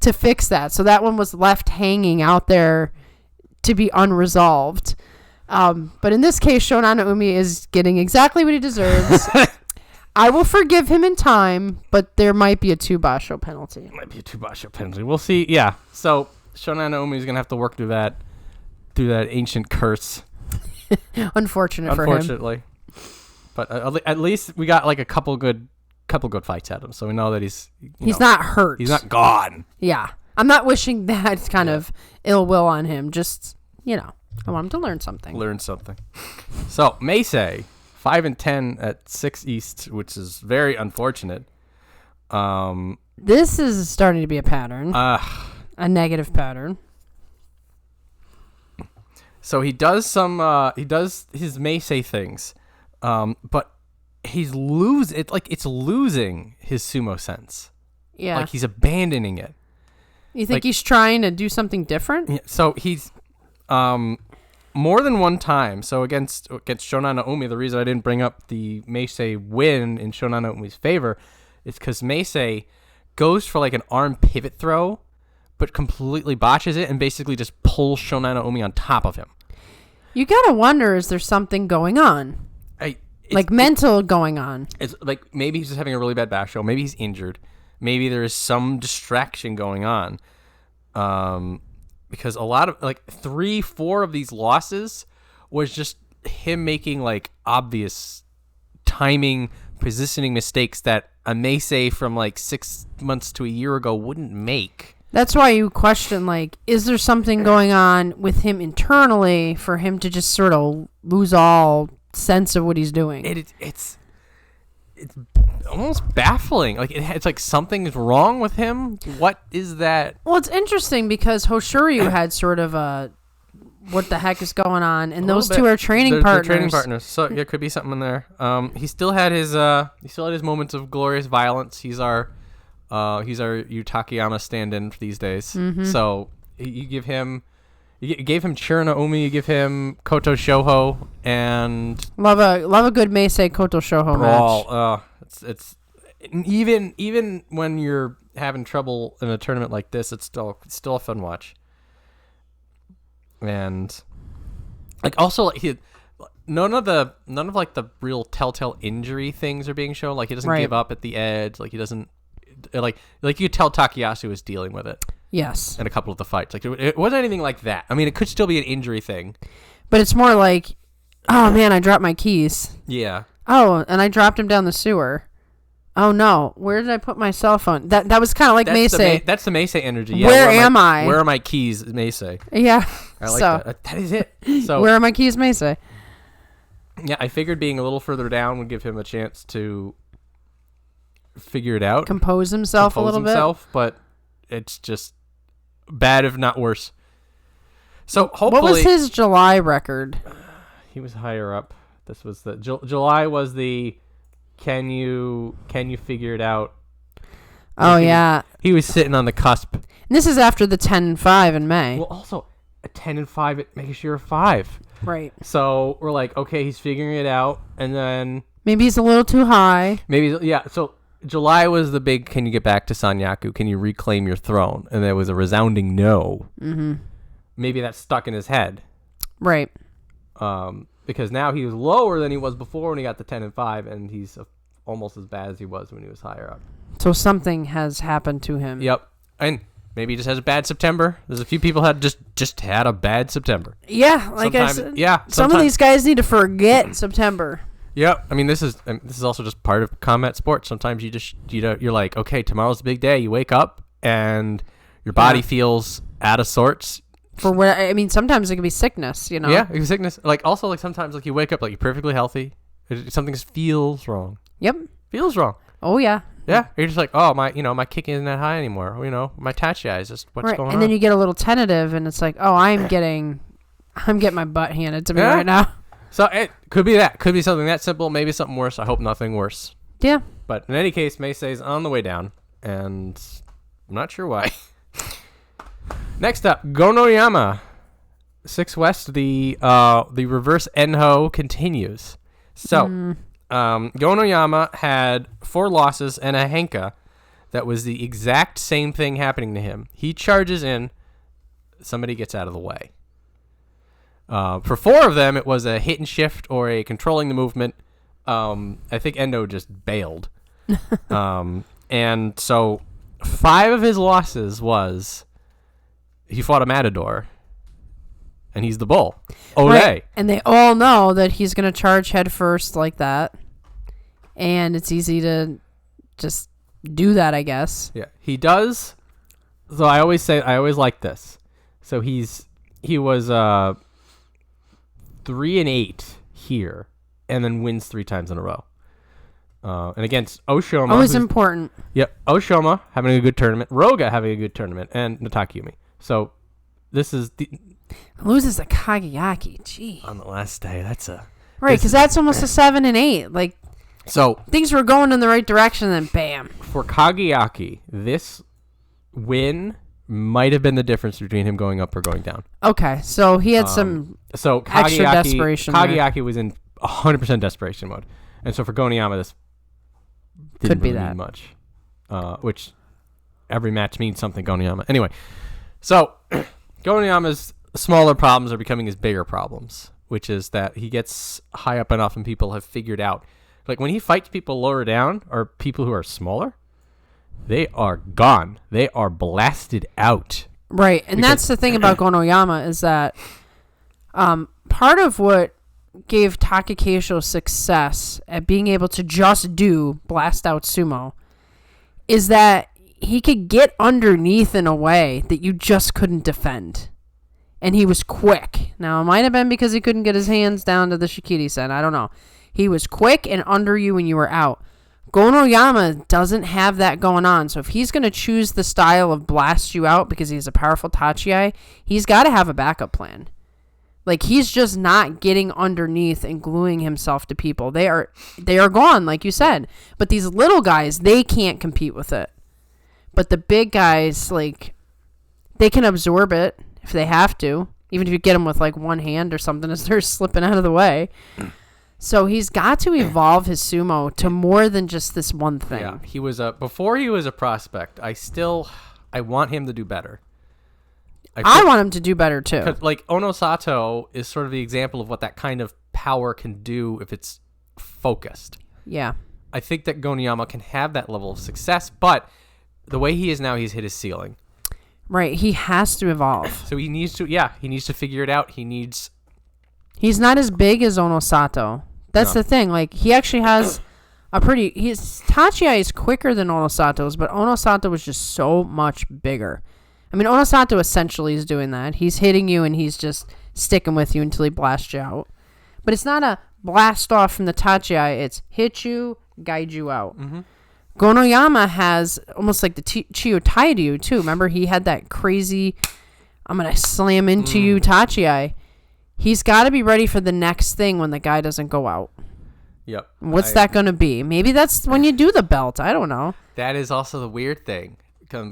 to fix that. So that one was left hanging out there to be unresolved. But in this case, Shonannoumi is getting exactly what he deserves. I will forgive him in time, but there might be a 2 basho penalty. We'll see. Yeah. So Shonannoumi is going to have to work through that ancient curse. Unfortunately. But at least we got a couple good fights at him, so we know that he's not hurt. He's not gone. Yeah. I'm not wishing that kind of ill will on him. Just, I want him to learn something. So, Meisei, 5 and 10 at 6 East, which is very unfortunate. This is starting to be a pattern. A negative pattern. So he does his Meisei things, but he's losing his sumo sense. Yeah. He's abandoning it. You think he's trying to do something different? Yeah, so he's more than one time. So against Shonannoumi, the reason I didn't bring up the Meisei win in Shonannoumi's favor is because Meisei goes for an arm pivot throw, but completely botches it and basically just pulls Shonannoumi on top of him. You gotta wonder, is there something going on? Mental going on. It's maybe he's just having a really bad basho. Maybe he's injured. Maybe there is some distraction going on. Because a lot of 3-4 of these losses was just him making obvious timing, positioning mistakes that a Meisei from 6 months to a year ago wouldn't make. That's why you question, is there something going on with him internally for him to just sort of lose all sense of what he's doing. It's almost baffling. Like it's like something's wrong with him. What is that? Well, it's interesting because Hoshoryu had sort of a what the heck is going on, and those two are training partners. They're training partners. So there could be something in there. He still had his moments of glorious violence. He's our Yutakayama stand-in for these days. Mm-hmm. So you give him. You gave him Churanoumi, you give him Kotoshoho, and love a good Meisei Kotoshoho match. It's even when you're having trouble in a tournament like this, it's still a fun watch. And like also like none of like the real telltale injury things are being shown. Like he doesn't give up at the edge. Like he doesn't like you could tell Takayasu was dealing with it. Yes. In a couple of the fights. Like it wasn't anything like that. I mean, it could still be an injury thing. But it's more like, oh man, I dropped my keys. Yeah. Oh, and I dropped him down the sewer. Oh no, where did I put my cell phone? That was kind of like Meisei. That's the Meisei energy. Yeah, where am I? Where are my keys, Meisei? Yeah. I like that. That is it. So where are my keys, Meisei? Yeah, I figured being a little further down would give him a chance to figure it out. Compose himself a little bit. But it's just bad, if not worse. So hopefully, what was his July record? He was higher up. This was the July was the. Can you figure it out? Oh yeah. He was sitting on the cusp. And this is after the 10-5 in May. Well, also a 10-5 it makes you a 5. Right. So we're like, okay, he's figuring it out, and then maybe he's a little too high. So July was the big, can you get back to Sanyaku? Can you reclaim your throne? And there was a resounding no. Mm-hmm. Maybe that's stuck in his head. Right. Because now he was lower than he was before when he got to 10-5, and he's almost as bad as he was when he was higher up. So something has happened to him. Yep. And maybe he just has a bad September. There's a few people had just had a bad September. Yeah, like I said. Yeah. Some of these guys need to forget September. Yep. I mean, this is also just part of combat sports. Sometimes you're like, okay, tomorrow's the big day. You wake up and your body feels out of sorts. For what I mean, sometimes it can be sickness, you know. Yeah, it can be sickness. Like also, like sometimes, like you wake up like you're perfectly healthy. Something just feels wrong. Yep. Feels wrong. Oh yeah. Yeah. You're just like, oh my kick isn't that high anymore. My tachi is just what's going on. And then you get a little tentative, and it's like, oh, I'm getting my butt handed to me right now. So it could be that. Could be something that simple. Maybe something worse. I hope nothing worse. Yeah. But in any case, Meisei's on the way down, and I'm not sure why. Next up, Gonoyama. 6 West, the reverse Enho continues. So, Gonoyama had 4 losses and a Henka that was the exact same thing happening to him. He charges in, somebody gets out of the way. For 4 of them, it was a hit and shift or a controlling the movement. I think Endo just bailed. And so 5 of his losses was he fought a matador, and he's the bull. Right. And they all know that he's going to charge head first like that, and it's easy to just do that, I guess. Yeah, he does. So I always like this. So he was 3-8 here, and then wins 3 times in a row. And against Oshoma. Always important. Yep, Oshoma having a good tournament, Roga having a good tournament, and Mitakeumi. So this is the loses the Kagayaki. Gee. On the last day, that's a right because that's almost a 7-8. Like so things were going in the right direction, then bam. For Kagayaki, this win might have been the difference between him going up or going down. Okay, so he had some extra desperation. Kagayaki was in 100% desperation mode, and so for Gonoyama, this didn't really mean much. Which every match means something. Gonoyama. Anyway, so Gonoyama's smaller problems are becoming his bigger problems, which is that he gets high up enough and people have figured out, like when he fights people lower down or people who are smaller, they are gone. They are blasted out. Right, and that's the thing about Gonoyama is that part of what gave Takakeisho success at being able to just do blast out sumo is that he could get underneath in a way that you just couldn't defend. And he was quick. Now, it might have been because he couldn't get his hands down to the Shikiri-sen. I don't know. He was quick and under you when you were out. Gonoyama doesn't have that going on. So if he's going to choose the style of blast you out because he's a powerful Tachiai, he's got to have a backup plan. Like, he's just not getting underneath and gluing himself to people. They are gone, like you said. But these little guys, they can't compete with it. But the big guys, like, they can absorb it if they have to. Even if you get them with, like, one hand or something as they're slipping out of the way. So he's got to evolve his sumo to more than just this one thing. Yeah, he was before he was a prospect. I want him to do better. I want him to do better too. Like Onosato is sort of the example of what that kind of power can do if it's focused. Yeah. I think that Gonoyama can have that level of success, but the way he is now, he's hit his ceiling. Right. He has to evolve. So he needs to figure it out. He's not as big as Onosato. That's the thing. Like, he actually has his Tachiai is quicker than Onosato's, but Onosato was just so much bigger. I mean, Onosato essentially is doing that. He's hitting you and he's just sticking with you until he blasts you out. But it's not a blast off from the Tachiai. It's hit you, guide you out. Mm-hmm. Gonoyama has almost like the Chiyo Tairyu too. Remember, he had that crazy, I'm going to slam into you Tachiai. He's got to be ready for the next thing when the guy doesn't go out. Yep. What's that going to be? Maybe that's when you do the belt. I don't know. That is also the weird thing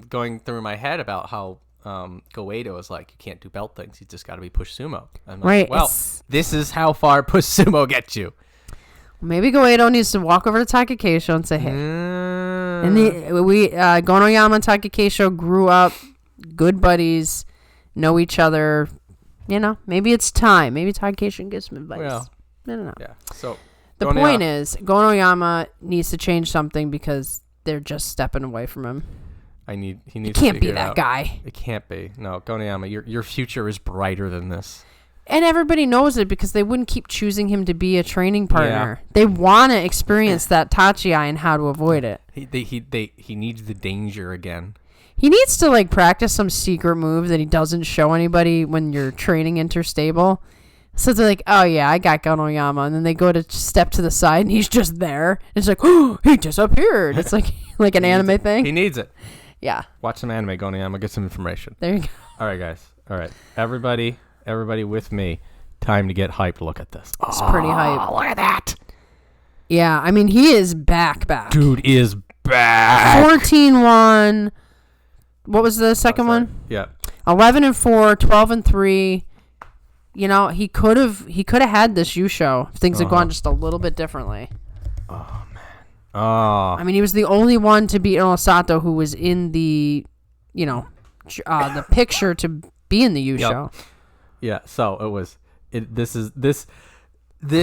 going through my head about how Goeido is like, you can't do belt things. You just got to be push sumo. I'm like, right. Well, this is how far push sumo gets you. Maybe Goeido needs to walk over to Takakeisho and say, hey. And Gonoyama and Takakeisho grew up, good buddies, know each other. You know, maybe it's time. Maybe Takakeisho gives some advice. Well, I don't know. Yeah. So the point is, Gonoyama needs to change something because they're just stepping away from him. He needs. It can't be to that guy. It can't be. No, Gonoyama, your future is brighter than this. And everybody knows it because they wouldn't keep choosing him to be a training partner. Yeah. They want to experience that Tachiai and how to avoid it. He needs the danger again. He needs to like practice some secret move that he doesn't show anybody when you're training interstable. So they're like, oh yeah, I got Gonoyama, and then they go to step to the side and he's just there. It's like, oh, he disappeared. It's like an anime thing. He needs it. Yeah. Watch some anime, Gonoyama, get some information. There you go. All right, guys. All right. Everybody with me. Time to get hyped. Look at this. It's pretty hype. Look at that. Yeah, I mean, he is back. Dude is back. 14-1. What was the second one? Yeah. 11-4, 12-3. You know, he could have had this Yusho if things had gone just a little bit differently. Oh man. Oh. I mean, he was the only one to beat Onosato who was in the, the picture to be in the Yusho. Yep. Yeah. So it was. This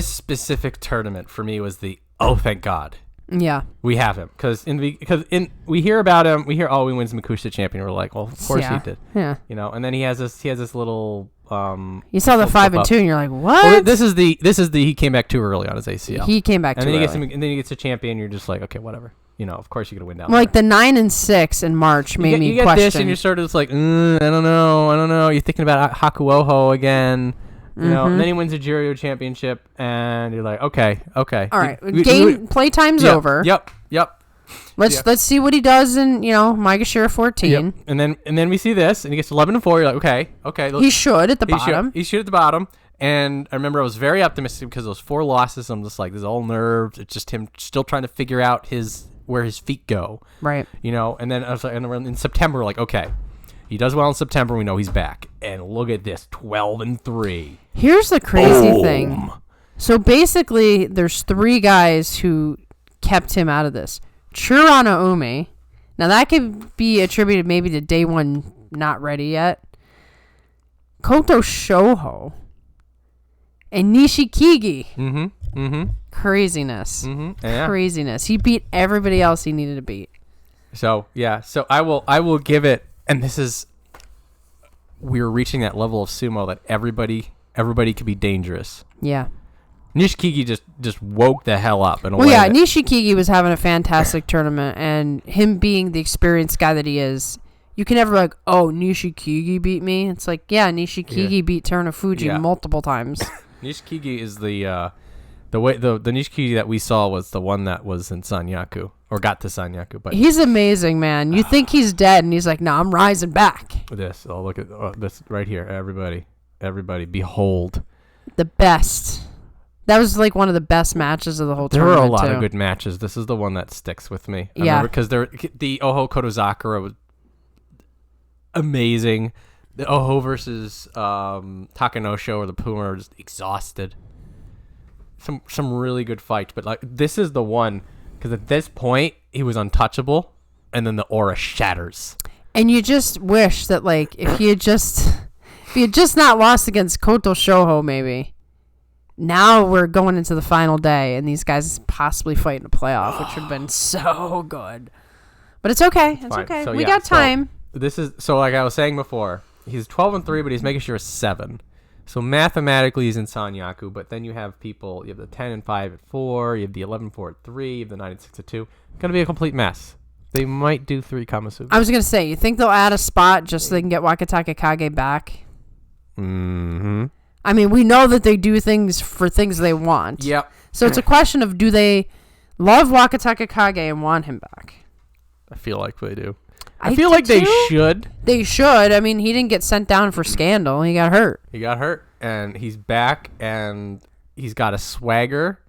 specific tournament for me was the thank God. Yeah. We have him because we hear about him. We hear he wins Makushita champion. We're like, well, of course he did. Yeah. And then he has this little. You saw the 5-2, and you're like, what? Well, this is the he came back too early on his ACL. He came back too early. And then he gets a champion. You're just like, okay, whatever. Of course you're gonna win down. Like the 9-6 in March made me question. You get this, and you're sort of just like, I don't know. You're thinking about Hakuoho again. And then he wins a Juryo championship, and you're like, okay. All right, playtime's over. Yep. Let's see what he does in Maegashira 14. Yep. And then we see this, and he gets 11-4. You're like, okay. He should at the bottom. He should at the bottom. And I remember I was very optimistic because those 4 losses. I'm just like, this is all nerves. It's just him still trying to figure out where his feet go. Right. And then I was like, and in September, like, okay. He does well in September. We know he's back. And look at this, 12-3. Here's the crazy thing. So basically, there's 3 guys who kept him out of this. Churanoumi. Now that could be attributed maybe to day 1 not ready yet. Kotoshoho. And Nishikigi. Mm-hmm. Craziness. Mm-hmm. Yeah. Craziness. He beat everybody else he needed to beat. So, yeah. So I will give it. And this is, we're reaching that level of sumo that everybody could be dangerous. Yeah. Nishikigi just woke the hell up in a way. Well, yeah, Nishikigi was having a fantastic tournament, and him being the experienced guy that he is, you can never be like, oh, Nishikigi beat me. It's like, yeah, Nishikigi beat Terunofuji multiple times. Nishikigi is the Nishikigi that we saw was the one that was in Sanyaku or got to Sanyaku. But he's amazing, man. You think he's dead, and he's like, no, I'm rising back. This, look at this right here. Everybody, behold. The best. That was like one of the best matches of the whole There tournament. were a lot of good matches. This is the one that sticks with me. Yeah, because the Oho Kotozakura was amazing. The Oho versus Takanosho or the Puma are just exhausted. Some really good fights, but like this is the one because at this point he was untouchable, and then the aura shatters. And you just wish that like if he had just not lost against Kotoshoho, maybe. Now we're going into the final day, and these guys possibly fighting a playoff, which would have been so good. But it's okay. It's Fine. okay. So, We got time. This is like I was saying before. He's 12-3, but he's making sure 7. So mathematically, he's in Sanyaku. But then you have people. You have the 10-5 at 4. You have the 11-4 at 3. You have the 9-6 at 2. Gonna be a complete mess. They might do 3 Kamasutra. I was gonna say, you think they'll add a spot just so they can get Wakatakage back? Mm-hmm. I mean, we know that they do things for things they want. Yep. So it's a question of, do they love Wakatakage and want him back? I feel like they do. I feel do like they too. should. They should. I mean, he didn't get sent down for scandal. He got hurt. He got hurt, and he's back, and he's got a swagger.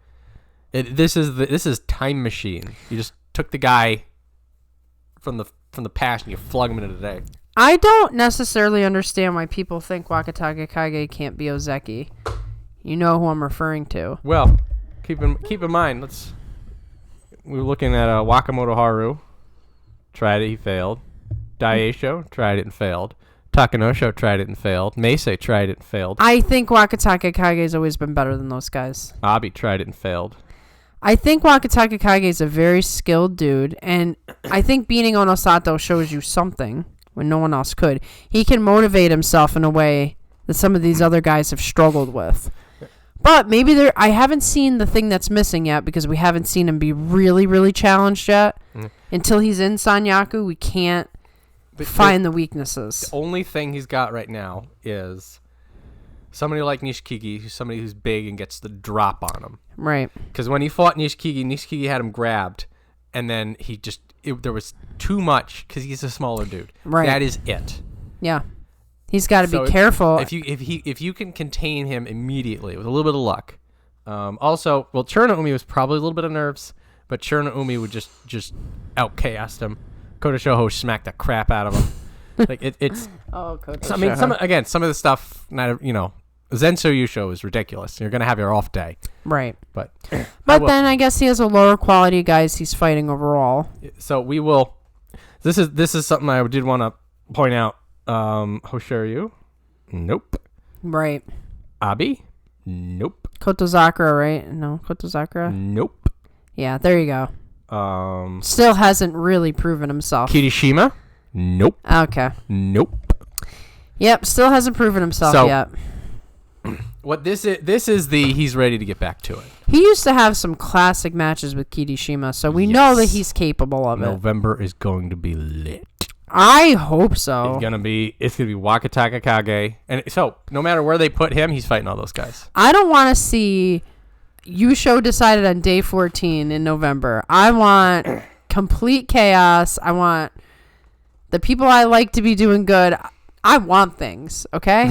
This is Time Machine. You just took the guy from the past and you flung him into today. I don't necessarily understand why people think Wakatakage can't be Ozeki. You know who I'm referring to. Well, keep in mind. We were looking at Wakamotoharu. Tried it, he failed. Daieisho tried it and failed. Takanosho tried it and failed. Meisei tried it and failed. I think Wakatakage has always been better than those guys. Abi tried it and failed. I think Wakatakage is a very skilled dude, and I think beating Onosato shows you something when no one else could. He can motivate himself in a way that some of these other guys have struggled with. But maybe I haven't seen the thing that's missing yet because we haven't seen him be really, really challenged yet. Until he's in Sanyaku, we can't find the weaknesses. The only thing he's got right now is somebody like Nishikigi, who's somebody who's big and gets the drop on him. Right. Because when he fought Nishikigi had him grabbed, and then there was too much because he's a smaller dude. Right. That is it. Yeah. He's got to be careful. If you can contain him immediately with a little bit of luck. Also, Churanoumi was probably a little bit of nerves, but Churanoumi would just out chaos him. Kotoshoho smacked the crap out of him. Like it's. Oh, Kotoshoho. I mean, some of the stuff. Zenso Yusho is ridiculous. You're gonna have your off day. Right. But then I guess he has a lower quality guys he's fighting overall. So we will. This is something I did want to point out. Hoshoryu, nope. Right. Abi, nope. Kotozakura, right? No, Kotozakura. Nope. Yeah, there you go. Still hasn't really proven himself. Kirishima, nope. Okay. Nope. Yep, still hasn't proven himself yet. What this is he's ready to get back to it. He used to have some classic matches with Kirishima, so we know that he's capable of it. November is going to be lit. I hope so. It's gonna be Wakatakage, and so no matter where they put him, he's fighting all those guys. I don't want to see Yusho decided on day 14 in November. I want complete chaos. I want the people I like to be doing good. I want things, okay?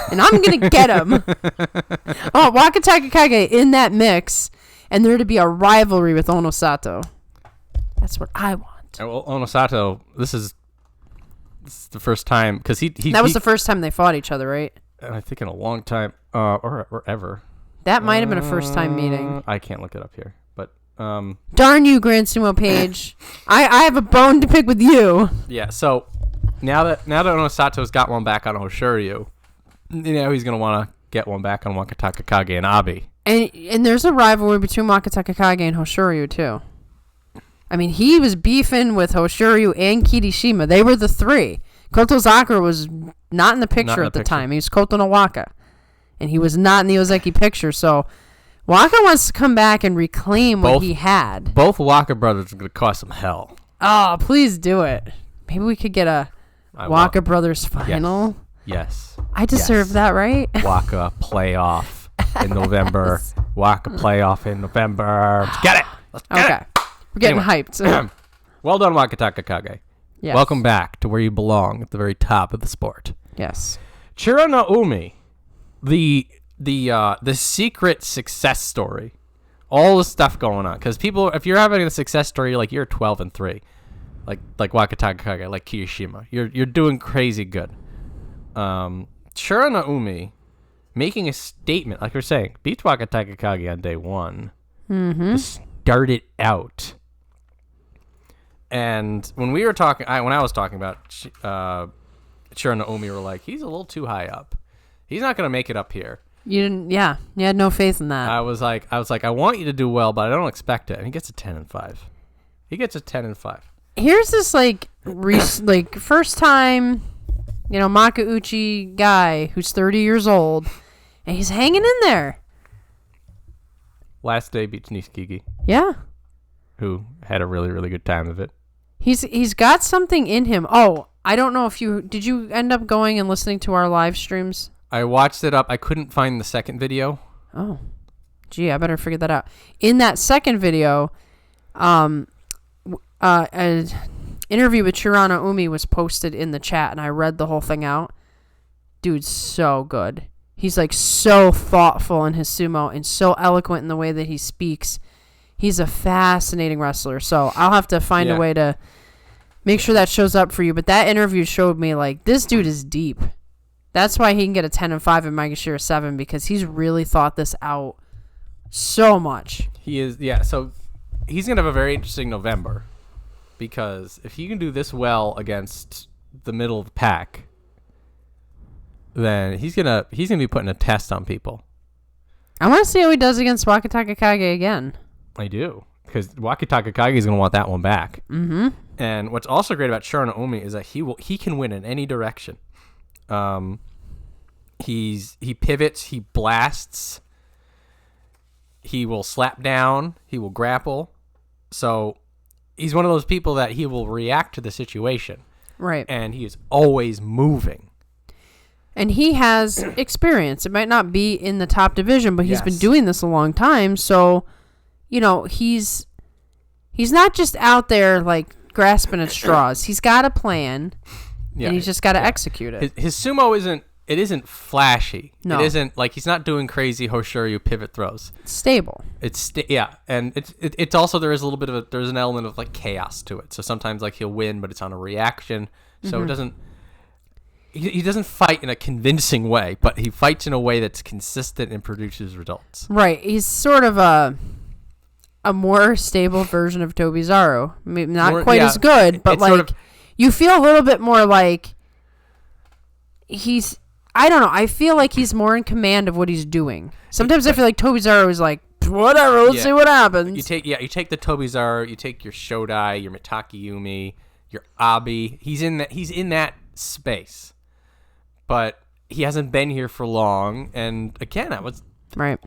And I'm gonna get them. I want Wakatakage in that mix, and there to be a rivalry with Onosato. That's what I want. Well, Onosato, this is the first time because that was the first time they fought each other, right? I think in a long time, or ever. That might have been a first time meeting. I can't look it up here, but darn you, Grand Sumo Page! I have a bone to pick with you. Yeah. So now that Onosato's got one back on Hoshoryu, he's gonna want to get one back on Wakatakage and Abi. And there's a rivalry between Wakatakage and Hoshoryu too. I mean, he was beefing with Hoshoryu and Kirishima. They were the three. Kotozakura was not in the picture at the time. He was Koto no Waka. And he was not in the Ozeki picture. So Waka wants to come back and reclaim what he had. Both Waka brothers are going to cause some hell. Oh, please do it. Maybe we could get a Waka Brothers final. Yes. I deserve that, right? Waka playoff in November. Waka playoff in November. Let's get it. Let's get it. We're getting hyped. Well done, Wakatakage. Yes. Welcome back to where you belong, at the very top of the sport. Yes. Churanoumi, the secret success story. All the stuff going on. Because people, if you're having a success story, like you're 12-3. Like Wakatakage, like Kirishima. You're doing crazy good. Churanoumi making a statement, like we're saying, beats Wakatakage on day one. Mm-hmm. To start it out. And when we were talking, when I was talking about Churanoumi, we were like, he's a little too high up. He's not going to make it up here. You didn't, yeah. You had no faith in that. I was like, I want you to do well, but I don't expect it. And he gets a 10-5. He gets a 10-5. Here's this like first time, Makauchi guy who's 30 years old, and he's hanging in there. Last day beats Nishikigi. Yeah. Who had a really, really good time of it. He's got something in him. Oh, I don't know if did you end up going and listening to our live streams? I watched it up. I couldn't find the second video. Oh, gee, I better figure that out. In that second video, an interview with Churanoumi was posted in the chat, and I read the whole thing out. Dude's so good. He's like so thoughtful in his sumo and so eloquent in the way that he speaks. He's a fascinating wrestler. So I'll have to find a way to make sure that shows up for you. But that interview showed me like this dude is deep. That's why he can get a 10-5 in Maegashira 7, because he's really thought this out so much. He is, yeah. So he's going to have a very interesting November, because if he can do this well against the middle of the pack, then he's gonna be putting a test on people. I want to see how he does against Wakatakage again. I do, because Wakatakage is going to want that one back. Mm-hmm. And what's also great about Churanoumi is that he can win in any direction. He pivots, he blasts, he will slap down, he will grapple. So he's one of those people that he will react to the situation. Right. And he is always moving. And he has experience. It might not be in the top division, but he's been doing this a long time. So, he's not just out there like grasping at straws. He's got a plan, and he's just got to execute it. His sumo isn't flashy. No. It isn't like he's not doing crazy Hoshoryu pivot throws. It's stable. And it's also there's an element of like chaos to it. So sometimes like he'll win, but it's on a reaction. So it doesn't. He doesn't fight in a convincing way, but he fights in a way that's consistent and produces results. Right. He's sort of a more stable version of Tobizaru. Maybe not quite as good, but like sort of, you feel a little bit more like I don't know. I feel like he's more in command of what he's doing. Sometimes I feel like Tobizaru is like, whatever, let's see what happens. You take the Tobizaru, you take your Shodai, your Mitakeumi, your Abi. He's in that space. But he hasn't been here for long, and again, I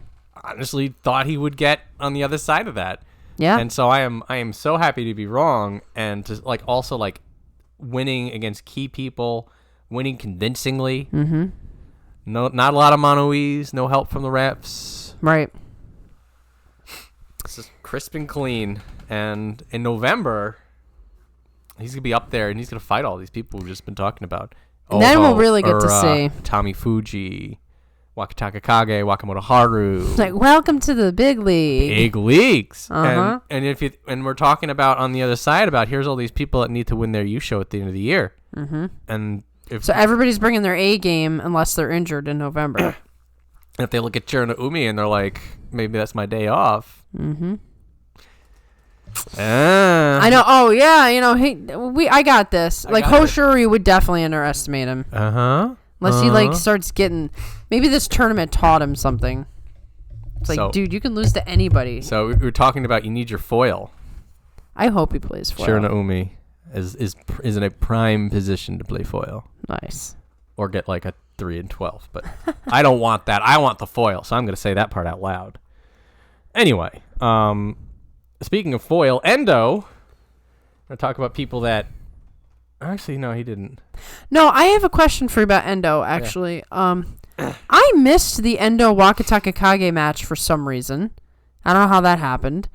honestly thought he would get on the other side of that. Yeah. And so I am so happy to be wrong, and to also winning against key people, winning convincingly. Mm-hmm. No, not a lot of mono-ease, no help from the refs. Right. This is crisp and clean. And in November, he's gonna be up there, and he's gonna fight all these people we've just been talking about. And then we'll really get to see Atamifuji, Wakatakage, Wakamotoharu. Like, welcome to the big league. Big leagues. Uh-huh. And we're talking about on the other side about here's all these people that need to win their Yusho at the end of the year. Mm-hmm. And so everybody's bringing their A game unless they're injured in November. If they look at Churanoumi and they're like, maybe that's my day off. Mm-hmm. I know. Oh yeah, I got this. Hoshoryu would definitely underestimate him. Unless he starts getting. Maybe this tournament taught him something. It's like, dude, you can lose to anybody. So we were talking about you need your foil. I hope he plays foil. Churanoumi is in a prime position to play foil. Nice. Or get like a 3-12, but I don't want that. I want the foil, so I'm going to say that part out loud. Anyway, speaking of foil, Endo. I'm going to talk about people that Actually, no, he didn't. No, I have a question for you about Endo, actually. I missed the Endo Wakatakage match for some reason. I don't know how that happened.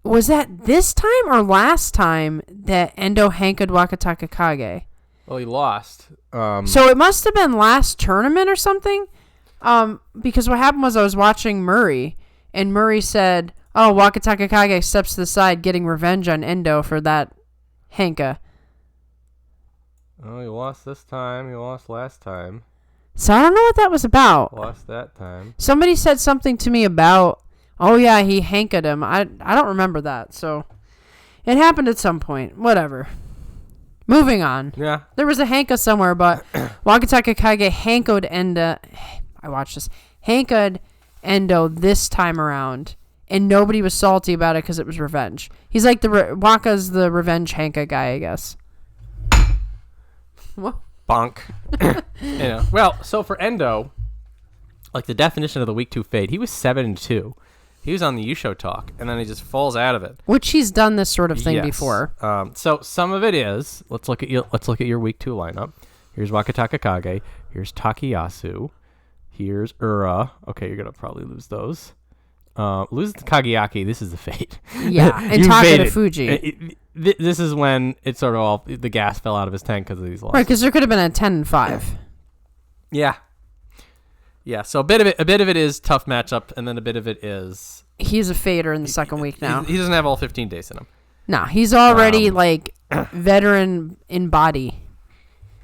Was that this time or last time that Endo hankered Wakatakage? Well, he lost. So it must have been last tournament or something. Because what happened was I was watching Murray, and Murray said, "Oh, Wakatakage steps to the side, getting revenge on Endo for that hanka." Oh, he lost this time. He lost last time. So I don't know what that was about. Lost that time. Somebody said something to me about, oh yeah, he hankered him. I don't remember that. So it happened at some point. Whatever. Moving on. Yeah. There was a hanka somewhere, but Wakatakage hankoed Endo. I watched this. Hankoed Endo this time around, and nobody was salty about it because it was revenge. He's like Waka's the revenge hanka guy, I guess. What? Bonk. Well, so for Endo, like the definition of the week 2 fade, he was 7-2. He was on the Yusho talk, and then he just falls out of it. Which he's done this sort of thing before. So some of it is, let's look at your week 2 lineup. Here's Wakatakage. Here's Takayasu. Here's Ura. Okay, you're gonna probably lose those. Lose the Kagayaki. This is the fate. Yeah, and Takanosho. This is when it sort of all the gas fell out of his tank because of these losses. Right, because there could have been a 10-5. Yeah. Yeah. So a bit of it is tough matchup, and then a bit of it is he's a fader in the second week now. He doesn't have all 15 days in him. No, he's already veteran in body.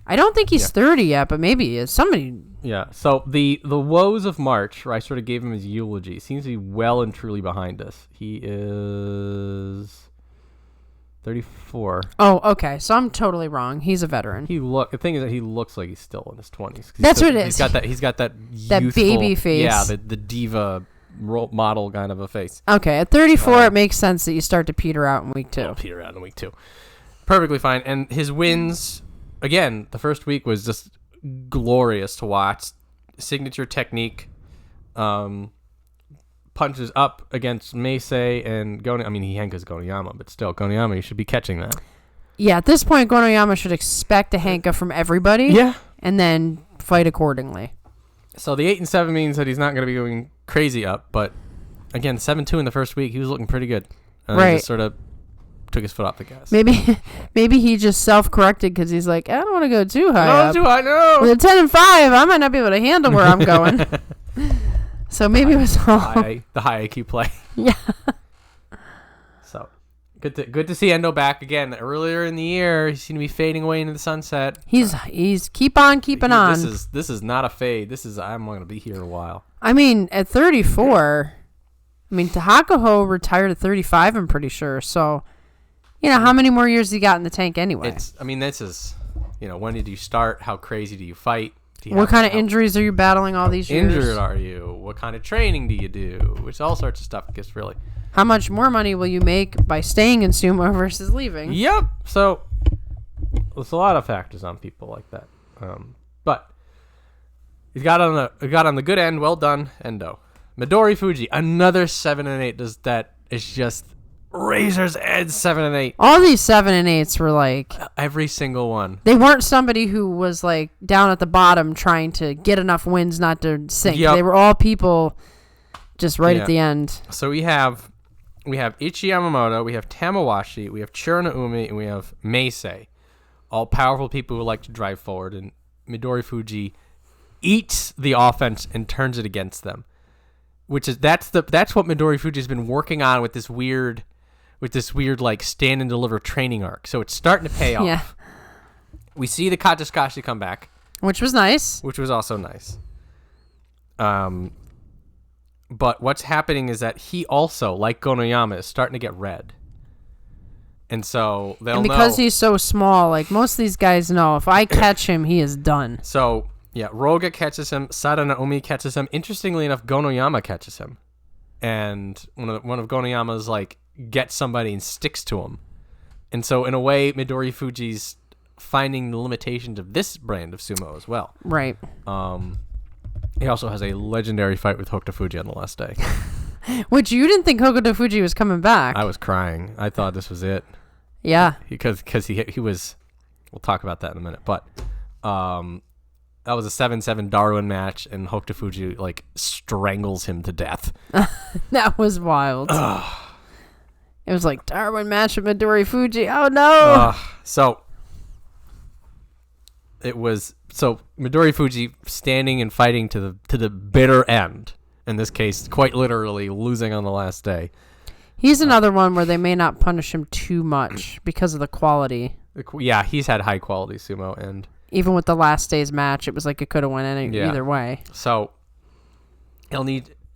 I don't think he's 30 yet, but maybe he is. Somebody. Yeah. So the woes of March, where I sort of gave him his eulogy, seems to be well and truly behind us. He is 34. Oh, okay. So I'm totally wrong. He's a veteran. The thing is that he looks like he's still in his 20s. That's what it is. He's got that that youthful, baby face. Yeah, the diva role model kind of a face. Okay, at 34, it makes sense that you start to peter out in week 2. Peter out in week 2. Perfectly fine. And his wins, again, the first week was just glorious to watch. Signature technique. Punches up against Meisei and Gonoyama. I mean, he hankas Gonoyama, but still, Gonoyama, you should be catching that. Yeah, at this point, Gonoyama should expect a hanka from everybody. Yeah. And then fight accordingly. So the 8-7 means that he's not going to be going crazy up, but again, 7-2 in the first week, he was looking pretty good. Right. He just sort of took his foot off the gas. Maybe he just self-corrected because he's like, I don't want to go too high up. Too high, no. With a 10-5, I might not be able to handle where I'm going. So maybe it was all the high IQ play. Yeah. So good to see Endo back again. Earlier in the year, he seemed to be fading away into the sunset. He's keep on keeping on. This is not a fade. I'm going to be here a while. I mean, at 34, Tahakuho retired at 35. I'm pretty sure. So, how many more years he got in the tank anyway? This is, when did you start? How crazy do you fight? What kind of injuries are you battling all these years? Injured are you? What kind of training do you do? Which all sorts of stuff gets really. How much more money will you make by staying in sumo versus leaving? Yep. So there's a lot of factors on people like that. But he got on the good end. Well done, Endo. Midorifuji, another 7-8. That is just razor's edge 7-8. All these 7 and 8s were like every single one. They weren't somebody who was like down at the bottom trying to get enough wins not to sink. Yep. They were all people just at the end. So we have Ichiyamamoto, we have Tamawashi, we have Churanoumi, and we have Meisei. All powerful people who like to drive forward, and Midorifuji eats the offense and turns it against them. That's what Midorifuji's been working on with this weird like stand and deliver training arc. So it's starting to pay off. Yeah. We see the Kotoshoho come back, which was nice. Which was also nice. But what's happening is that he also, like Gonoyama, is starting to get red. And so because he's so small, like most of these guys know, if I catch him, he is done. So yeah, Roga catches him, Sadanoumi catches him. Interestingly enough, Gonoyama catches him. And one of Gonoyama's like gets somebody and sticks to him. And so in a way, Midorifuji's finding the limitations of this brand of sumo as well. Right. He also has a legendary fight with Hokutofuji on the last day. Which you didn't think Hokutofuji was coming back. I was crying. I thought this was it. Yeah. Because he was. We'll talk about that in a minute, but that was a 7-7 Darwin match, and Hokutofuji like strangles him to death. That was wild. It was like Darwin match with Midorifuji. Oh no! So Midorifuji standing and fighting to the bitter end. In this case, quite literally losing on the last day. He's another one where they may not punish him too much because of the quality. Yeah, he's had high quality sumo, and even with the last day's match, it was like it could have went either way. So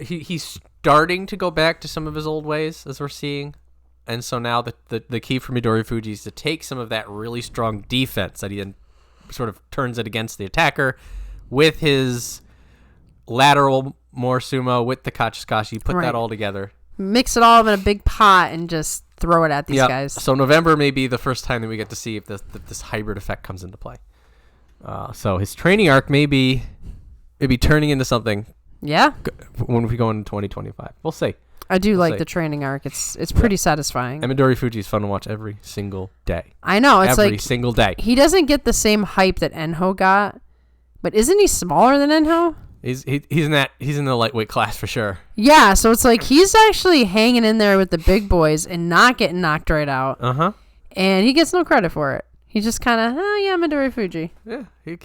he's starting to go back to some of his old ways, as we're seeing. And so now the key for Midorifuji is to take some of that really strong defense that he then sort of turns it against the attacker with his lateral more sumo with the Kachikashi, put that all together. Mix it all in a big pot and just throw it at these guys. So November may be the first time that we get to see if this hybrid effect comes into play. So his training arc may be turning into something. Yeah. When we go into 2025, we'll see. I do like the training arc. It's pretty satisfying. And Midorifuji is fun to watch every single day. I know. It's every single day. He doesn't get the same hype that Enho got, but isn't he smaller than Enho? He's in the lightweight class for sure. Yeah, so it's like he's actually hanging in there with the big boys and not getting knocked right out. Uh-huh. And he gets no credit for it. He's just kind of, Midorifuji. Yeah, he's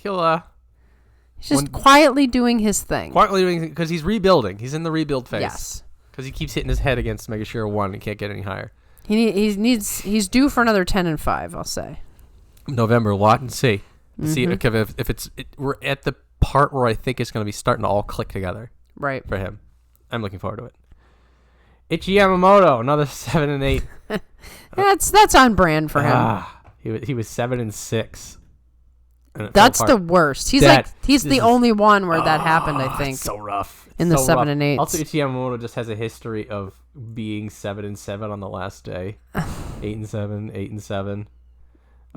just quietly doing his thing. Quietly doing because he's rebuilding. He's in the rebuild phase. Yes. Because he keeps hitting his head against Megashira 1 and can't get any higher. He's due for another 10-5, I'll say. November, watch and see. See if we're at the part where I think it's going to be starting to all click together. Right. For him. I'm looking forward to it. Ichiyamamoto, another 7-8. That's on brand for him. He was 7-6. That's the worst. He's the only one where that happened, I think. So rough. In the 7 and 8. Also, Ichiyamamoto just has a history of being 7-7 on the last day. 8-7, 8-7.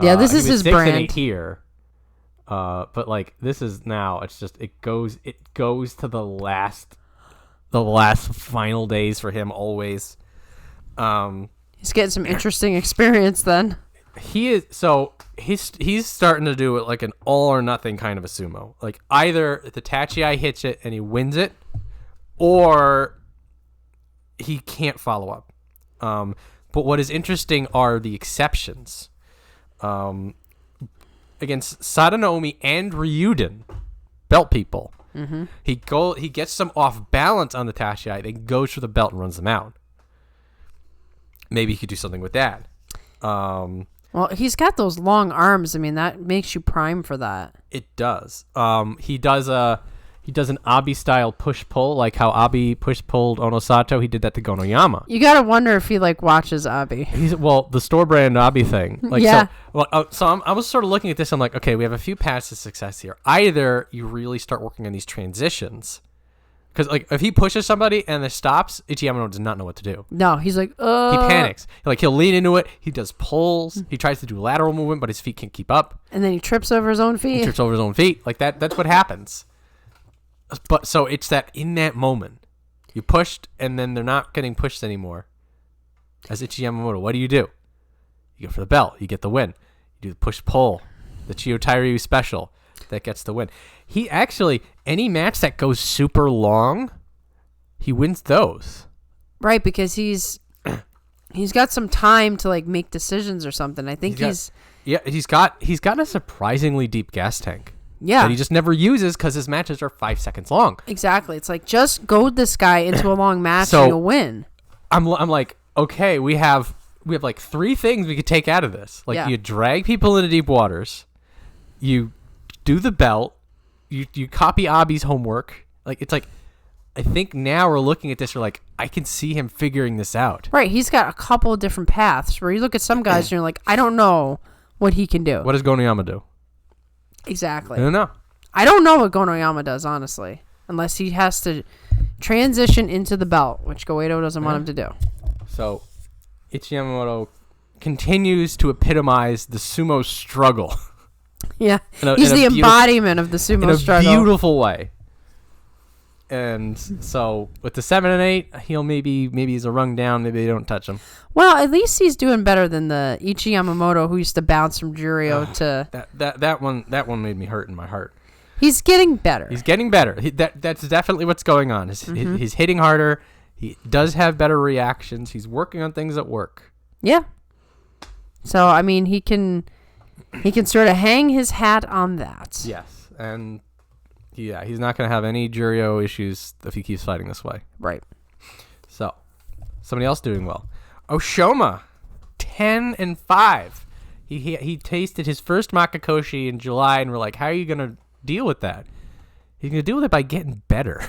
Yeah, this is his 6 brand. And 8 here. But like this is now, it's just it goes to the last final days for him always. He's getting some interesting experience then. He's starting to do it like an all or nothing kind of a sumo. Like either the Tachiai hits it and he wins it, or he can't follow up. But what is interesting are the exceptions. Against Sadanoumi and Ryuden, belt people. Mm-hmm. He gets some off balance on the Tachiai, then goes for the belt and runs them out. Maybe he could do something with that. Well, he's got those long arms. I mean, that makes you prime for that. It does. He does an Abi style push pull, like how Abi push pulled Onosato. He did that to Gonoyama. You gotta wonder if he watches Abi. The store brand Abi thing. Yeah. I was sort of looking at this. I'm like, okay, we have a few paths to success here. Either you really start working on these transitions, because like if he pushes somebody and it stops, Ichiyamamoto does not know what to do. No, he's like, He panics. He'll lean into it. He does pulls. He tries to do lateral movement, but his feet can't keep up. And then he trips over his own feet. Like that. That's what happens. But so it's that in that moment, you pushed and then they're not getting pushed anymore. As Ichiyamamoto, what do? You go for the belt. You get the win. You do the push-pull, the Chiyotairyu special. That gets the win. He actually, any match that goes super long, he wins those. Right, because he's got some time to make decisions or something. I think he's got a surprisingly deep gas tank. Yeah. That he just never uses because his matches are 5 seconds long. Exactly. It's like, just goad this guy into a long match and you'll win. I'm like, okay, we have like 3 things we could take out of this. You drag people into deep waters, you do the belt, you copy Abi's homework. It's like, I think now we're looking at this, we're like, I can see him figuring this out. Right. He's got a couple of different paths where you look at some guys and you're like, I don't know what he can do. What does Gonoyama do? Exactly. I don't know. I don't know what Gonoyama does, honestly, unless he has to transition into the belt, which Goeido doesn't want him to do. So, Ichiyamamoto continues to epitomize the sumo struggle. Yeah, he's the embodiment of the sumo struggle. In a beautiful way. And so with the 7 and 8, he'll maybe he's a rung down. Maybe they don't touch him. Well, at least he's doing better than the Ichiyamamoto who used to bounce from Juryo to. That one made me hurt in my heart. He's getting better. He's getting better. That's definitely what's going on. He's hitting harder. He does have better reactions. He's working on things at work. Yeah. So I mean, he can sort of hang his hat on that. Yes, and yeah, he's not going to have any Juryo issues if he keeps fighting this way. Right. So, somebody else doing well. Oshoma, 10 and 5. He tasted his first Makakoshi in July, and we're like, how are you going to deal with that? He's going to deal with it by getting better.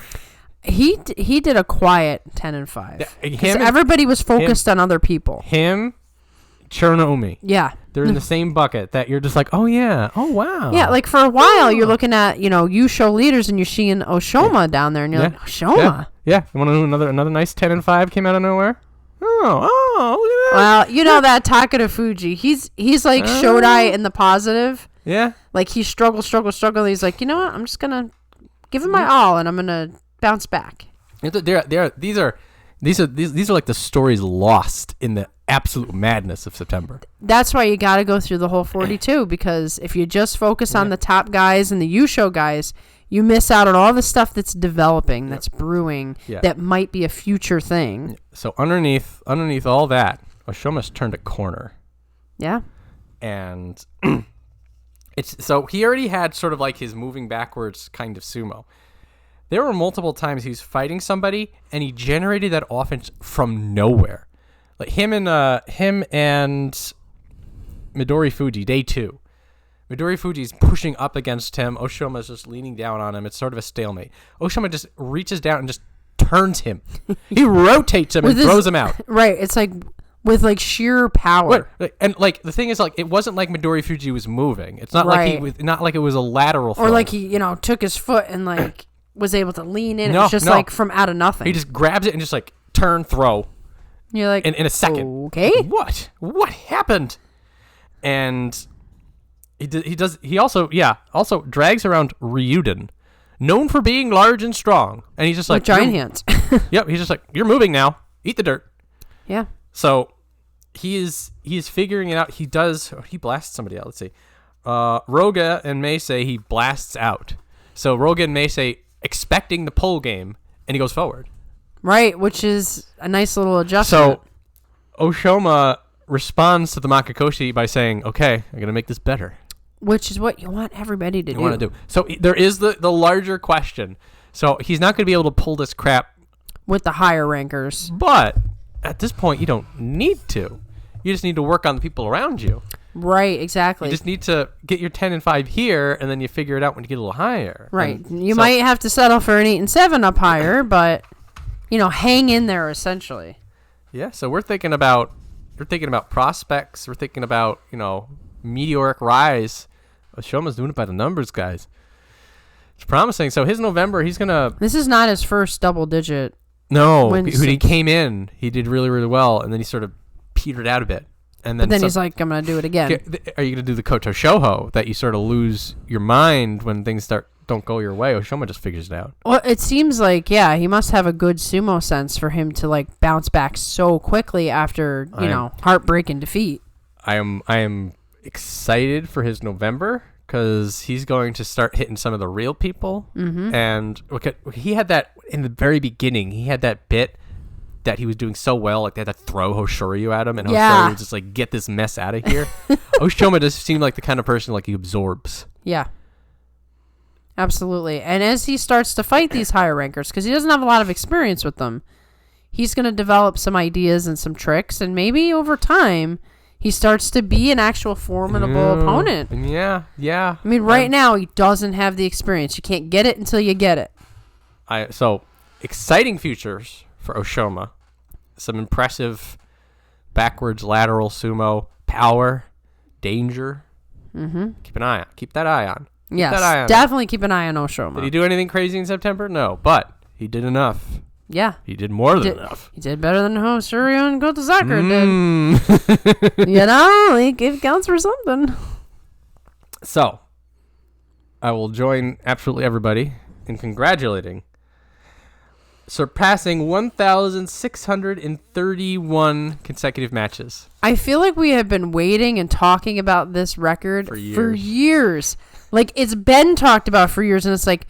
He did a quiet 10 and 5. Everybody was focused on other people. Him, Churanoumi. Yeah. They're in the same bucket that you're just like, oh yeah, oh wow. Yeah, like for a while you're looking at, Yusho leaders and you're seeing Oshoma down there and you're like, Oshoma? Yeah. You want to know another nice 10 and 5 came out of nowhere? Oh, look at that. Well, that Takanosho, he's like Shodai in the positive. Yeah. Like he struggled. He's like, you know what? I'm just going to give him my all and I'm going to bounce back. These are like the stories lost in the absolute madness of September. That's why you got to go through the whole 42, because if you just focus on the top guys and the Yusho guys, you miss out on all the stuff that's developing, that's brewing, that might be a future thing. So underneath all that, Oshoma's turned a corner. Yeah. And so he already had sort of like his moving backwards kind of sumo. There were multiple times he was fighting somebody and he generated that offense from nowhere. Like him and Midorifuji, day 2. Midorifuji's pushing up against him. Oshoma's just leaning down on him. It's sort of a stalemate. Oshoma just reaches down and just turns him. He rotates him and throws him out. Right. It's like with like sheer power. Right. And like the thing is, like, it wasn't like Midorifuji was moving. It's not like not like it was a lateral throw. Or like he, took his foot and like was able to lean in. It was just like from out of nothing. He just grabs it and just like turn, throw. You're like, in a second. Okay. What happened? And he also drags around Ryuden, known for being large and strong. And he's just like, with giant hands. Yep. He's just like, you're moving now. Eat the dirt. Yeah. So he is figuring it out. He blasts somebody out. Let's see. Roga and Meisei, he blasts out. So Roga and Meisei expecting the pull game, and he goes forward. Right, which is a nice little adjustment. So Oshoma responds to the Makakoshi by saying, okay, I'm going to make this better. Which is what you want everybody to do. So there is the larger question. So he's not going to be able to pull this crap with the higher rankers. But at this point, you don't need to. You just need to work on the people around you. Right, exactly. You just need to get your 10 and 5 here, and then you figure it out when you get a little higher. Right. You might have to settle for an 8 and 7 up higher, but hang in there essentially. Yeah. So we're thinking about prospects. We're thinking about meteoric rise. Oshoma's doing it by the numbers, guys. It's promising. So his November, he's gonna. This is not his first double digit. No, when he came in, he did really, really well, and then he sort of petered out a bit. And then he's like, I'm gonna do it again. Are you gonna do the Kotoshoho that you sort of lose your mind when things don't go your way? Oshoma just figures it out. Well, it seems like, he must have a good sumo sense for him to like bounce back so quickly after heartbreaking defeat. I am excited for his November because he's going to start hitting some of the real people. Mm-hmm. And he had that in the very beginning. He had that bit that he was doing so well, like they had to throw Hoshoryu at him, and Hoshoryu was just like, get this mess out of here. Oshoma just seemed like the kind of person like he absorbs. Yeah. Absolutely. And as he starts to fight these higher rankers, because he doesn't have a lot of experience with them, he's going to develop some ideas and some tricks, and maybe over time he starts to be an actual formidable opponent. Yeah. I mean, right now he doesn't have the experience. You can't get it until you get it. So exciting futures for Oshoma. Some impressive backwards lateral sumo power, danger. Mm-hmm. Keep that eye on. Yes, definitely keep an eye on Oshoma. Did he do anything crazy in September? No, but he did enough. Yeah. He did more than enough. He did better than Hoshoryu and Kotozakura did. It counts for something. So, I will join absolutely everybody in congratulating surpassing 1,631 consecutive matches. I feel like we have been waiting and talking about this record for years. Like, it's been talked about for years, and it's like,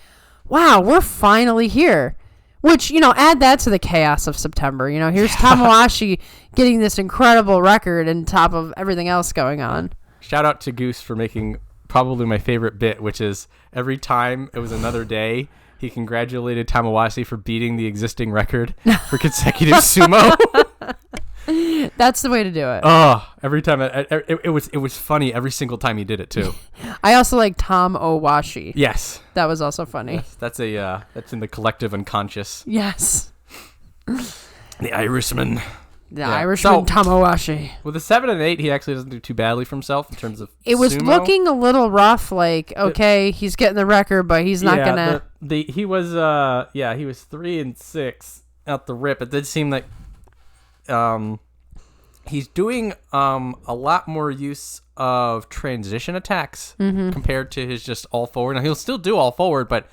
wow, we're finally here. Which, add that to the chaos of September. Here's Tamawashi getting this incredible record on top of everything else going on. Shout out to Goose for making probably my favorite bit, which is every time it was another day, he congratulated Tamawashi for beating the existing record for consecutive sumo. That's the way to do it. Oh, every time it was funny every single time he did it too. I also like Tamawashi. Yes, that was also funny. Yes, that's in the collective unconscious. Yes, the Irishman. The Irishman Tamawashi. With a 7 and 8, he actually doesn't do too badly for himself in terms of it was sumo. Looking a little rough. Like, okay, he's getting the record, but he's not gonna. He was 3 and 6 out the rip. It did seem like he's doing a lot more use of transition attacks compared to his just all forward. Now he'll still do all forward, but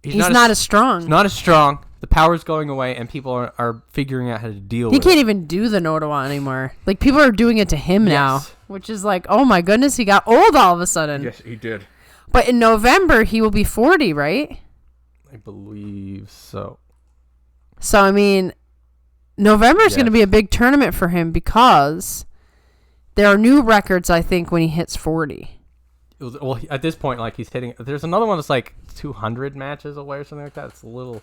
he's not as strong. He's not as strong. The power's going away, and people are figuring out how to deal with it. He can't even do the Nodowa anymore. Like, people are doing it to him now, which is like, oh my goodness, he got old all of a sudden. Yes, he did. But in November, he will be 40, right? I believe so. So, I mean, November is going to be a big tournament for him because there are new records, I think, when he hits 40. Well, at this point, like, he's hitting... There's another one that's like 200 matches away or something like that. It's a little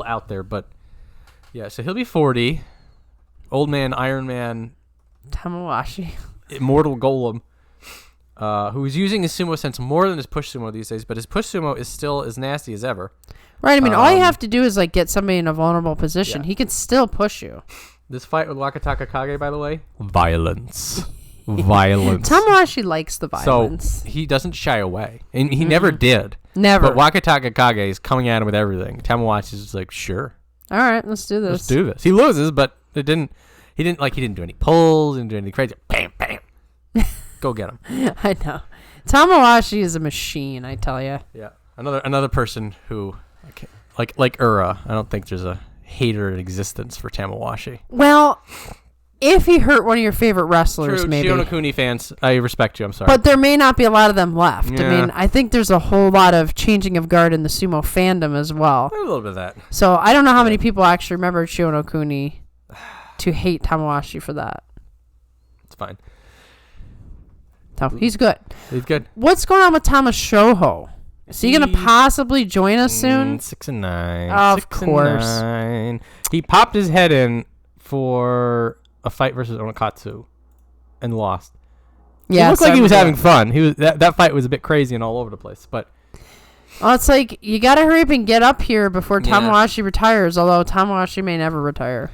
out there, but yeah, so he'll be 40. Old man, Iron Man, Tamawashi, Immortal Golem, who's using his sumo sense more than his push sumo these days, but his push sumo is still as nasty as ever. Right, I mean, all you have to do is like get somebody in a vulnerable position. Yeah. He can still push you. This fight with Wakatakage, by the way, violence. Violence. Tamawashi likes the violence. So he doesn't shy away, and he never did. Never. But Wakatakage is coming at him with everything. Tamawashi's just like, sure. All right, let's do this. Let's do this. He loses, but he didn't do any pulls, didn't do any crazy. Bam, bam. Go get him. I know. Tamawashi is a machine, I tell you. Yeah. Another person who, like Ura, I don't think there's a hater in existence for Tamawashi. Well, if he hurt one of your favorite wrestlers, True, maybe. Shionokuni fans, I respect you. I'm sorry. But there may not be a lot of them left. Yeah. I mean, I think there's a whole lot of changing of guard in the sumo fandom as well. A little bit of that. So I don't know how many people actually remember Shionokuni to hate Tamawashi for that. It's fine. So he's good. He's good. What's going on with Takanosho? Is he going to possibly join us soon? 6 and 9. Of course. 9. He popped his head in for a fight versus Onakatsu and lost. Yeah, it looked like he was having fun. That fight was a bit crazy and all over the place, but it's like you got to hurry up and get up here before Tamawashi retires, although Tamawashi may never retire.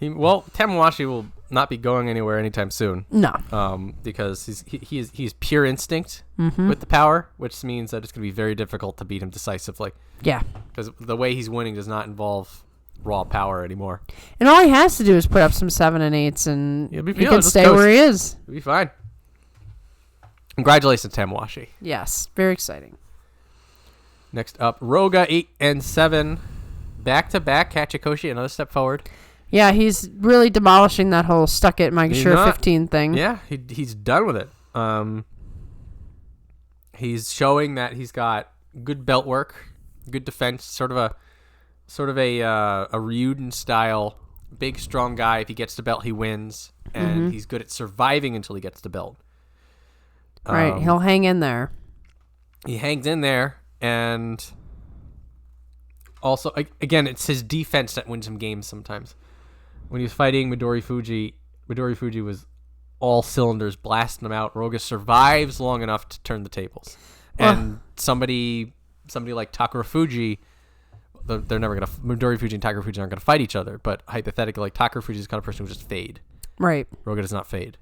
Tamawashi will not be going anywhere anytime soon. No. Because he's pure instinct with the power, which means that it's going to be very difficult to beat him decisively. Yeah. Because the way he's winning does not involve raw power anymore. And all he has to do is put up some 7 and 8s, and he can stay where he is. He'll be fine. Congratulations, Tamawashi. Yes, very exciting. Next up, Roga 8 and 7, back-to-back Kachikoshi, another step forward. Yeah, he's really demolishing that whole stuck it, Mike Sure 15 thing. Yeah, he's done with it. He's showing that he's got good belt work, good defense, sort of a Ryuden style, big strong guy. If he gets the belt, he wins, and he's good at surviving until he gets the belt. Right, he'll hang in there. He hangs in there, and also, again, it's his defense that wins him games sometimes. When he was fighting Midorifuji was all cylinders, blasting him out. Roga survives long enough to turn the tables. And somebody like Terunofuji, they're never going to... Midorifuji and Takafuji aren't going to fight each other, but hypothetically, like, Takafuji is the kind of person who just fade. Right. Roga does not fade.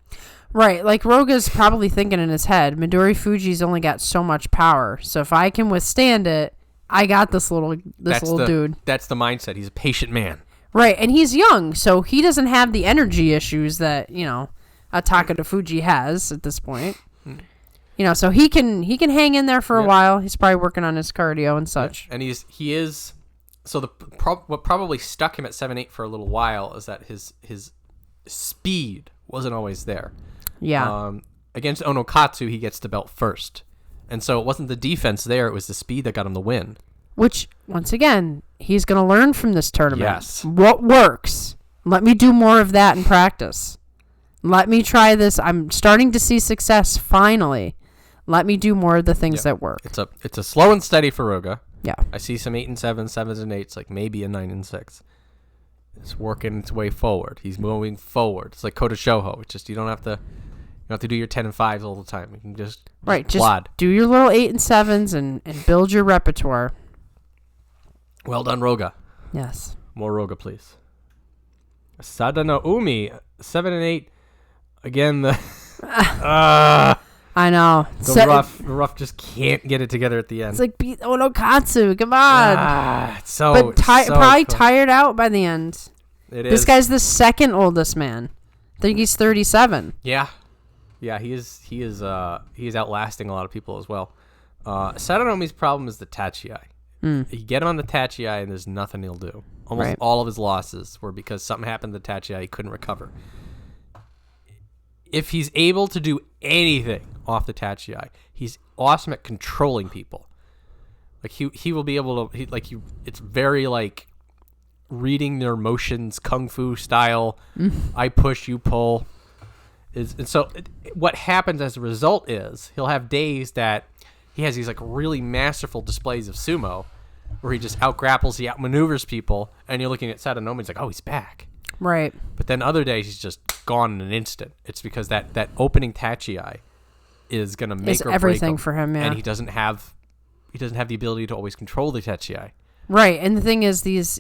Right. Like, Roga's probably thinking in his head, Midorifuji's only got so much power, so if I can withstand it, I got this little dude. That's the mindset. He's a patient man. Right, and he's young, so he doesn't have the energy issues that, Takanosho has at this point. So he can hang in there for a while. He's probably working on his cardio and such. Yeah. And he is So what probably stuck him at 7-8 for a little while is that his speed wasn't always there. Yeah. Against Onokatsu, he gets the belt first. And so it wasn't the defense there, it was the speed that got him the win. Which, once again, he's going to learn from this tournament. Yes. What works? Let me do more of that in practice. Let me try this. I'm starting to see success, finally. Let me do more of the things that work. It's a slow and steady for Roga. Yeah. I see some 8 and 7, 7s and 8s, like maybe a 9 and 6. It's working its way forward. He's moving forward. It's like Kotoshoho. It's just you don't have to do your 10 and 5s all the time. You can just plod. Do your little 8 and 7s and build your repertoire. Well done, Roga. Yes. More Roga, please. Sadanoumi, 7 and 8. Again, the I know. The rough just can't get it together at the end. It's like beat Onokatsu. Come on. It's so, but probably tired out by the end. It This guy's the second oldest man. I think he's 37. Yeah, he is outlasting a lot of people as well. Sadanomi's problem is the Tachiai. You get him on the Tachiai and there's nothing he'll do. Almost all of his losses were because something happened to the Tachiai he couldn't recover. If he's able to do anything off the Tachiai, he's awesome at controlling people. Like he will be able to it's very like reading their emotions, kung fu style. I push, you pull. What happens as a result is he'll have days that he has these like really masterful displays of sumo where he just out-grapples, he outmaneuvers people, and you're looking at Sadanoumi, it's like, oh, he's back. Right. But then other days he's just gone in an instant. It's because that opening Tachiai is going to make or break everything him, for him, yeah. and he doesn't have the ability to always control the Tachiai. Right, and the thing is these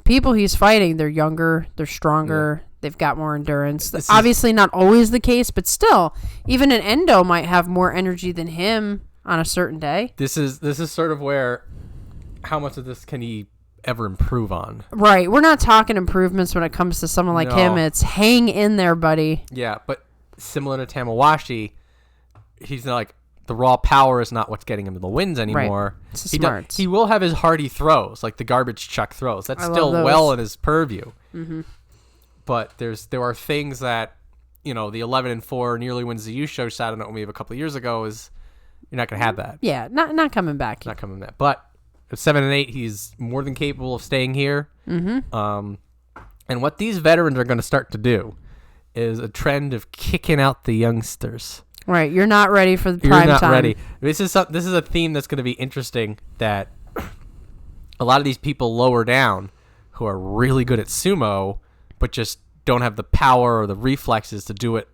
people he's fighting, they're younger, they're stronger, they've got more endurance. Obviously not always the case, but still, even an Endo might have more energy than him on a certain day. This is sort of where how much of this can he ever improve on? Right, we're not talking improvements when it comes to someone like him. It's hang in there, buddy. Yeah, but similar to Tamawashi, he's not like the raw power is not what's getting him the wins anymore. Right. It's the smarts. He will have his hardy throws, like the garbage truck throws. That's still well in his purview. Mm-hmm. But there are things that, the 11 and 4 nearly wins the Yusho Sadanoumi of a couple of years ago is you're not going to have that. Yeah, not coming back. Not coming back. But at 7 and 8, he's more than capable of staying here. Mm-hmm. And what these veterans are going to start to do is a trend of kicking out the youngsters. Right, you're not ready for the prime time. You're not ready. This is a theme that's going to be interesting, that a lot of these people lower down who are really good at sumo but just don't have the power or the reflexes to do it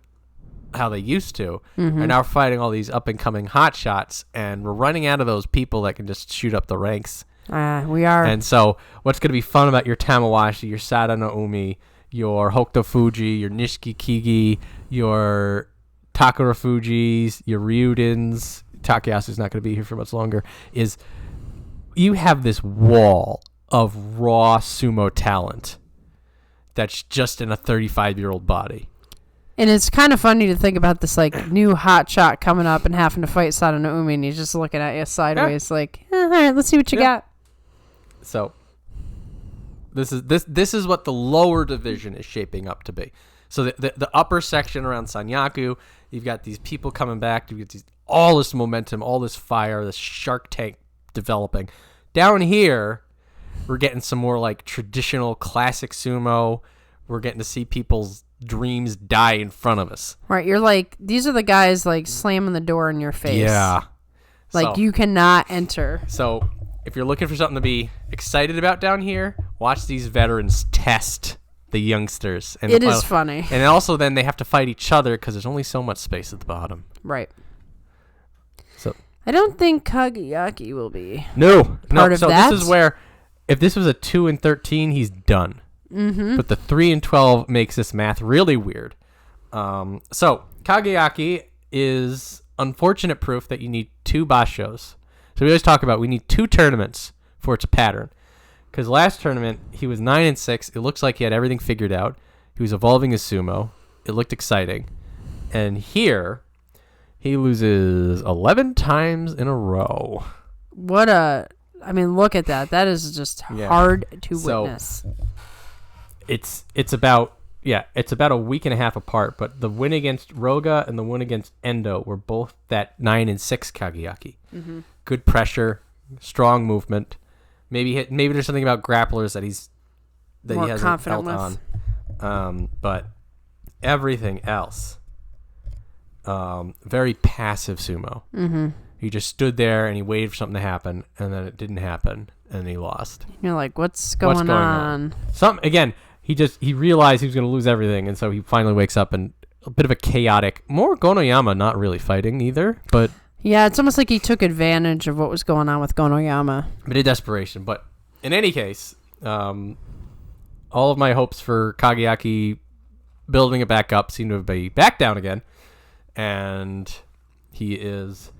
how they used to are now fighting all these up-and-coming hotshots, and we're running out of those people that can just shoot up the ranks. We are. And so what's going to be fun about your Tamawashi, your Sadanoumi, your Hokutofuji, your Nishikigi, your Takarofujis, your Ryudens, Takayasu's not going to be here for much longer, is you have this wall of raw sumo talent that's just in a 35-year-old body. And it's kind of funny to think about this like new hot shot coming up and having to fight Sadanoumi, and he's just looking at you sideways like, all right, let's see what you got. So this is what the lower division is shaping up to be. So the upper section around Sanyaku, you've got these people coming back. You get all this momentum, all this fire, this Shark Tank developing. Down here, we're getting some more like traditional classic sumo. We're getting to see people's dreams die in front of us. Right, you're like, these are the guys like slamming the door in your face. Yeah. Like you cannot enter. So if you're looking for something to be excited about down here, watch these veterans test the youngsters. And it is funny. And also then they have to fight each other because there's only so much space at the bottom. Right. So I don't think Kagayaki will be part of so that. This is where, if this was a 2 and 13, he's done. Mm-hmm. But the 3 and 12 makes this math really weird. So Kagayaki is unfortunate proof that you need 2 bashos. So we always talk about we need 2 tournaments for it's a pattern. Because last tournament, he was 9 and 6. It looks like he had everything figured out. He was evolving his sumo. It looked exciting. And here, he loses 11 times in a row. What a I mean, look at that. That is just hard to witness. It's about a week and a half apart, but the win against Roga and the win against Endo were both that 9 and 6 Kagayaki. Mm-hmm. Good pressure, strong movement. Maybe there's something about grapplers that he hasn't felt on. But everything else, very passive sumo. Mm-hmm. He just stood there and he waited for something to happen, and then it didn't happen, and he lost. You're like, what's going on? He realized he was going to lose everything, and so he finally wakes up and a bit of a chaotic, more Gonoyama not really fighting either, but... Yeah, it's almost like he took advantage of what was going on with Gonoyama. A bit of desperation, but in any case, all of my hopes for Kagayaki building it back up seem to be back down again, and he is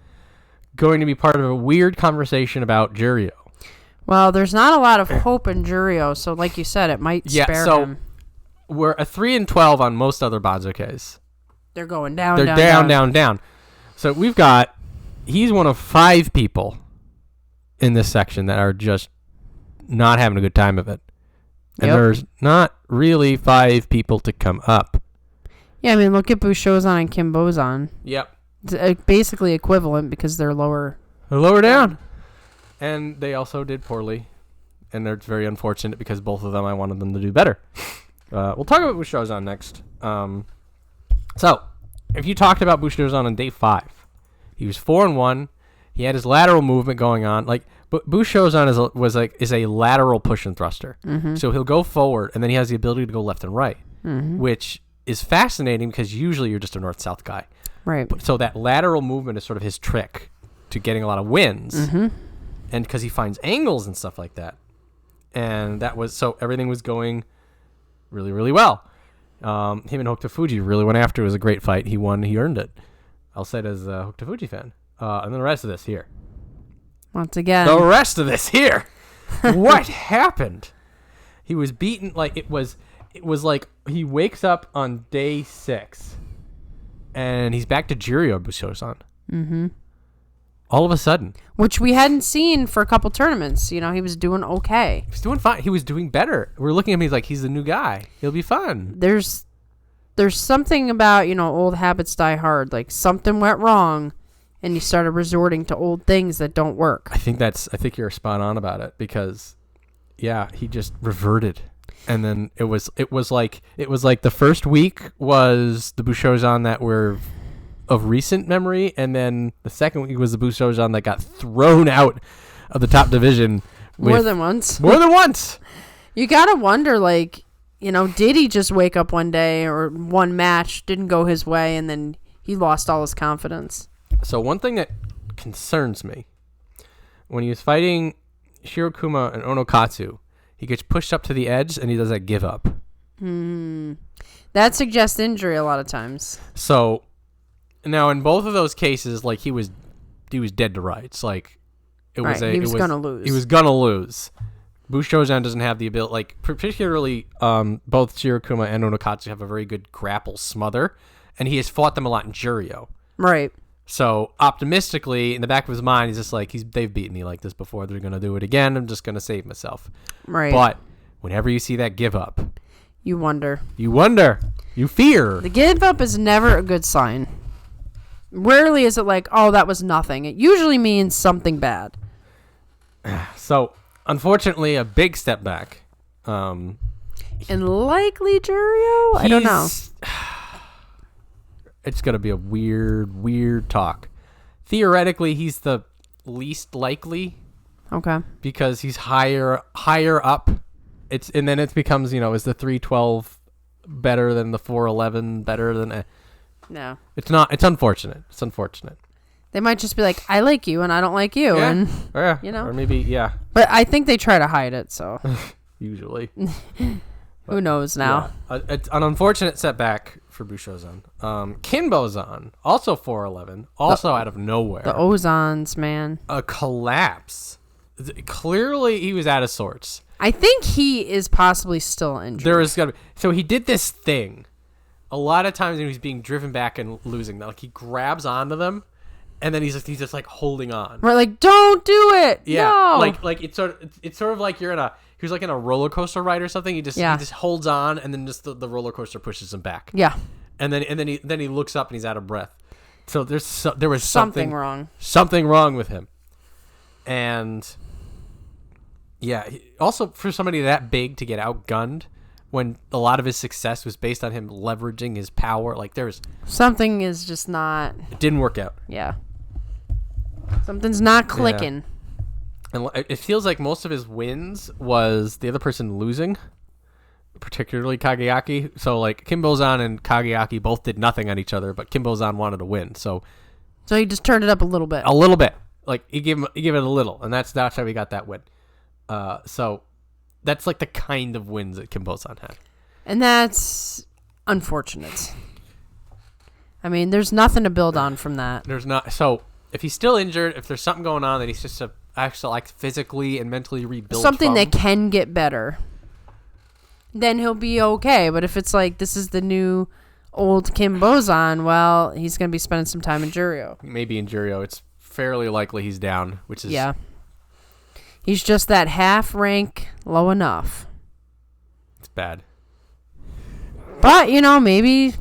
going to be part of a weird conversation about Juryo. Well, there's not a lot of hope in Juryo, so like you said, it might spare him. We're a 3-12 on most other Bazukes. They're going down, They're down. So he's one of 5 people in this section that are just not having a good time of it. And there's not really 5 people to come up. Yeah, I mean, look at Bushozan and Kinbozan. Yep. It's basically equivalent because they're lower. They're lower down. And they also did poorly. And it's very unfortunate because both of them, I wanted them to do better. We'll talk about Bushozan next. So, if you talked about Bushozan on day 5, he was 4-1. He had his lateral movement going on. Like, Bushozan is a lateral push and thruster. Mm-hmm. So he'll go forward, and then he has the ability to go left and right, which is fascinating because usually you're just a north-south guy. Right. So that lateral movement is sort of his trick to getting a lot of wins. Mm-hmm. And because he finds angles and stuff like that. And everything was going really, really well. Him and Hokutofuji really went after it. It was a great fight. He won. He earned it. I'll say it as a Hokutofuji fan. And then the rest of this here. Once again. The rest of this here. What happened? He was beaten. Like, it was like he wakes up on day 6. And he's back to Juryo Bushozan. Mm-hmm. All of a sudden. Which we hadn't seen for a couple tournaments. You know, he was doing okay. He was doing fine. He was doing better. We're looking at him. He's like, he's the new guy. He'll be fun. There's something about, old habits die hard. Like, something went wrong, and you started resorting to old things that don't work. I think you're spot on about it because, yeah, he just reverted. And then it was like the first week was the Bushozan that were of recent memory, and then the second week was the Bushozan that got thrown out of the top division more than once. You gotta wonder, like, did he just wake up one day or one match didn't go his way and then he lost all his confidence? So one thing that concerns me, when he was fighting Shirokuma and Onokatsu, he gets pushed up to the edge and he does that give up. That suggests injury a lot of times. So now in both of those cases, like, he was dead to rights. Like, he was gonna lose. He was gonna lose. Bushozan doesn't have the ability, like, particularly both Shirokuma and Onokatsu have a very good grapple smother, and he has fought them a lot in Juryo. Right. So optimistically, in the back of his mind, he's just like, they've beaten me like this before. They're going to do it again. I'm just going to save myself. Right. But whenever you see that give up, you wonder. You fear. The give up is never a good sign. Rarely is it like, oh, that was nothing. It usually means something bad. So, unfortunately, a big step back. And likely Juryo? I don't know. It's going to be a weird talk. Theoretically, he's the least likely. Okay. Because he's higher up. And then it becomes, is the 312 better than the 411 better than... No. It's not. It's unfortunate. They might just be like, I like you and I don't like you. Yeah. And, Or maybe, yeah. But I think they try to hide it, so. Usually. Who knows now? Yeah. It's an unfortunate setback for Bushozan. Kinbozan, also 411, also out of nowhere. The Ozans, man. A collapse. Clearly, he was out of sorts. I think he is possibly still injured. So he did this thing. A lot of times when he's being driven back and losing, like, he grabs onto them and then he's just like holding on. We're like, don't do it. Yeah, No. like it's sort of like he was like in a roller coaster ride or something. He just holds on, and then just the roller coaster pushes him back. Yeah. And then he looks up and he's out of breath. So there was something wrong. Something wrong with him. And yeah, also for somebody that big to get outgunned when a lot of his success was based on him leveraging his power, like something is just not. It didn't work out. Yeah. Something's not clicking. Yeah. And it feels like most of his wins was the other person losing, particularly Kagayaki. So like Kinbozan and Kagayaki both did nothing on each other, but Kinbozan wanted to win. So he just turned it up a little bit. A little bit. Like he gave it a little, and that's how he got that win. So that's like the kind of wins that Kinbozan had. And that's unfortunate. I mean, there's nothing to build on from that. There's not. So if he's still injured, if there's something going on that he's just actually like physically and mentally rebuild something that can get better, then he'll be okay. But if it's like this is the new old Kinbozan, well, he's going to be spending some time in Juryo. Maybe in Juryo. It's fairly likely he's down, which is... Yeah. He's just that half rank low enough. It's bad. But, maybe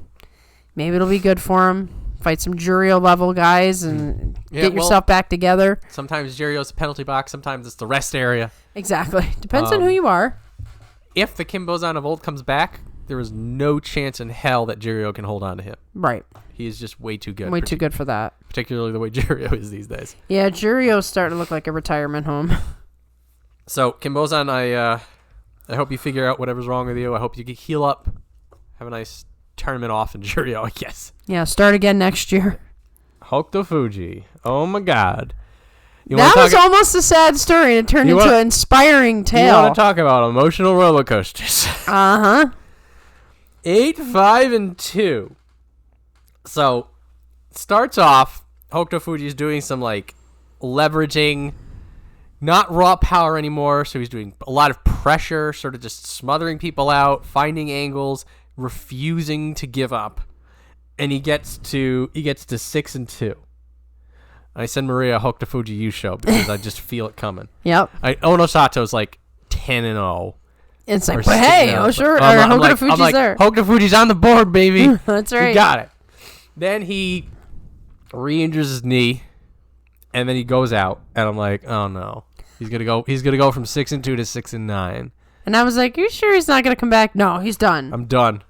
it'll be good for him. Fight some Juryo level guys and get yourself back together. Sometimes Juryo's a penalty box. Sometimes it's the rest area. Exactly. Depends on who you are. If the Kinbozan of old comes back, there is no chance in hell that Juryo can hold on to him. Right. He is just way too good. Way too good for that. Particularly the way Juryo is these days. Yeah, Juryo's starting to look like a retirement home. So, Kinbozan, I hope you figure out whatever's wrong with you. I hope you can heal up. Have a nice tournament off in Juryo, I guess. Yeah, start again next year. Hokutofuji. Oh my god. That was almost a sad story, and it turned into an inspiring tale. You want to talk about emotional roller coasters. Uh-huh. 8, 5, and 2. So, starts off, Hokutofuji is doing some, like, leveraging, not raw power anymore, so he's doing a lot of pressure, sort of just smothering people out, finding angles, refusing to give up, and he gets to 6 and 2. I send Maria Hokutofuji Yusho because I just feel it coming. Yep. Onosato's like 10 and 0. It's like, but hey, Hokutofuji's there. Hokutofuji's on the board, baby. That's right. You got it. Then he re-injures his knee, and then he goes out, and I'm like, oh no, he's gonna go from 6 and 2 to 6 and 9. And I was like, you sure he's not gonna come back? No, he's done. I'm done.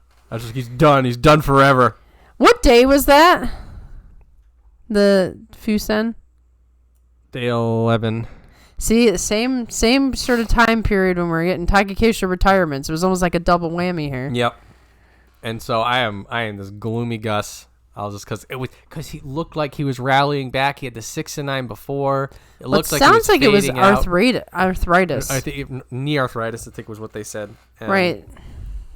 He's done. He's done forever. What day was that? The Fusen? Day 11. See, the same sort of time period when we were getting Takakeisho retirements. It was almost like a double whammy here. Yep. And so I am this gloomy Gus. I was just because he looked like he was rallying back. He had the 6 and 9 before. It looked like sounds like it was arthritis. Arthritis. I think knee arthritis. I think was what they said. Right.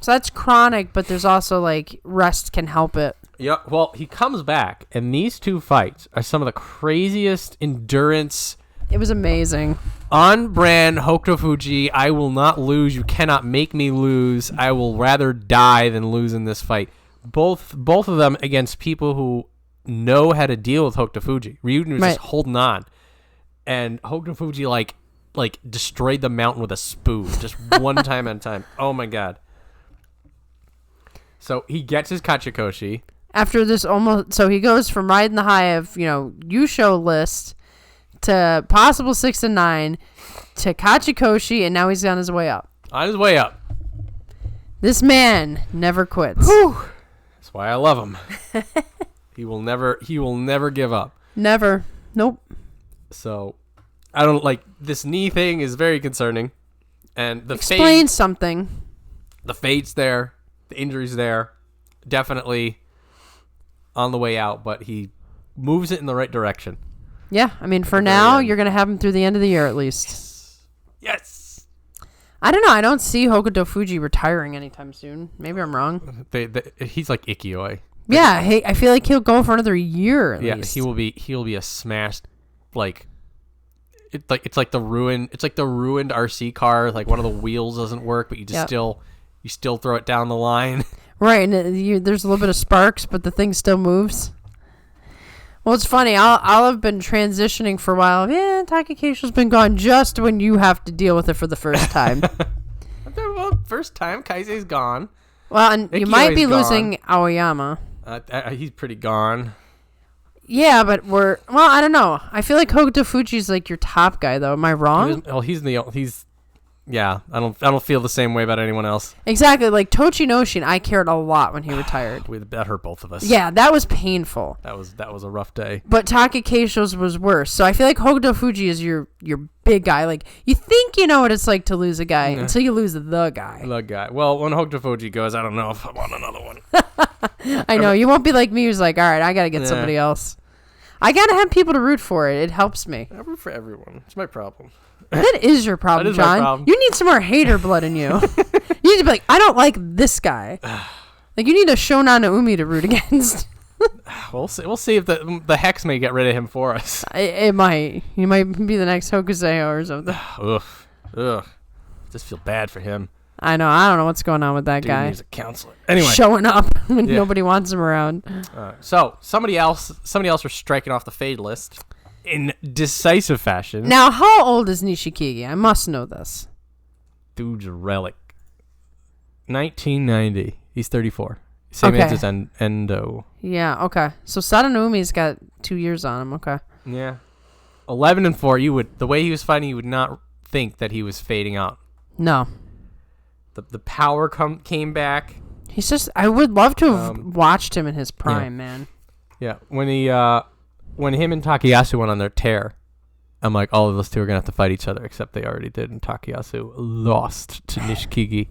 So that's chronic, but there's also like rest can help it. Yeah, well, he comes back, and these two fights are some of the craziest endurance. It was amazing. On brand Hokutofuji, I will not lose. You cannot make me lose. I will rather die than lose in this fight. Both of them against people who know how to deal with Hokutofuji. Ryuden was just holding on, and Hokutofuji like destroyed the mountain with a spoon, just one time at a time. Oh my god! So he gets his Kachikoshi. After this so he goes from riding the high of, Yusho list to possible 6 and 9 to Kachikoshi, and now he's on his way up. On his way up. This man never quits. Whew. That's why I love him. He will never give up. Never. Nope. So, I don't this knee thing is very concerning. And Explain something. The fade's there. The injury's there. Definitely on the way out, but he moves it in the right direction. Yeah, I mean, for now, you're going to have him through the end of the year at least. Yes. I don't know. I don't see Hokutofuji retiring anytime soon. Maybe I'm wrong. He's like Ikkyoi. Yeah, I feel like he'll go for another year at least. He will be a smashed, it's like the ruined RC car. Like one of the wheels doesn't work, but you just still throw it down the line. Right, and there's a little bit of sparks, but the thing still moves. Well, it's funny. I'll have been transitioning for a while. Yeah, Takakeisho's been gone just when you have to deal with it for the first time. Well, first time, Kaisei's gone. Well, and you might be losing Aoyama. He's pretty gone. Yeah, but I don't know. I feel like Hokutofuji's like your top guy, though. Am I wrong? Yeah, I don't feel the same way about anyone else. Exactly. Like Tochinoshin, I cared a lot when he retired. That hurt both of us. Yeah, that was painful. That was a rough day. But Takakeisho's was worse. So I feel like Hokutofuji is your big guy. Like, you think you know what it's like to lose a guy until you lose the guy. The guy. Well, when Hokutofuji goes, I don't know if I want another one. I know. You won't be like me who's like, all right, I got to get somebody else. I got to have people to root for it. It helps me. I root for everyone. It's my problem. That is your problem, is John. my problem. You need some more hater blood in you. You need to be like, I don't like this guy. Like, you need a Shonannoumi to root against. We'll see if the Hex may get rid of him for us. It might. He might be the next Hokuseo or something. Ugh. Just feel bad for him. I know. I don't know what's going on with that guy. He's a counselor. Anyway, showing up when nobody wants him around. So somebody else was striking off the fade list in decisive fashion. Now, how old is Nishikigi? I must know this. Dude's a relic. 1990. He's 34. Same age as Endo. Yeah. Okay. So Sadanoumi's got 2 years on him. Okay. Yeah. 11-4. The way he was fighting, you would not think that he was fading out. No. The power came back. He's just. I would love to have watched him in his prime, man. Yeah. When him and Takayasu went on their tear, I'm like, all of those two are gonna have to fight each other, except they already did, and Takayasu lost to Nishikigi.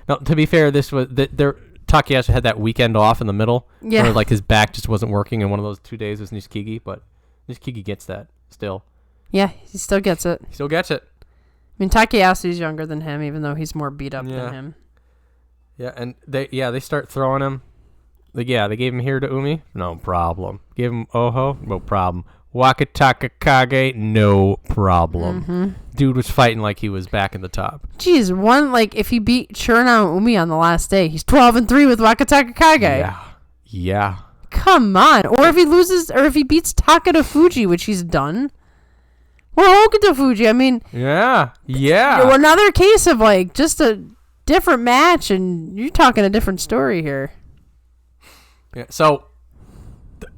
Now, to be fair, Takayasu had that weekend off in the middle, where like his back just wasn't working, and one of those 2 days was Nishikigi, but Nishikigi gets that still. Yeah, he still gets it. He still gets it. I mean, Takayasu's younger than him, even though he's more beat up than him. Yeah, and they start throwing him. They gave him here to Umi, no problem. Gave him Oho, no problem. Wakatakage, no problem. Mm-hmm. Dude was fighting like he was back in the top. Jeez, if he beat Churanoumi on the last day, he's 12-3 with Wakatakage. Yeah. Come on. Or if he beats Terunofuji, which he's done. Or Hokutofuji, I mean. Yeah. Another case of just a different match, and you're talking a different story here. Yeah, so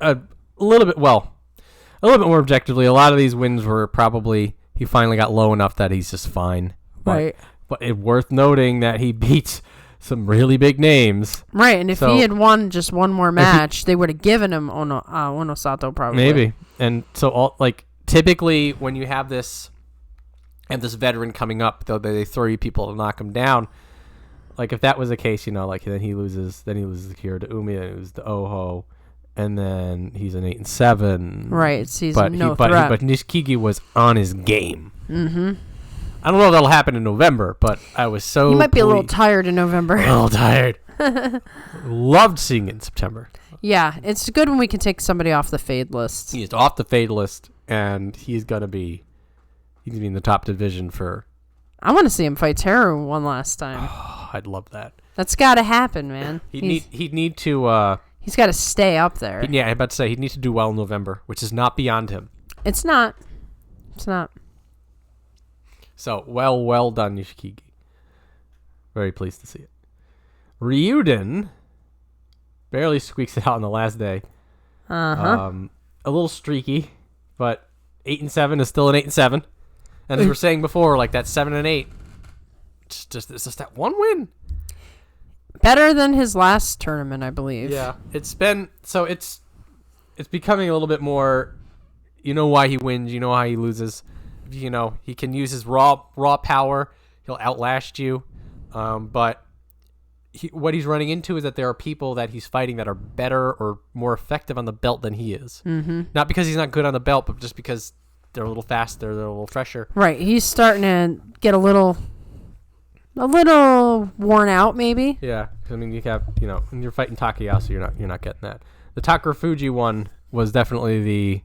a little bit more objectively, a lot of these wins were probably he finally got low enough that he's just fine. Right. But it's worth noting that he beats some really big names. Right, and if he had won just one more match, they would have given him Onosato probably. Maybe. And so typically when you have this veteran coming up, they throw you people to knock him down. Like if that was the case, then he loses the Kira to Umi, then he loses the Oho, and then he's an 8-7. Right, so he's no threat. But Nishikigi was on his game. Mm-hmm. I don't know if that'll happen in November, but I was so He might be a little tired in November. A little tired. Loved seeing it in September. Yeah, it's good when we can take somebody off the fade list. He's off the fade list, and he's gonna be in the top division for. I want to see him fight Teru one last time. Oh, I'd love that. That's got to happen, man. He'd need to. He's got to stay up there. I'm about to say he'd need to do well in November, which is not beyond him. It's not. It's not. So well done, Nishikigi. Very pleased to see it. Ryuden barely squeaks it out on the last day. Uh-huh. A little streaky, but 8-7 is still an 8-7. And as we're saying before, like that 7-8, it's just that one win. Better than his last tournament, I believe. Yeah, it's becoming a little bit more. You know why he wins. You know how he loses. He can use his raw power. He'll outlast you. But what he's running into is that there are people that he's fighting that are better or more effective on the belt than he is. Mm-hmm. Not because he's not good on the belt, but just because they're a little faster, they're a little fresher. Right. He's starting to get a little worn out, maybe. Yeah. I mean, you have, when you're fighting Takayasu, you're not getting that. The Terunofuji one was definitely the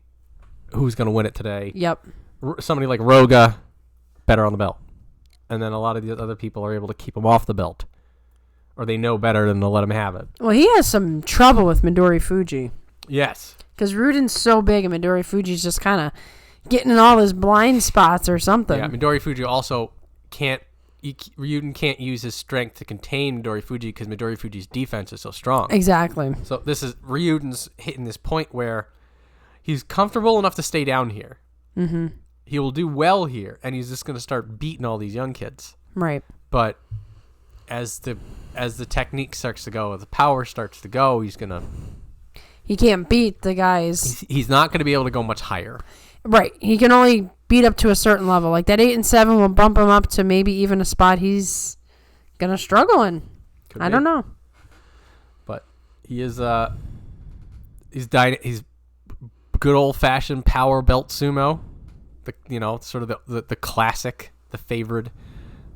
who's going to win it today. Yep. Somebody like Roga, better on the belt. And then a lot of the other people are able to keep him off the belt. Or they know better than to let him have it. Well, he has some trouble with Midorifuji. Yes. Because Ryuden's so big and Midorifuji's just kind of getting in all his blind spots or something. Yeah, Midorifuji also can't... Ryuden can't use his strength to contain Midorifuji because Midorifuji's defense is so strong. Exactly. So this is... Ryuden's hitting this point where he's comfortable enough to stay down here. Mm-hmm. He will do well here, and he's just going to start beating all these young kids. Right. But as the technique starts to go, the power starts to go, he's going to... He can't beat the guys. He's not going to be able to go much higher. Right. He can only beat up to a certain level. Like that 8 and 7 will bump him up to maybe even a spot he's going to struggle in. I don't know. But he is he's good old-fashioned power belt sumo. Sort of the classic, the favored.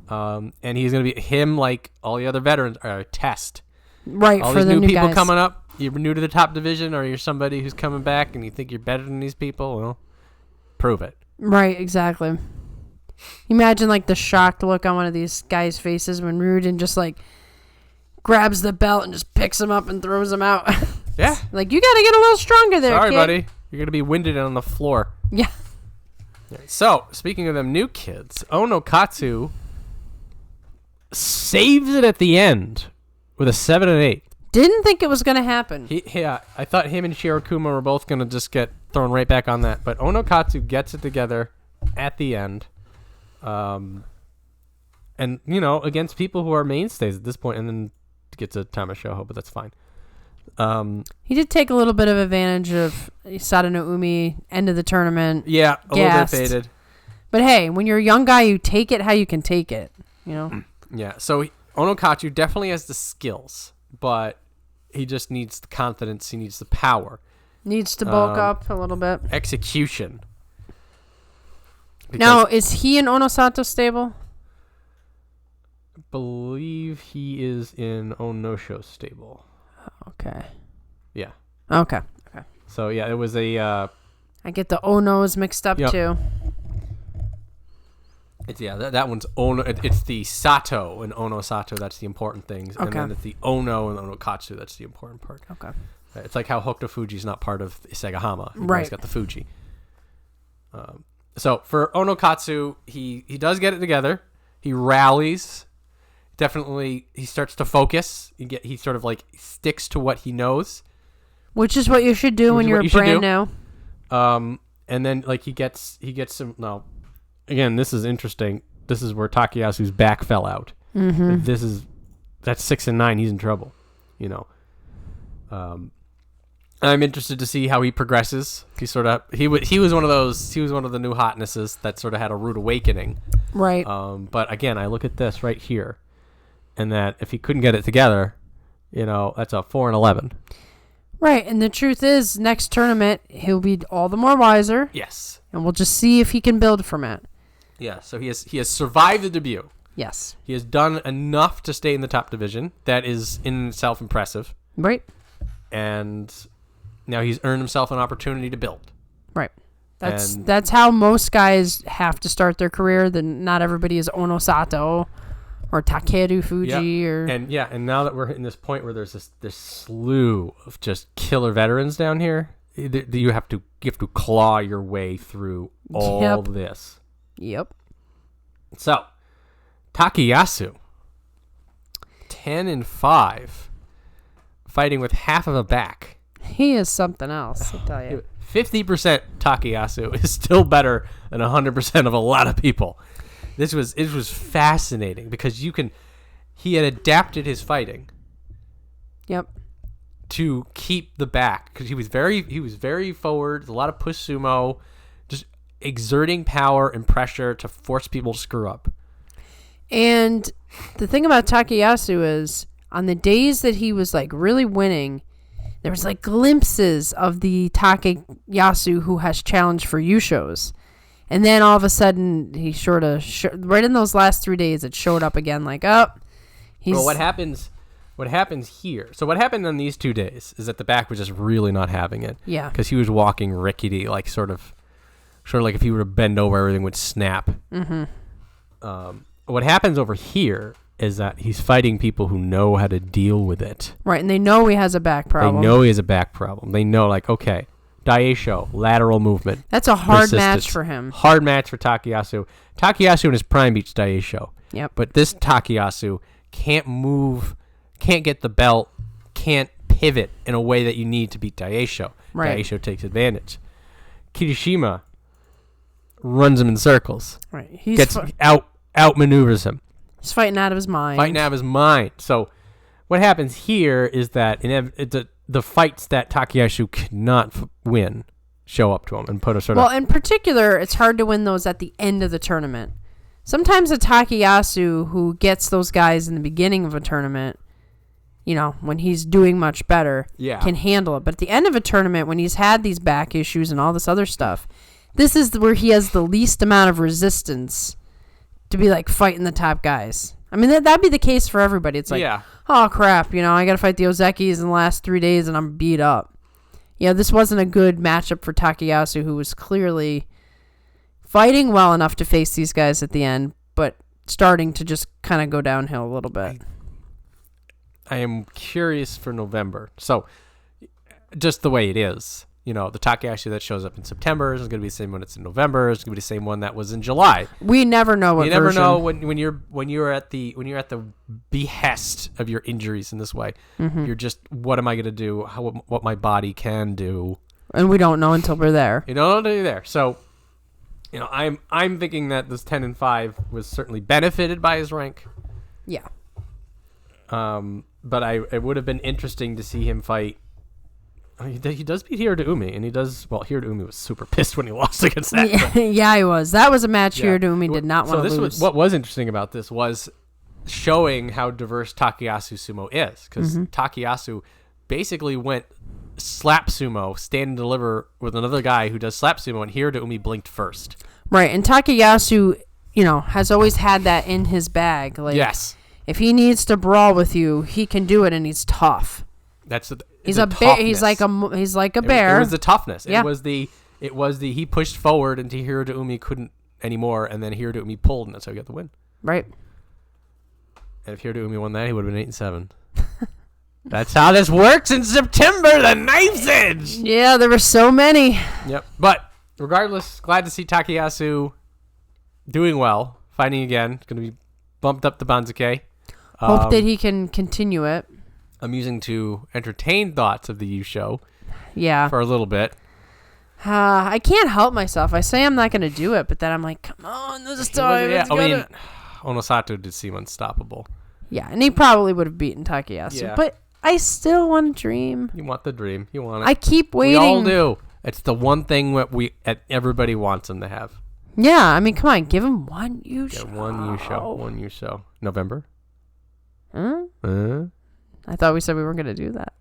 And he's going to be him like all the other veterans are a test. Right, all for these the new people guys. coming up. You're new to the top division, or you're somebody who's coming back and you think you're better than these people. Well, prove it. Right, exactly. Imagine like the shocked look on one of these guys' faces when Ryuden just like grabs the belt and just picks him up and throws him out. Yeah. Like, you got to get a little stronger there, Sorry, kid. buddy. You're going to be winded on the floor. Yeah. So, speaking of them new kids, Onokatsu saves it at the end with a 7 and 8. Didn't think it was going to happen. I thought him and Shirokuma were both going to just get thrown right back on that. But Onokatsu gets it together at the end. And, against people who are mainstays at this point, and then gets a Tamashoho, but that's fine. He did take a little bit of advantage of Sadanoumi, end of the tournament. Yeah, a gassed. little bit faded. But hey, when you're a young guy, you take it how you can take it, Yeah, so Onokatsu definitely has the skills, but he just needs the confidence. He needs the power. Needs to bulk up a little bit. Execution. Now, is he in Onosato stable? I believe he is in Onosho stable. Okay. Yeah. Okay. So, yeah, it was a... I get the Onos mixed up, too. It's that one's Ono. It's the Sato and Onosato. That's the important things. Okay. And then it's the Ono and Onokatsu. That's the important part. Okay. It's like how Hokutofuji is not part of Isegahama. Right. He's got the Fuji. So for Onokatsu, he does get it together. He rallies. Definitely, he starts to focus. He sort of like sticks to what he knows. Which is what you should do when you're brand new. And then like he gets some. No, again, this is interesting. This is where Takayasu's back fell out. Mm-hmm. That's 6 and 9. He's in trouble. I'm interested to see how he progresses. He was one of the new hotnesses that sort of had a rude awakening. Right. But again, I look at this right here, and that if he couldn't get it together, that's a 4 and 11. Right, and the truth is, next tournament he'll be all the more wiser. Yes. And we'll just see if he can build from it. Yeah. So he has survived the debut. Yes. He has done enough to stay in the top division. That is in itself impressive. Right. And now he's earned himself an opportunity to build. Right. That's how most guys have to start their career. Not everybody is Onosato or Terunofuji or and now that we're hitting this point where there's this slew of just killer veterans down here, you have to claw your way through all this. Yep. So, Takayasu, 10 and 5, fighting with half of a back. He is something else, I'll tell you. 50% Takayasu is still better than 100% of a lot of people. It was fascinating because he had adapted his fighting. Yep. To keep the back because he was very forward, a lot of push sumo, just exerting power and pressure to force people to screw up. And the thing about Takayasu is on the days that he was like really winning, there was like glimpses of the Takayasu who has challenged for Yushos. And then all of a sudden, he sort of right in those last 3 days, it showed up again. Like, he's. Well, what happens here? So what happened on these 2 days is that the back was just really not having it. Yeah. Because he was walking rickety, like sort of like if he were to bend over, everything would snap. Mm-hmm. What happens over here is that he's fighting people who know how to deal with it. Right, and they know he has a back problem. They know he has a back problem. They know, like, okay, Daieisho, lateral movement. That's a hard match Resistance. for him. Hard match for Takayasu. Takayasu in his prime beats Daieisho. Yep. But this Takayasu can't move, can't get the belt, can't pivot in a way that you need to beat Daieisho. Right. Daieisho takes advantage. Kirishima runs him in circles. Right. He's Gets outmaneuvers him. he's fighting out of his mind. Fighting out of his mind. So what happens here is that the fights that Takayasu cannot win show up to him and put a sort Well, of... in particular, it's hard to win those at the end of the tournament. Sometimes a Takayasu who gets those guys in the beginning of a tournament, you know, when he's doing much better, can handle it. But at the end of a tournament, when he's had these back issues and all this other stuff, this is where he has the least amount of resistance to be, like, fighting the top guys. I mean, that'd be the case for everybody. It's like, oh, crap, you know, I got to fight the Ozekis in the last 3 days and I'm beat up. You know, this wasn't a good matchup for Takayasu, who was clearly fighting well enough to face these guys at the end, but starting to just kind of go downhill a little bit. I am curious for November. So, just the way it is. You know, the Takayasu that shows up in September is going to be the same one that's in November. It's going to be the same one that was in July. We never know what you never version. know when you're at the behest of your injuries in this way. Mm-hmm. You're just, what am I going to do? What my body can do, and we don't know until we're there. You don't know until you're there. So, you know, I'm thinking that this 10-5 was certainly benefited by his rank. Yeah. But it would have been interesting to see him fight. He does beat Hiradoumi, and he does... Well, Hiradoumi was super pissed when he lost against that. Yeah, he was. That was a match Hiradoumi did not want to lose. What was interesting about this was showing how diverse Takayasu sumo is, because Takayasu basically went slap sumo, stand and deliver with another guy who does slap sumo, and Hiradoumi blinked first. Right, and Takayasu, you know, has always had that in his bag. Like, yes. If he needs to brawl with you, he can do it, and he's tough. He's a bear. He's like a bear. It was the toughness. Yeah. It was the he pushed forward until Hiradoumi couldn't anymore, and then Hiradoumi pulled, and that's how he got the win. Right. And if Hiradoumi won that, he would have been 8-7. That's how this works in September. The knife's edge. Yeah, there were so many. Yep. But regardless, glad to see Takayasu doing well, fighting again. Going to be bumped up the Banzuke. Hope that he can continue it. I'm using to entertain thoughts of the U show. Yeah. For a little bit. I can't help myself. I say I'm not going to do it, but then I'm like, come on, this is time. Onosato did seem unstoppable. Yeah, and he probably would have beaten Takayasu. Yeah. But I still want to dream. You want the dream. You want it. I keep waiting. We all do. It's the one thing that everybody wants him to have. Yeah, I mean, come on, give him one U show. One U show. November? Huh? I thought we said we weren't going to do that.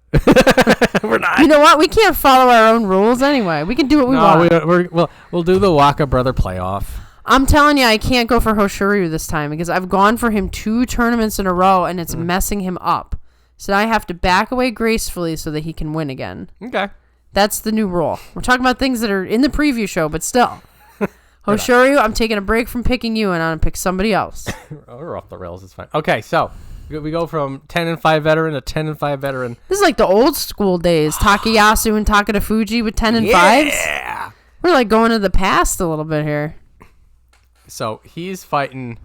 We're not. You know what? We can't follow our own rules anyway. We can do what we want. We'll do the Waka brother playoff. I'm telling you, I can't go for Hoshoryu this time because I've gone for him 2 tournaments in a row, and it's messing him up. So I have to back away gracefully so that he can win again. Okay. That's the new rule. We're talking about things that are in the preview show, but still. Hoshoryu, I'm taking a break from picking you, and I'm going to pick somebody else. We're off the rails. It's fine. Okay, so we go from 10-5 veteran to 10-5 veteran. This is like the old school days. Takayasu and Takanosho with 10-5s. Yeah. We're like going to the past a little bit here. So he's fighting.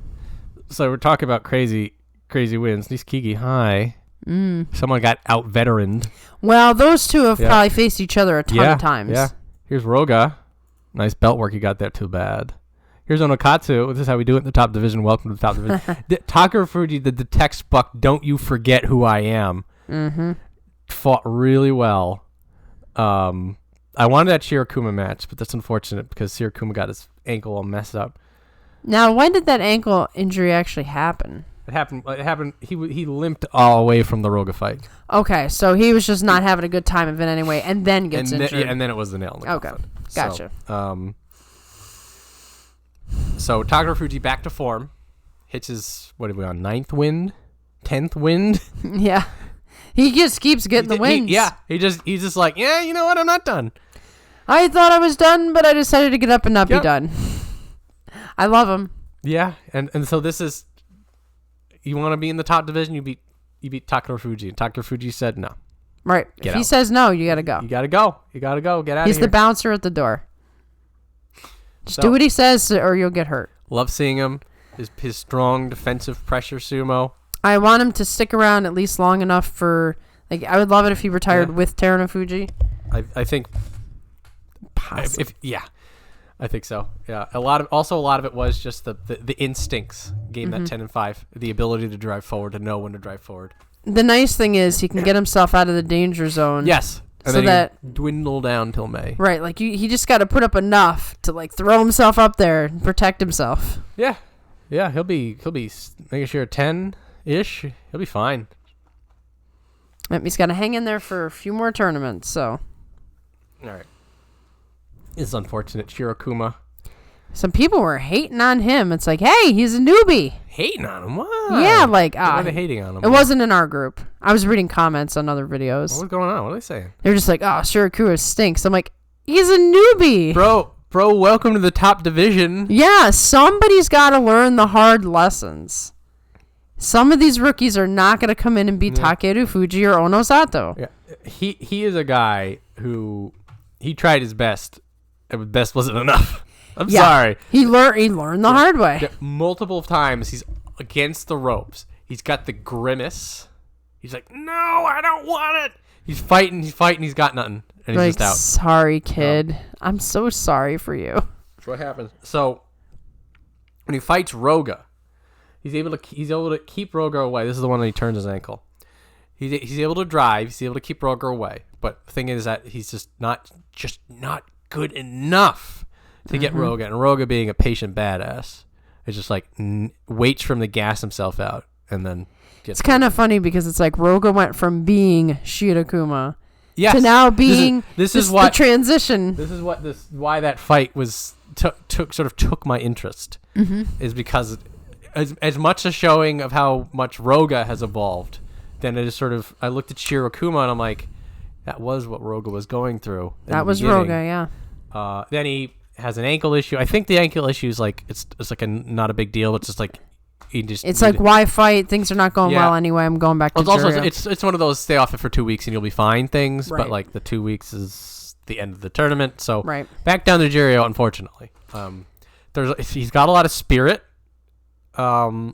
So we're talking about crazy wins. Nishikigi, hi. Someone got out veteraned. Well, those two have probably faced each other a ton of times. Yeah. Here's Roga. Nice belt work you got there. Too bad. Here's Onokatsu. This is how we do it in the top division. Welcome to the top division. Takafuji, the textbook, don't you forget who I am. Mm-hmm. Fought really well. I wanted that Shirakuma match, but that's unfortunate because Shirakuma got his ankle all messed up. Now, when did that ankle injury actually happen? It happened. He limped all the way from the Roga fight. Okay, so he was just not having a good time of it anyway, and then gets injured. And then it was the nail in the coffin. Gotcha. So Takafuji back to form, hits his 9th wind, 10th wind. Yeah, he just keeps getting the wins. He's just like, yeah, you know what? I'm not done. I thought I was done, but I decided to get up and not be done. I love him. Yeah, and so this is, you want to be in the top division, you beat Takanosho, and Takanosho said no. Right. Get if he out. says no, you got to go. You gotta go. You gotta go. Get out He's of here. the bouncer at the door. Just So- do what he says or you'll get hurt. Love seeing him. His strong defensive pressure sumo. I want him to stick around at least long enough for... Like, I would love it if he retired Yeah. with Terunofuji. I think. Possibly. I think so. Yeah. A lot of it was just the instincts. Game that 10 and 5. The ability to drive forward, to know when to drive forward. The nice thing is he can get himself out of the danger zone. Yes. And So then that... he dwindle down till May. Right, like he just got to put up enough to like throw himself up there and protect himself. Yeah. Yeah. He'll be making sure 10-ish. He'll be fine. Yep, he's got to hang in there for a few more tournaments. So All right. It's unfortunate. Shirokuma. some people were hating on him. It's like, hey, he's a newbie. Hating on him? Why? Yeah, like Why are they hating on him? it wasn't in our group. I was reading comments on other videos. What's going on? What are they saying? They're just like, oh, Shirokuma stinks. I'm like, he's a newbie. Bro, welcome to the top division. Yeah, somebody's got to learn the hard lessons. Some of these rookies are not going to come in and be Takerufuji or Onosato. Yeah. He is a guy who he tried his best. And best wasn't enough. I'm sorry. He learned the hard way. Yeah, multiple times he's against the ropes. He's got the grimace. He's like, no, I don't want it. He's fighting. He's got nothing. And he's Like, just out. sorry, kid. I'm so sorry for you. That's what happens. So when he fights Roga, he's able to keep Roga away. This is the one that he turns his ankle. He's able to drive. He's able to keep Roga away. But the thing is that he's just not good enough to get Roga. And Roga, being a patient badass, is just like waits for him to gas himself out and then gets. It's kind of funny because it's like Roga went from being Shirokuma yes. to now being this the is what transition. This is why that fight was took my interest is because as much a showing of how much Roga has evolved, then it is sort of I looked at Shirokuma and I'm like, that was what Roga was going through. That was Roga, yeah. Then he has an ankle issue. I think the ankle issue is like it's like not a big deal. It's just like he just. It's like, why fight? Things are not going well anyway. I'm going back to it's also Juryo. it's one of those stay off it for 2 weeks and you'll be fine things. Right. But like the 2 weeks is the end of the tournament, so Right. back down to Juryo, unfortunately. He's got a lot of spirit, and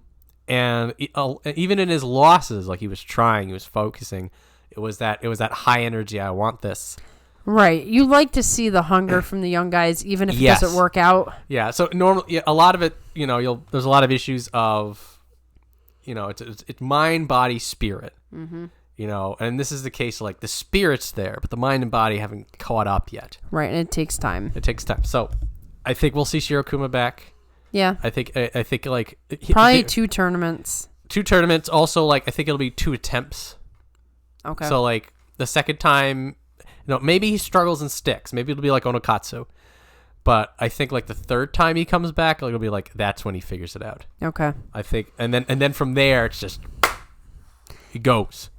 even in his losses, like he was focusing. It was that high energy. I want this. Right. You like to see the hunger from the young guys, even if it doesn't work out. Yeah. So normally, a lot of it, there's a lot of issues of, it's mind, body, spirit. Mm-hmm. And this is the case. Like the spirit's there, but the mind and body haven't caught up yet. Right, and it takes time. It takes time. So, I think we'll see Shirokuma back. Yeah. I think like Probably 2 tournaments. 2 tournaments. Also, like I think it'll be 2 attempts. Okay. So like the second time, maybe he struggles and sticks. Maybe it'll be like Onokatsu. But I think like the third time he comes back, like, it'll be like that's when he figures it out. Okay. I think, and then from there it's just he goes.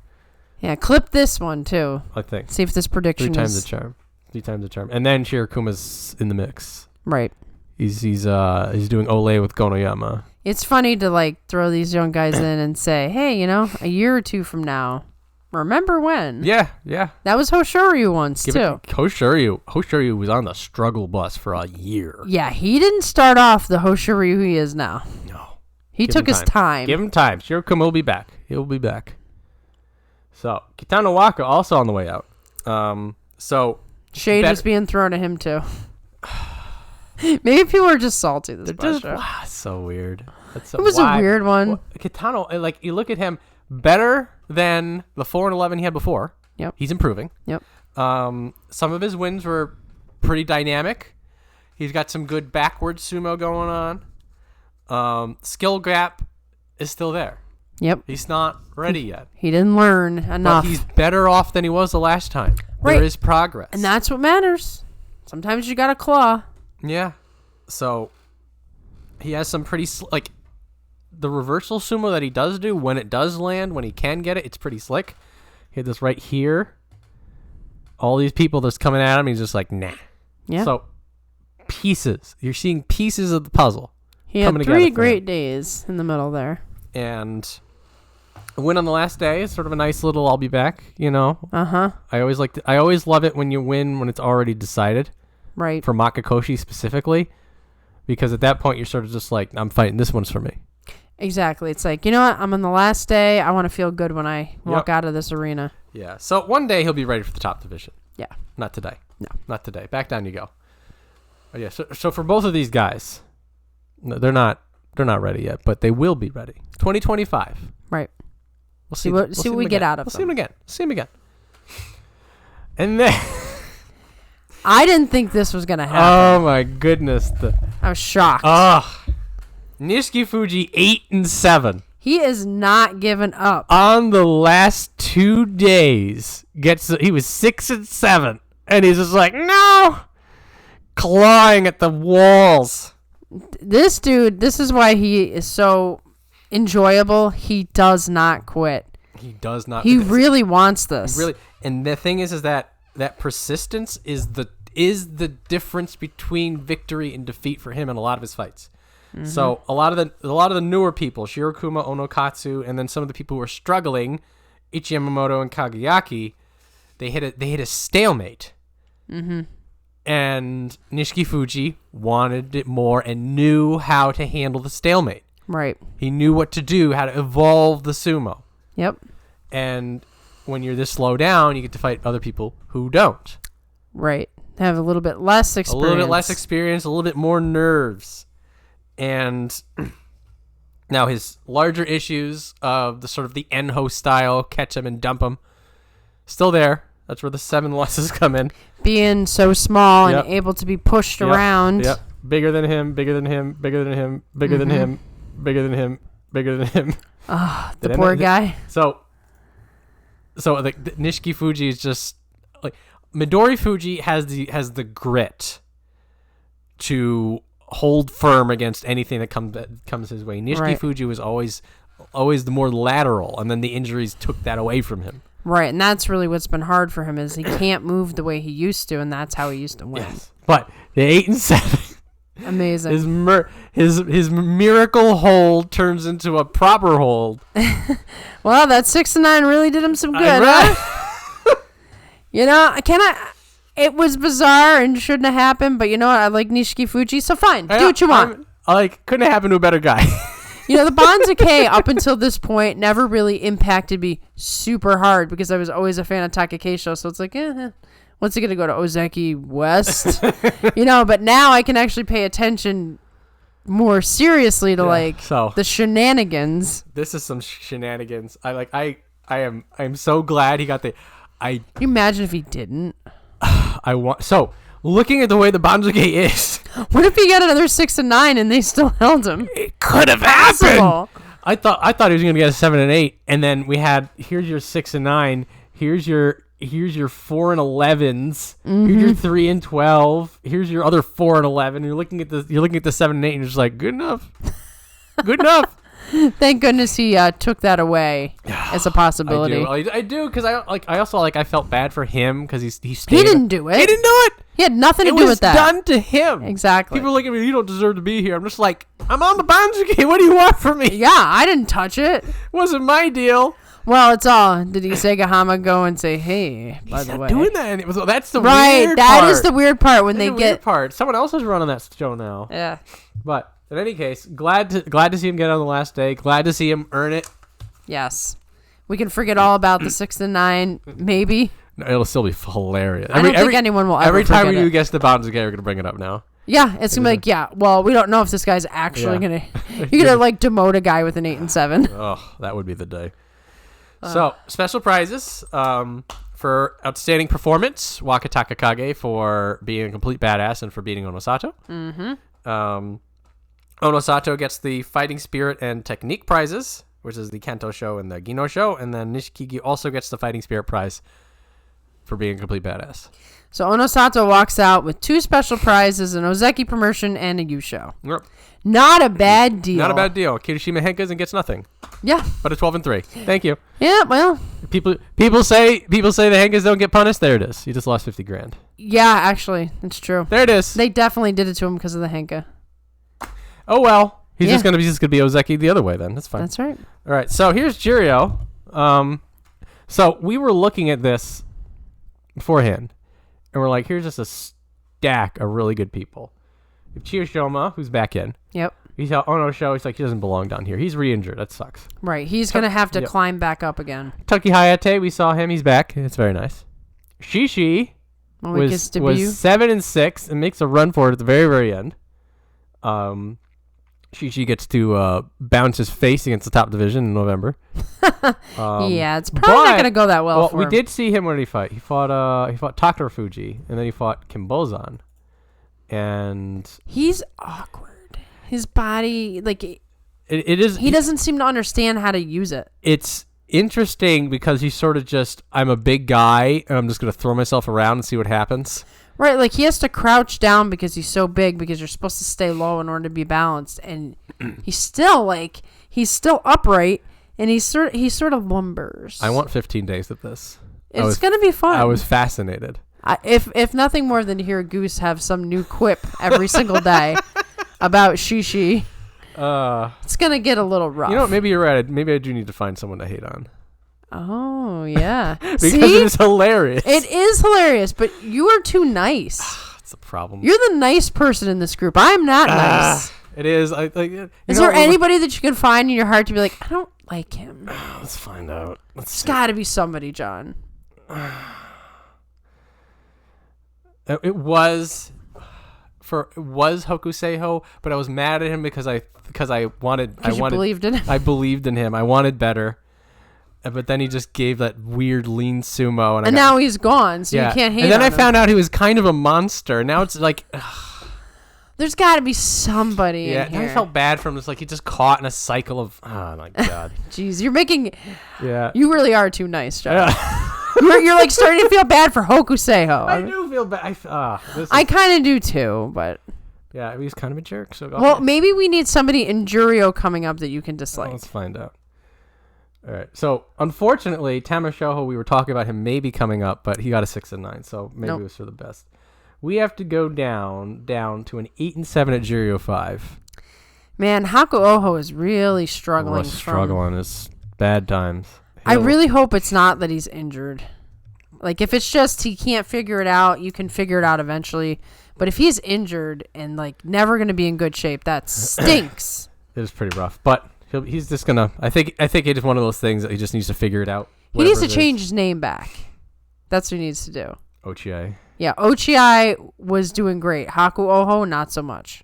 Yeah, clip this one too. I think See if this prediction 3 times is the charm. 3 times the charm, and then Shirokuma's in the mix. right. He's doing Ole with Gonoyama. It's funny to like throw these young guys in and say, hey, a year or 2 from now, remember when? Yeah. That was Hoshoryu once too. Hoshoryu was on the struggle bus for a year. Yeah, he didn't start off the Hoshoryu he is now. No. He took his time. Give him time. Shirokuma will be back. He'll be back. So, Kitano Waka also on the way out. Shade was being thrown at him too. Maybe people are just salty this show. So weird. It was a weird one. Well, Kitano, like you look at him, better than the 4-11 he had before. Yep. He's improving. Yep. Some of his wins were pretty dynamic. He's got some good backward sumo going on. Skill gap is still there. Yep. He's not ready yet. He didn't learn enough. But he's better off than he was the last time. Right. There is progress. And that's what matters. Sometimes you got to claw. Yeah. So he has some pretty like the reversal sumo that he does do when it does land, when he can get it, it's pretty slick. He had this right here. All these people that's coming at him, he's just like, nah. Yeah. So pieces. You're seeing pieces of the puzzle. He had 3 great days in the middle there. And A win on the last day is sort of a nice little I'll be back, you know. Uh-huh. I always love it when you win when it's already decided. Right. For Makakoshi specifically, because at that point you're sort of just like, I'm fighting, this one's for me. Exactly. It's like, you know what? I'm on the last day. I want to feel good when I walk out of this arena. Yeah. So one day he'll be ready for the top division. Yeah. Not today. No. Not today. Back down you go. But yeah. So for both of these guys, no, they're not ready yet, but they will be ready. 2025. Right. We'll see. What we get out of them. We'll see him again. And then I didn't think this was gonna happen. oh my goodness. I was shocked. Nishikigi 8-7. He is not giving up. On the last 2 days, he was 6-7, and he's just like, no, clawing at the walls. This dude, this is why he is so enjoyable. He does not quit. He does not. He really wants this. Really, and the thing is that persistence is the difference between victory and defeat for him in a lot of his fights. Mm-hmm. So a lot of the newer people, Shirokuma, Onokatsu, and then some of the people who are struggling, Ichiyamamoto and Kagayaki, they hit a stalemate. Mm-hmm. And Nishikigi wanted it more and knew how to handle the stalemate. Right. He knew what to do, how to evolve the sumo. Yep. And when you're this low down, you get to fight other people who don't. Right. Have a little bit less experience. A little bit less experience, a little bit more nerves. And now his larger issues of the sort of the Enho style, catch him and dump him, still there. That's where the 7 losses come in. Being so small Yep. and able to be pushed around. Yep. Bigger than him, bigger than him, bigger than him, bigger than him, bigger than him, bigger than him. The poor guy. So the Nishikigi is just like Midorifuji has the grit to hold firm against anything that comes his way. Nishikigi was always the more lateral, and then the injuries took that away from him. Right, and that's really what's been hard for him is he can't move the way he used to, and that's how he used to win. Yes. But the 8-7, amazing. His miracle hold turns into a proper hold. Well, that 6-9 really did him some good, huh? You know, it was bizarre and shouldn't have happened, but you know what? I like Nishikigi, so fine. Do what you want. Couldn't have happened to a better guy. You know, the Banzuke up until this point never really impacted me super hard because I was always a fan of Takakeisho. So it's like, what's he going to go to Ozeki West? You know, but now I can actually pay attention more seriously to the shenanigans. This is some shenanigans. I'm so glad he got the. Can you imagine if he didn't? Looking at the way the Banzuke is, what if he got another 6-9 and they still held him? It could have happened. I thought he was going to get a 7 and 8, and then we had here's your 6 and 9, here's your 4 and 11s, here's your 3 and 12, here's your other 4 and 11. You're looking at the 7 and 8, and you're just like, good enough, good enough. Thank goodness he took that away as a possibility. I do because I felt bad for him because he didn't do it. He didn't do it. He had nothing to do with that. It was done to him. Exactly. People look at me. You don't deserve to be here. I'm just like, I'm on the Banzuke. What do you want from me? Yeah, I didn't touch it. Wasn't my deal. Well, it's all. Did Isegahama go and say, "Hey, by the way"? Doing that. That's the right. Weird That part. is the weird part when they get weird part. Someone else is running that show now. Yeah. But in any case, glad to see him get on the last day. Glad to see him earn it. Yes. We can forget all about the 6 and 9, maybe. No, it'll still be hilarious. I don't think anyone will ever Every time forget you it. guess the Banzuke, we're going to bring it up now. Yeah, it's going to be like, well, we don't know if this guy's actually going to... You're going to, demote a guy with an 8 and 7. Oh, that would be the day. So, special prizes for outstanding performance. Wakatakage for being a complete badass and for beating Onosato. Mm-hmm. Onosato gets the Fighting Spirit and Technique prizes, which is the Kantosho and the Ginosho. And then Nishikigi also gets the Fighting Spirit prize for being a complete badass. So Onosato walks out with 2 special prizes, an Ozeki promotion and a Yusho. Yep. Not a bad deal. Not a bad deal. Kirishima Henkas and gets nothing. Yeah. But a 12-3. Thank you. Yeah, well. People say the Henkas don't get punished. There it is. You just lost $50,000. Yeah, actually, it's true. There it is. They definitely did it to him because of the Henka. Oh well. He's just gonna be Ozeki the other way then. That's fine. That's right. All right. So here's Jiryo. So we were looking at this beforehand, and we're like, here's just a stack of really good people. You have Oshoma, who's back in. Yep. He's Onosho. He's like, he doesn't belong down here. He's re-injured. That sucks. Right. He's going to have to climb back up again. Tuki Hayate, we saw him. He's back. It's very nice. Shishi was 7-6 and makes a run for it at the very, very end. Shishi gets to bounce his face against the top division in November. Yeah, it's probably not going to go that well for we him. did see him. What did he fight? He fought Terunofuji, and then he fought Kinbozan. And he's awkward. His body, like, it is. He doesn't seem to understand how to use it. It's interesting because he's sort of just, I'm a big guy, and I'm just going to throw myself around and see what happens. Right, like he has to crouch down because he's so big, because you're supposed to stay low in order to be balanced, and he's still upright, and he sort of lumbers. I want 15 days of this. It's gonna be fun. I was fascinated. If nothing more than to hear Goose have some new quip every single day about Shishi, it's gonna get a little rough. You know what? Maybe you're right. Maybe I do need to find someone to hate on. Oh, yeah. Because it is hilarious. It is hilarious, but you are too nice. That's a problem. You're the nice person in this group. I'm not nice. It is. Is there anybody that you can find in your heart to be like, I don't like him? Let's find out. It's got to be somebody, John. It was Hokutofuji, but I was mad at him because I believed in him. I believed in him. I wanted better. But then he just gave that weird lean sumo, and now he's gone, so you can't hate. And then on I him. found out he was kind of a monster. Now it's like, there's got to be somebody. in here. I felt bad for him. It's like he just caught in a cycle of, oh my god. Jeez, you're making. Yeah. You really are too nice, John. You're like starting to feel bad for Hokutofuji. I do feel bad. I kind of do too, but. Yeah, he's kind of a jerk. So maybe we need somebody in Jiryo coming up that you can dislike. Let's find out. All right. So, unfortunately, Tamawashi, we were talking about him maybe coming up, but he got a 6-9, so maybe it was for the best. We have to go down to an 8-7 at Jiryo 5. Man, Hakuoho is really struggling. It's bad times. I really hope it's not that he's injured. Like, if it's just he can't figure it out, you can figure it out eventually. But if he's injured and, like, never going to be in good shape, that stinks. It was pretty rough, but he's just gonna. I think it is one of those things that he just needs to figure it out. He needs to change his name back. That's what he needs to do. Ochi. Yeah, Ochi was doing great. Hakuoho, not so much.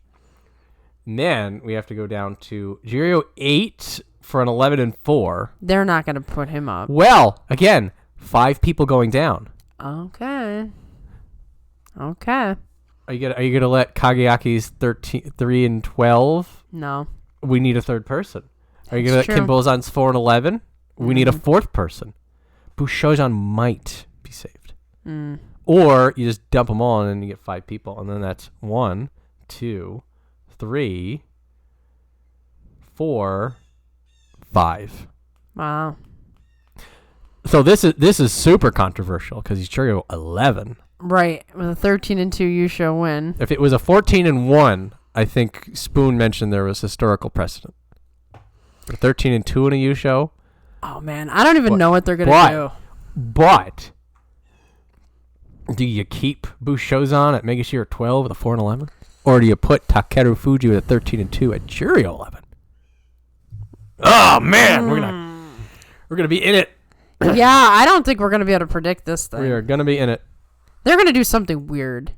And then we have to go down to Jiryo 8 for an 11-4. They're not going to put him up. Well, again, 5 people going down. Okay. Are you gonna let Kagayaki's 3-12? No. We need a third person. Are you going to let Kinbozan's 4-11? We need a fourth person. Bushozan might be saved. Or you just dump them all and then you get 5 people. And then that's 1, 2, 3, 4, 5. Wow. So this is super controversial because he's Jiryo 11. Right. With a 13-2 Yusho win. If it was a 14-1, I think Spoon mentioned there was historical precedent. 13-2 in a Yusho. Oh man, I don't even know what they're gonna do. But do you keep Bushozan at Megashira 12 with a 4-11, or do you put Terunofuji with a 13-2 at Jiryo 11? Oh man, we're gonna be in it. Yeah, I don't think we're gonna be able to predict this thing. We are gonna be in it. They're gonna do something weird.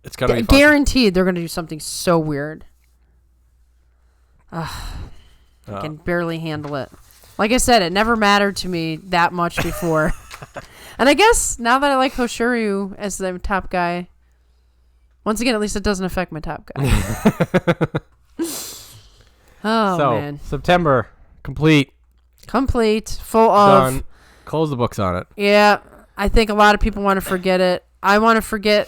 It's gonna be fun. Guaranteed. They're gonna do something so weird. I can barely handle it. Like I said, it never mattered to me that much before. And I guess now that I like Hoshoryu as the top guy, once again, at least it doesn't affect my top guy. Man. September, complete. Full of. Done. Close the books on it. Yeah, I think a lot of people want to forget it. I want to forget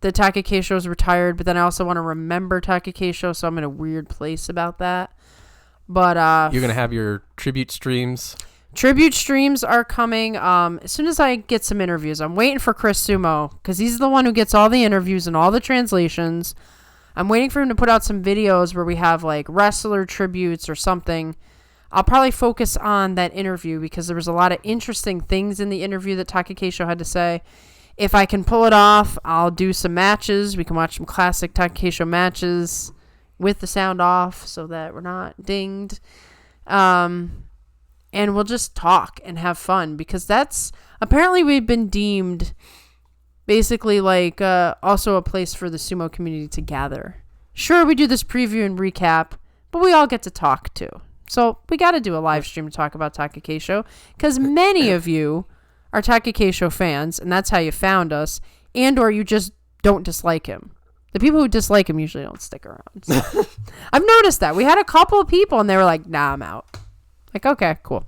that Takakeisho is retired, but then I also want to remember Takakeisho, so I'm in a weird place about that. But you're gonna have your tribute streams. Tribute streams are coming as soon as I get some interviews. I'm waiting for Chris Sumo because he's the one who gets all the interviews and all the translations. I'm waiting for him to put out some videos where we have like wrestler tributes or something. I'll probably focus on that interview because there was a lot of interesting things in the interview that Takakeisho had to say. If I can pull it off, I'll do some matches. We can watch some classic Takakeisho matches with the sound off so that we're not dinged. And we'll just talk and have fun because that's apparently we've been deemed basically like also a place for the sumo community to gather. Sure, we do this preview and recap, but we all get to talk too. So we got to do a live stream to talk about Takakeisho because many of you are Takakeisho fans, and that's how you found us, and or you just don't dislike him. The people who dislike him usually don't stick around. So. I've noticed that. We had a couple of people, and they were like, nah, I'm out. Like, okay, cool.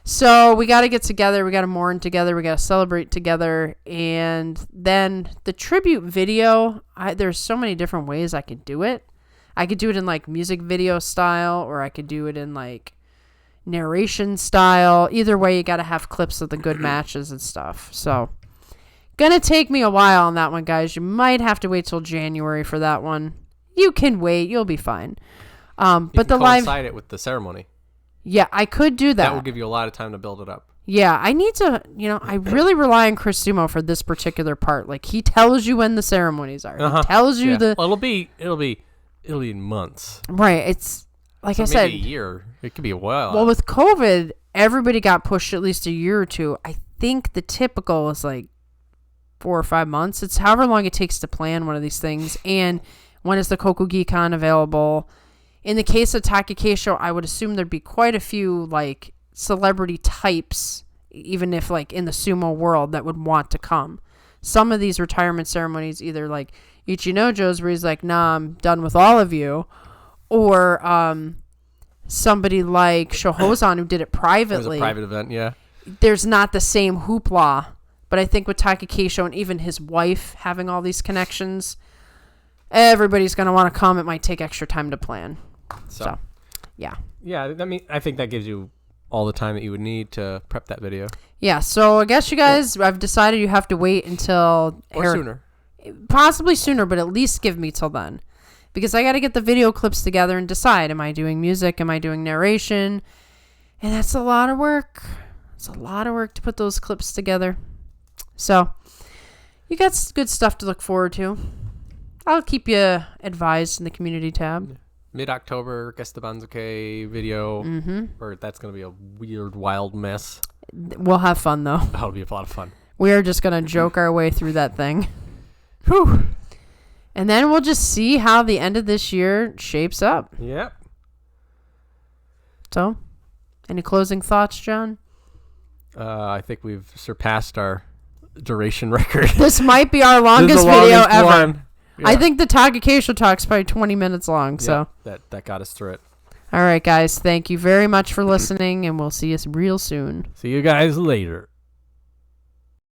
So we got to get together. We got to mourn together. We got to celebrate together. And then the tribute video, there's so many different ways I could do it. I could do it in like music video style, or I could do it in like narration style. Either way, you got to have clips of the good matches and stuff. So gonna take me a while on that one, guys. You might have to wait till January for that one. You can wait. You'll be fine. But the live coincide it with the ceremony. Yeah, I could do that. That will give you a lot of time to build it up. Yeah, I need to, I really rely on Chris Sumo for this particular part. Like, he tells you when the ceremonies are. He tells you Well, it'll be in months. Right. It's, like so I said. Maybe a year. It could be a while. Well, with COVID, everybody got pushed at least a year or two. I think the typical is like 4 or 5 months. It's however long it takes to plan one of these things. And when is the Kokugi-kan available? In the case of Takakeisho, I would assume there'd be quite a few, like, celebrity types, even if, like, in the sumo world, that would want to come. Some of these retirement ceremonies, either, like, Ichinojo's, where he's like, nah, I'm done with all of you, or somebody like Shohozan, who did it privately. It was a private event, yeah. There's not the same hoopla, but I think with Takakeisho and even his wife having all these connections, everybody's going to want to come. It might take extra time to plan. So, yeah. Yeah, I think that gives you all the time that you would need to prep that video. Yeah, so I guess you guys, I've decided you have to wait until... Or sooner. Possibly sooner, but at least give me till then. Because I got to get the video clips together and decide, am I doing music? Am I doing narration? And that's a lot of work. It's a lot of work to put those clips together. So, you got good stuff to look forward to. I'll keep you advised in the community tab. Mid-October, Gestabanzuke video. Mm-hmm. Or that's going to be a weird, wild mess. We'll have fun, though. That'll be a lot of fun. We are just going to joke our way through that thing. Whew. And then we'll just see how the end of this year shapes up. Yep. So, any closing thoughts, John? I think we've surpassed our duration record. This might be our longest video ever. One. Yeah. I think the Takakeisho talk's probably 20 minutes long. So that got us through it. All right, guys. Thank you very much for listening, and we'll see you real soon. See you guys later.